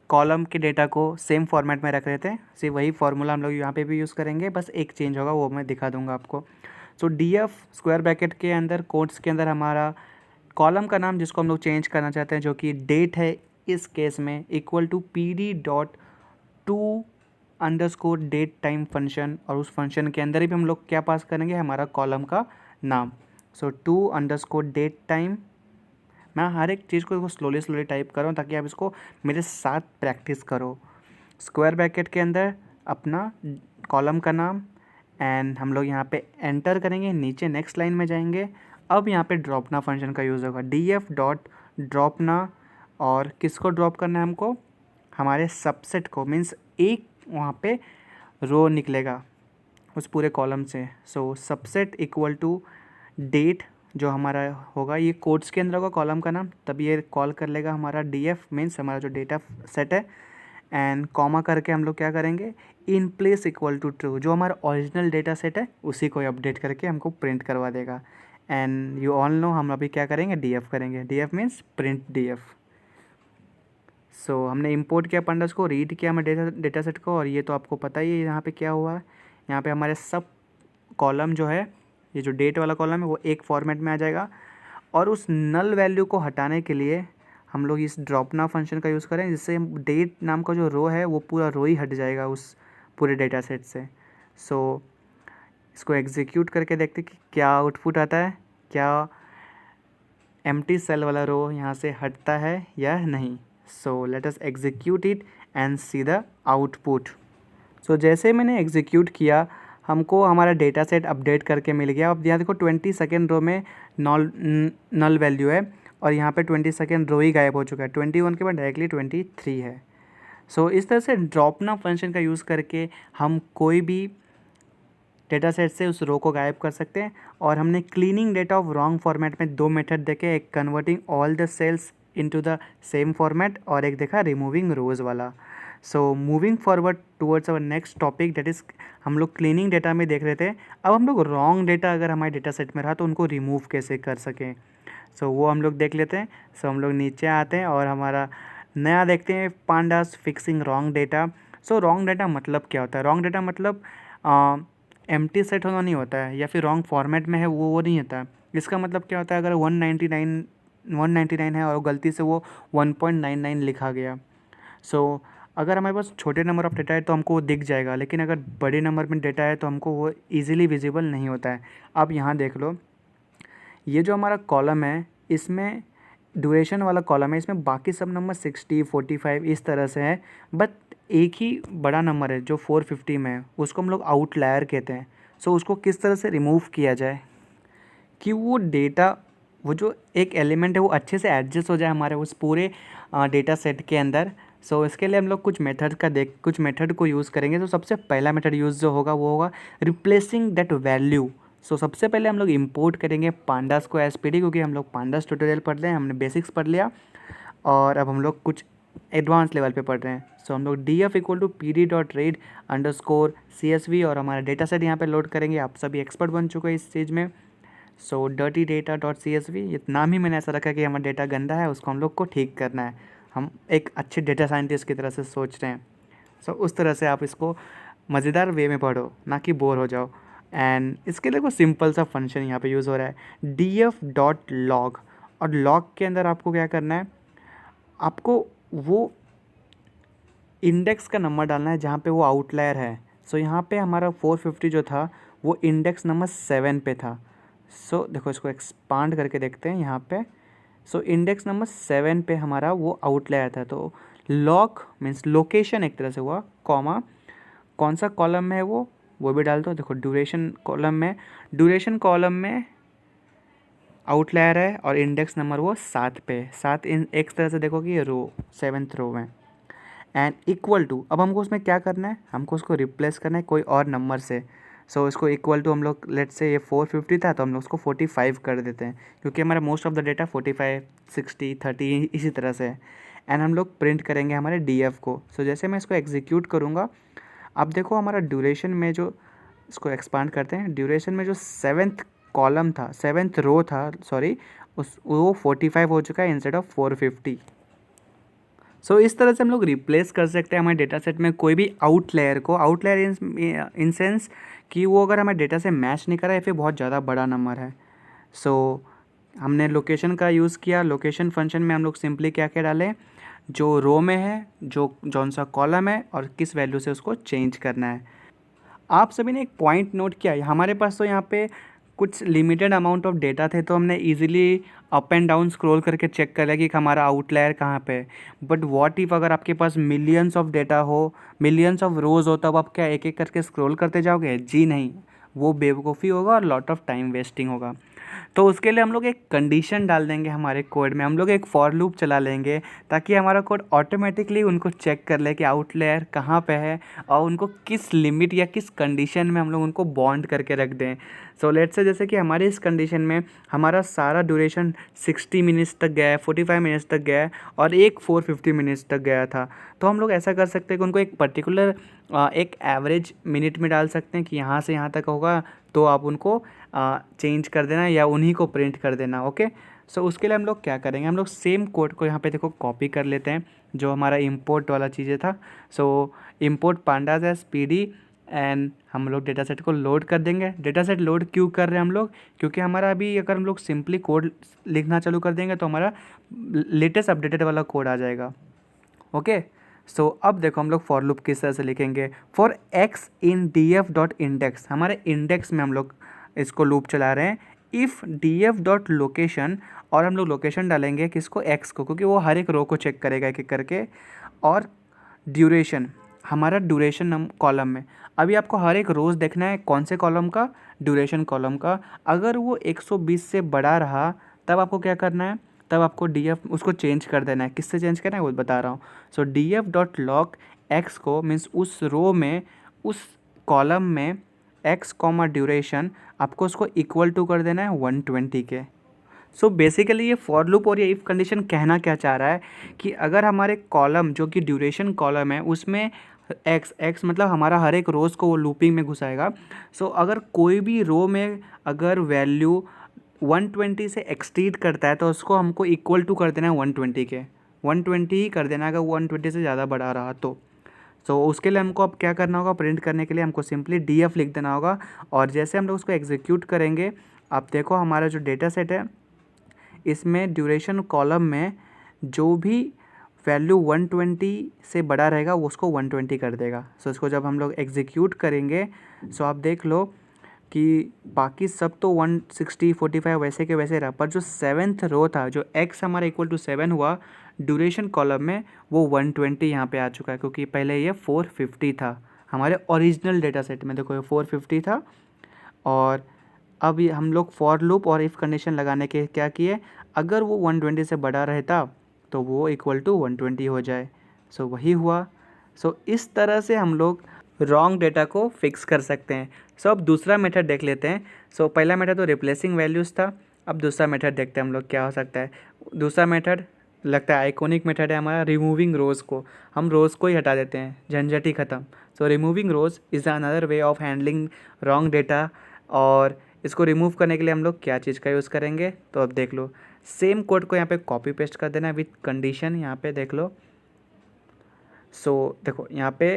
कॉलम के डेटा को सेम फॉर्मेट में रख रहे थे। सिर्फ वही फार्मूला हम लोग यहाँ पे भी यूज़ करेंगे, बस एक चेंज होगा वो मैं दिखा दूंगा आपको। सो df स्क्वायर ब्रैकेट के अंदर कोट्स के अंदर हमारा कॉलम का नाम जिसको हम लोग चेंज करना चाहते हैं जो कि डेट है इस केस में, इक्वल टू pd.to_date_time फंक्शन, और उस फंक्शन के अंदर ही भी हम लोग क्या पास करेंगे, हमारा कॉलम का नाम। सो to_date_time, मैं हर एक चीज़ को स्लोली टाइप कर रहा हूँ ताकि आप इसको मेरे साथ प्रैक्टिस करो। स्क्वायर ब्रैकेट के अंदर अपना कॉलम का नाम एंड हम लोग यहाँ पे एंटर करेंगे, नीचे नेक्स्ट लाइन में जाएंगे। अब यहाँ पे ड्रॉपना फंक्शन का यूज़ होगा, df डॉट ड्रॉपना, और किसको ड्रॉप करना है हमको, हमारे सबसेट को, मीन्स एक वहाँ पे रो निकलेगा उस पूरे कॉलम से। सो सबसेट इक्वल टू डेट जो हमारा होगा, ये कोट्स के अंदर होगा कॉलम का नाम, तब ये कॉल कर लेगा हमारा df मीन्स हमारा जो डेटा सेट है, एंड कॉमा करके हम लोग क्या करेंगे, in place equal to true, जो हमारा ओरिजिनल डेटा सेट है उसी को अपडेट करके हमको प्रिंट करवा देगा। एंड यू ऑल नो हम अभी क्या करेंगे, df करेंगे, df मीन्स प्रिंट df। सो हमने इंपोर्ट किया pandas को, रीड किया हमें डेटा सेट को, और ये तो आपको पता ही है यहाँ पे क्या हुआ है। यहाँ पे हमारे सब कॉलम जो है, ये जो डेट वाला कॉलम है वो एक फॉर्मेट में आ जाएगा, और उस नल वैल्यू को हटाने के लिए हम लोग इस ड्रॉपना फंक्शन का यूज़ करें, जिससे डेट नाम का जो रो है वो पूरा रो ही हट जाएगा उस पूरे डेटा सेट से। सो इसको एग्जीक्यूट करके देखते कि क्या आउटपुट आता है, क्या एम्प्टी सेल वाला रो यहाँ से हटता है या नहीं। So let us execute it and see the output. So जैसे मैंने एग्जीक्यूट किया, हमको हमारा डेटा सेट अपडेट करके मिल गया। अब यहाँ देखो 22nd रो में नल वैल्यू है, और यहाँ पे 22nd रो ही गायब हो चुका है, 21 के बाद डायरेक्टली 23 है। सो इस तरह से ड्रॉपना फंक्शन का यूज़ करके हम कोई भी डेटा सेट से उस रो को गायब कर सकते हैं। और हमने cleaning data of wrong format में 2 मेथड देखे, एक converting all the cells into the same format, और एक देखा रिमूविंग रोज वाला। So moving forward towards our next topic, that is हम लोग क्लीनिंग डेटा में देख रहे थे। अब हम लोग रॉन्ग डेटा अगर हमारे डेटा सेट में रहा तो उनको रिमूव कैसे कर सकें, सो वो हम लोग देख लेते हैं। सो हम लोग नीचे आते हैं और हमारा नया देखते हैं, pandas fixing wrong data. So wrong data मतलब क्या होता है, रॉन्ग डेटा मतलब एम्प्टी सेट होना नहीं होता है, या फिर रॉन्ग फॉर्मेट में है वो नहीं होता है। इसका मतलब क्या होता है, अगर 199 है और गलती से वो 1.99 लिखा गया, सो अगर हमारे पास छोटे नंबर ऑफ डेटा है तो हमको वो दिख जाएगा, लेकिन अगर बड़े नंबर में डेटा है तो हमको वो ईजिली विजिबल नहीं होता है। अब यहाँ देख लो, ये जो हमारा कॉलम है इसमें ड्यूरेशन वाला कॉलम है, इसमें बाकी सब नंबर 60, 45 इस तरह से है, बट एक ही बड़ा नंबर है जो 450 में है, उसको हम लोग आउटलायर कहते हैं। सो उसको किस तरह से रिमूव किया जाए कि वो डेटा, वो जो एक एलिमेंट है वो अच्छे से एडजस्ट हो जाए हमारे उस पूरे डेटा सेट के अंदर। सो इसके लिए हम लोग कुछ मेथड को यूज़ करेंगे। तो सबसे पहला मेथड यूज़ जो होगा वो होगा रिप्लेसिंग दैट वैल्यू। सो सबसे पहले हम लोग इंपोर्ट करेंगे पांडास को एसपीडी, क्योंकि हम लोग पांडास ट्यूटोरियल पढ़ रहे हैं, हमने बेसिक्स पढ़ लिया और अब हम लोग कुछ एडवांस लेवल पे पढ़ रहे हैं। सो हम लोग df इक्वल टू pd.read_csv और हमारा डेटा सेट यहाँ पे लोड करेंगे। आप सभी एक्सपर्ट बन चुके हैं इस चीज़ में। सो dirty data.csv, ये नाम ही मैंने ऐसा रखा कि हमारा डेटा गंदा है, उसको हम लोग को ठीक करना है। हम एक अच्छे डेटा साइंटिस्ट की तरह से सोच रहे हैं। सो उस तरह से आप इसको मज़ेदार वे में पढ़ो, ना कि बोर हो जाओ। एंड इसके लिए कोई सिंपल सा फंक्शन यहाँ पे यूज़ हो रहा है, df.log, और लॉग के अंदर आपको क्या करना है, आपको वो इंडेक्स का नंबर डालना है जहाँ पे वो आउटलायर है। सो यहाँ पे हमारा 450 जो था वो इंडेक्स नंबर 7 पे था। सो देखो इसको एक्सपांड करके देखते हैं यहाँ पे। सो इंडेक्स नंबर 7 पे हमारा वो आउटलायर था, तो लॉग मीन्स लोकेशन एक तरह से हुआ, कॉमा कौन सा कॉलम में है वो भी डाल दो। देखो ड्यूरेशन कॉलम में आउटलायर है और इंडेक्स नंबर वो 7 पे, 7 इन एक तरह से देखो कि ये रो 7th रो में। एंड इक्वल टू, अब हमको उसमें क्या करना है, हमको उसको रिप्लेस करना है कोई और नंबर से। सो इसको इक्वल टू हम लोग लेट्स से ये 450 था तो हम लोग उसको 45 कर देते हैं, क्योंकि हमारा मोस्ट ऑफ द डेटा 45, 60, 30 इसी तरह से है। एंड हम लोग प्रिंट करेंगे हमारे df को। सो जैसे मैं इसको एग्जीक्यूट करूँगा, अब देखो हमारा ड्यूरेशन में जो, इसको एक्सपांड करते हैं, ड्यूरेशन में जो 7th कॉलम था, 7th रो था सॉरी, वो 45 हो चुका है इंस्टेड ऑफ 450। सो इस तरह से हम लोग रिप्लेस कर सकते हैं हमारे डेटा सेट में कोई भी आउटलेयर को। आउटलेयर इन सेंस कि वो अगर हमारे डेटा से मैच नहीं करा या फिर बहुत ज़्यादा बड़ा नंबर है। सो हमने लोकेशन का यूज़ किया, लोकेशन फंक्शन में हम लोग सिंपली क्या क्या डालें, जो रो में है, जो जौन सा कॉलम है और किस वैल्यू से उसको चेंज करना है। आप सभी ने एक पॉइंट नोट किया, हमारे पास तो यहाँ पे कुछ लिमिटेड अमाउंट ऑफ डेटा थे, तो हमने easily up and down scroll करके चेक कर लेगा कि हमारा आउटलायर कहाँ पे है। बट व्हाट इफ़ अगर आपके पास मिलियंस ऑफ डेटा हो, मिलियंस ऑफ रोज़ हो, तब आप क्या एक एक करके स्क्रॉल करते जाओगे? जी नहीं, वो बेवकूफ़ी होगा और लॉट ऑफ टाइम वेस्टिंग होगा। तो उसके लिए हम लोग एक कंडीशन डाल देंगे हमारे कोड में, हम लोग एक फॉर लूप चला लेंगे ताकि हमारा कोड ऑटोमेटिकली उनको चेक कर ले कि आउटलेयर कहाँ पे है और उनको किस लिमिट या किस कंडीशन में हम लोग उनको बॉन्ड करके रख दें। सो लेट्स से जैसे कि हमारे इस कंडीशन में हमारा सारा ड्यूरेशन 60 मिनट्स तक गया है, 45 मिनट्स तक गया है और एक 450 मिनट्स तक गया था। तो हम लोग ऐसा कर सकते हैं कि उनको एक पर्टिकुलर एक एवरेज मिनट में डाल सकते हैं कि यहाँ से यहाँ तक होगा, तो आप उनको चेंज कर देना या उन्हीं को प्रिंट कर देना। ओके, सो उसके लिए हम लोग क्या करेंगे, हम लोग सेम कोड को यहाँ पे देखो कॉपी कर लेते हैं जो हमारा इंपोर्ट वाला चीज़ें था। So import pandas as PD and हम लोग डेटा सेट को लोड कर देंगे। डेटा सेट लोड क्यों कर रहे हैं हम लोग? क्योंकि हमारा अभी अगर हम लोग सिंपली कोड लिखना चालू कर देंगे तो हमारा लेटेस्ट अपडेटेड वाला कोड आ जाएगा। ओके, सो अब देखो हम लोग फॉर लूप किस तरह से लिखेंगे। For x in D F dot index, हमारे इंडेक्स में हम लोग इसको लूप चला रहे हैं। If D F dot location, और हम लोग लोकेशन डालेंगे किसको? एक्स को, क्योंकि वो हर एक रो को चेक करेगा एक एक करके। और ड्यूरेशन, हमारा ड्यूरेशन कॉलम में, अभी आपको हर एक रोज़ देखना है कौन से कॉलम का? ड्यूरेशन कॉलम का। अगर वो 120 से बड़ा रहा तब आपको क्या करना है? तब आपको डी एफ उसको चेंज कर देना है। किससे चेंज करना है वो बता रहा हूँ। So D F dot loc X को, मीन्स उस रो में, उस कॉलम में एक्स कॉमा ड्यूरेशन, आपको उसको इक्वल टू कर देना है 120 के। सो बेसिकली ये फॉर लूप और ये इफ़ कंडीशन कहना क्या चाह रहा है कि अगर हमारे कॉलम जो कि ड्यूरेशन कॉलम है उसमें एक्स मतलब हमारा हर एक रोज़ को वो लूपिंग में घुसाएगा। सो अगर कोई भी रो में अगर वैल्यू 120 से एक्सटीड करता है तो उसको हमको इक्वल टू कर देना है 120 के। 120 ही कर देना है अगर 120 से ज़्यादा बढ़ा रहा तो। सो उसके लिए हमको अब क्या करना होगा? प्रिंट करने के लिए हमको सिंपली डी एफ लिख देना होगा। और जैसे हम लोग उसको एग्जीक्यूट करेंगे, आप देखो हमारा जो डेटा सेट है इसमें ड्यूरेशन कॉलम में जो भी वैल्यू 120 से बड़ा रहेगा वो उसको 120 कर देगा। सो इसको जब हम लोग एग्जीक्यूट करेंगे, सो आप देख लो कि बाकी सब तो 160 45 वैसे के वैसे रहा, पर जो 7th रो था, जो x हमारा इक्वल टू 7 हुआ ड्यूरेशन कॉलम में, वो 120 यहाँ पे आ चुका है, क्योंकि पहले ये 450 था हमारे ओरिजिनल डेटा सेट में। देखो ये 450 था। और अब ये हम लोग फॉर लूप और इफ़ कंडीशन लगाने के क्या किए, अगर वो 120 से बड़ा रहता तो वो इक्वल टू 120 हो जाए। सो वही हुआ। सो इस तरह से हम लोग रॉन्ग डेटा को फिक्स कर सकते हैं। सो अब दूसरा मेथड देख लेते हैं। सो पहला मेथड तो रिप्लेसिंग वैल्यूज़ था, अब दूसरा मेथड देखते हैं हम लोग क्या हो सकता है। दूसरा मेथड लगता है आइकॉनिक मेथड है हमारा, रिमूविंग रोज़ को। हम रोज़ को ही हटा देते हैं, झंझट ही ख़त्म। So removing rows is another way of handling wrong data. और इसको रिमूव करने के लिए हम लोग क्या चीज़ का यूज़ करेंगे, तो अब देख लो। सेम कोड को यहाँ पे कॉपी पेस्ट कर देना विथ कंडीशन, यहाँ पे देख लो। सो देखो यहाँ पे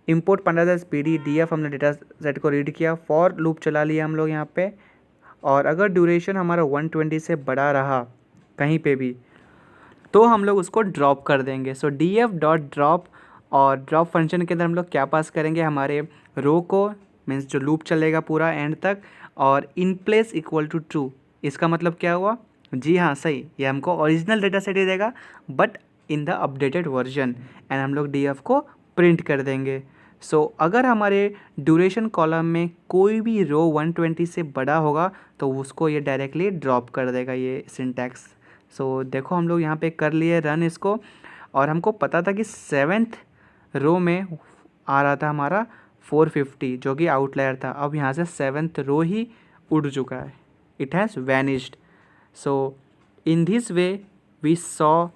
इंपोर्ट पंडाज पीडी डीएफ, हमने डेटा सेट को रीड किया, फॉर लूप चला लिया हम लोग यहाँ पे। और अगर ड्यूरेशन हमारा 120 से बड़ा रहा कहीं पे भी तो हम लोग उसको ड्रॉप कर देंगे। सो डी एफ डॉट ड्रॉप, और ड्रॉप फंक्शन के अंदर हम लोग क्या पास करेंगे? हमारे रो को, मीन्स जो लूप चलेगा पूरा एंड तक, और in place equal to true. इसका मतलब क्या हुआ? जी हाँ सही, ये हमको ओरिजिनल डेटा सेट ही देगा but in the updated version, and हम लोग डी एफ को प्रिंट कर देंगे। सो अगर हमारे ड्यूरेशन कॉलम में कोई भी रो 120 से बड़ा होगा तो उसको ये डायरेक्टली ड्रॉप कर देगा, ये सिंटैक्स। सो देखो हम लोग यहाँ पे कर लिए रन इसको, और हमको पता था कि 7th रो में आ रहा था हमारा 450 जो कि आउटलायर था। अब यहाँ से 7th रो ही उड़ चुका है, it has vanished. So in this way we saw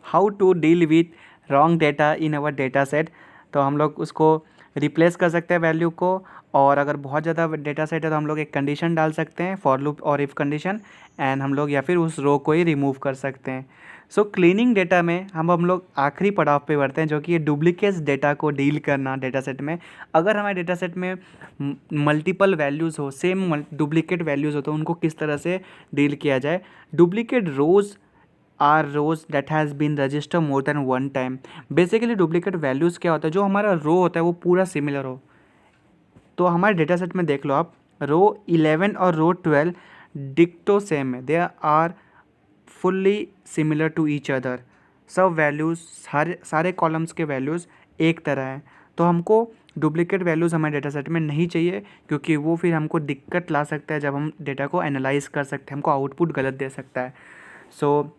how to deal with wrong data in our data set. तो हम लोग उसको रिप्लेस कर सकते हैं वैल्यू को, और अगर बहुत ज़्यादा डेटा सेट है तो हम लोग एक कंडीशन डाल सकते हैं, फॉर लूप और इफ़ कंडीशन, एंड हम लोग या फिर उस रो को ही रिमूव कर सकते हैं। सो क्लीनिंग डेटा में हम लोग आखिरी पड़ाव पे बढ़ते हैं, जो कि ये डुप्लीकेट्स डेटा को डील करना डेटा सेट में। अगर हमारे डेटा सेट में मल्टीपल वैल्यूज़ हो, सेम डुप्लीकेट वैल्यूज़ हो, तो उनको किस तरह से डील किया जाए। Duplicate rows are rows that has been register more than one time. Basically duplicate values क्या होता है? जो हमारा रो होता है वो पूरा सिमिलर हो। तो हमारे डेटा सेट में देख लो आप, रो 11 और रो 12 डिक्टो सेम है, they are fully similar to each other, सब वैल्यूज़ सारे कॉलम्स के वैल्यूज़ एक तरह हैं। तो हमको डुप्लीकेट वैल्यूज़ हमारे डेटा सेट में नहीं चाहिए, क्योंकि वो फिर हमको दिक्कत ला सकता है जब हम डेटा को एनालाइज कर सकते हैं, हमको आउटपुट गलत दे सकता है। सो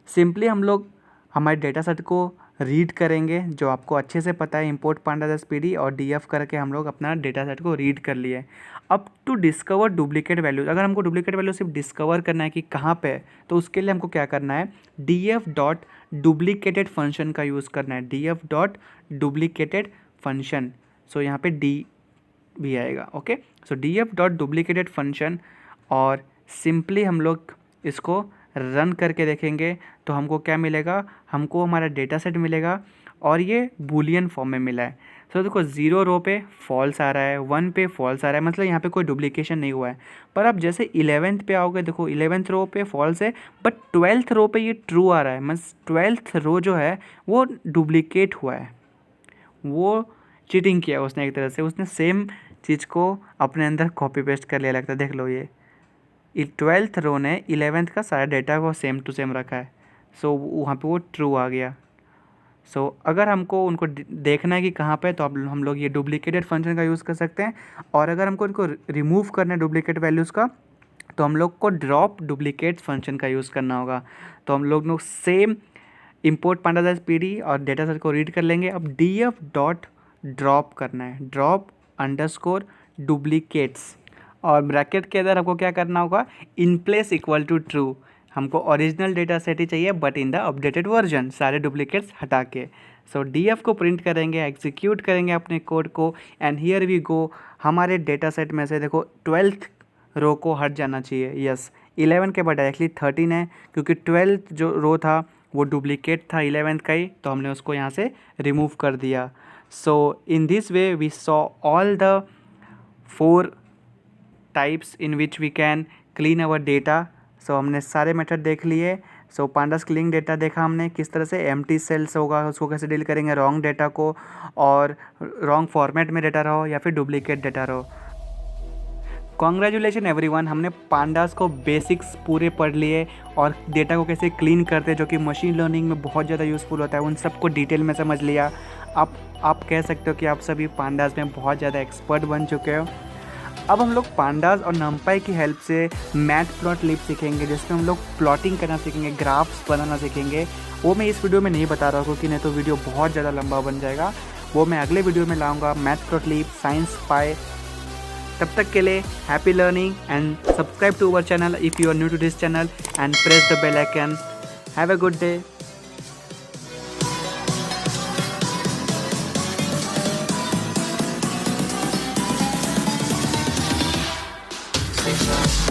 सिंपली हम लोग हमारे डेटा सेट को रीड करेंगे, जो आपको अच्छे से पता है, इंपोर्ट पांडास पीडी और डीएफ करके हम लोग अपना डेटा सेट को रीड कर लिए। अब टू डिस्कवर डुप्लीकेट वैल्यूज़, अगर हमको डुप्लीकेट वैल्यू सिर्फ डिस्कवर करना है कि कहाँ पे है, तो उसके लिए हमको क्या करना है, df डॉट डुप्लीकेटेड फंक्शन का यूज़ करना है, df डॉट डुप्लीकेटेड फंक्शन। सो यहाँ पे डी भी आएगा। ओके, सो df डॉट डुप्लीकेटेड फंक्शन, और सिंपली हम लोग इसको रन करके देखेंगे तो हमको क्या मिलेगा, हमको हमारा डेटा सेट मिलेगा और ये बूलियन फॉर्म में मिला है। तो देखो 0 रो पे फॉल्स आ रहा है, 1 पे फॉल्स आ रहा है, मतलब यहाँ पे कोई डुप्लीकेशन नहीं हुआ है। पर आप जैसे 11th पे आओगे, देखो 11th रो पे फॉल्स है, बट 12th रो पे ये ट्रू आ रहा है, मतलब 12th रो जो है वो डुप्लीकेट हुआ है, वो चीटिंग किया उसने एक तरह से, उसने सेम चीज़ को अपने अंदर कॉपी पेस्ट कर लिया लगता है। देख लो, ये 12th रो ने 11th का सारा डेटा को सेम टू सेम रखा है, सो वहाँ पे वो ट्रू आ गया। सो अगर हमको उनको देखना है कि कहाँ पे, तो हम लोग ये डुप्लीकेटेड फंक्शन का यूज़ कर सकते हैं। और अगर हमको इनको रिमूव करना है डुप्लीकेट वैल्यूज़ का, तो हम लोग को ड्रॉप डुप्लीकेट फंक्शन का यूज़ करना होगा। तो हम लोग सेम इंपोर्ट पांडास पीडी और डेटा सेट को रीड कर लेंगे। अब df डॉट ड्रॉप करना है, ड्रॉप अंडरस्कोर डुप्लीकेट्स, और ब्रैकेट के अंदर हमको क्या करना होगा, in place equal to true. हमको ओरिजिनल डेटा सेट ही चाहिए but in the updated version, सारे डुप्लीकेट्स हटा के। सो df को प्रिंट करेंगे, एग्जीक्यूट करेंगे अपने कोड को, एंड हियर वी गो। हमारे डेटा सेट में से देखो 12th रो को हट जाना चाहिए, यस 11 के बाद डायरेक्टली 13 है, क्योंकि 12th जो रो था वो डुप्लीकेट था 11th का ही, तो हमने उसको यहाँ से रिमूव कर दिया। So in this way we saw all the 4 types in which we can clean our data. So हमने सारे मेथड देख लिए। सो पांडास क्लीनिंग डेटा देखा हमने किस तरह से, एम्प्टी सेल्स होगा उसको कैसे डील करेंगे, रॉन्ग डेटा को, और रॉन्ग फॉर्मेट में डेटा रहो या फिर डुप्लीकेट डेटा रहो। कॉन्ग्रेचुलेशन एवरीवन, हमने पांडास को बेसिक्स पूरे पढ़ लिए और डेटा को कैसे क्लीन करते हैं, जो कि मशीन लर्निंग में बहुत ज़्यादा यूज़फुल होता है, उन सबको डिटेल में समझ लिया। आप कह सकते हो कि आप सभी पांडास में बहुत ज़्यादा एक्सपर्ट बन चुके हो। अब हम लोग पांडास और नंपाई की हेल्प से मैटप्लॉटलिब सीखेंगे, जिसमें हम लोग प्लॉटिंग करना सीखेंगे, ग्राफ्स बनाना सीखेंगे। वो मैं इस वीडियो में नहीं बता रहा हूँ क्योंकि नहीं तो वीडियो बहुत ज़्यादा लंबा बन जाएगा, वो मैं अगले वीडियो में लाऊंगा, मैटप्लॉटलिब, साइंस पाई। तब तक के लिए happy learning and subscribe to our channel if you are new to this channel and press the bell icon. Have a good day.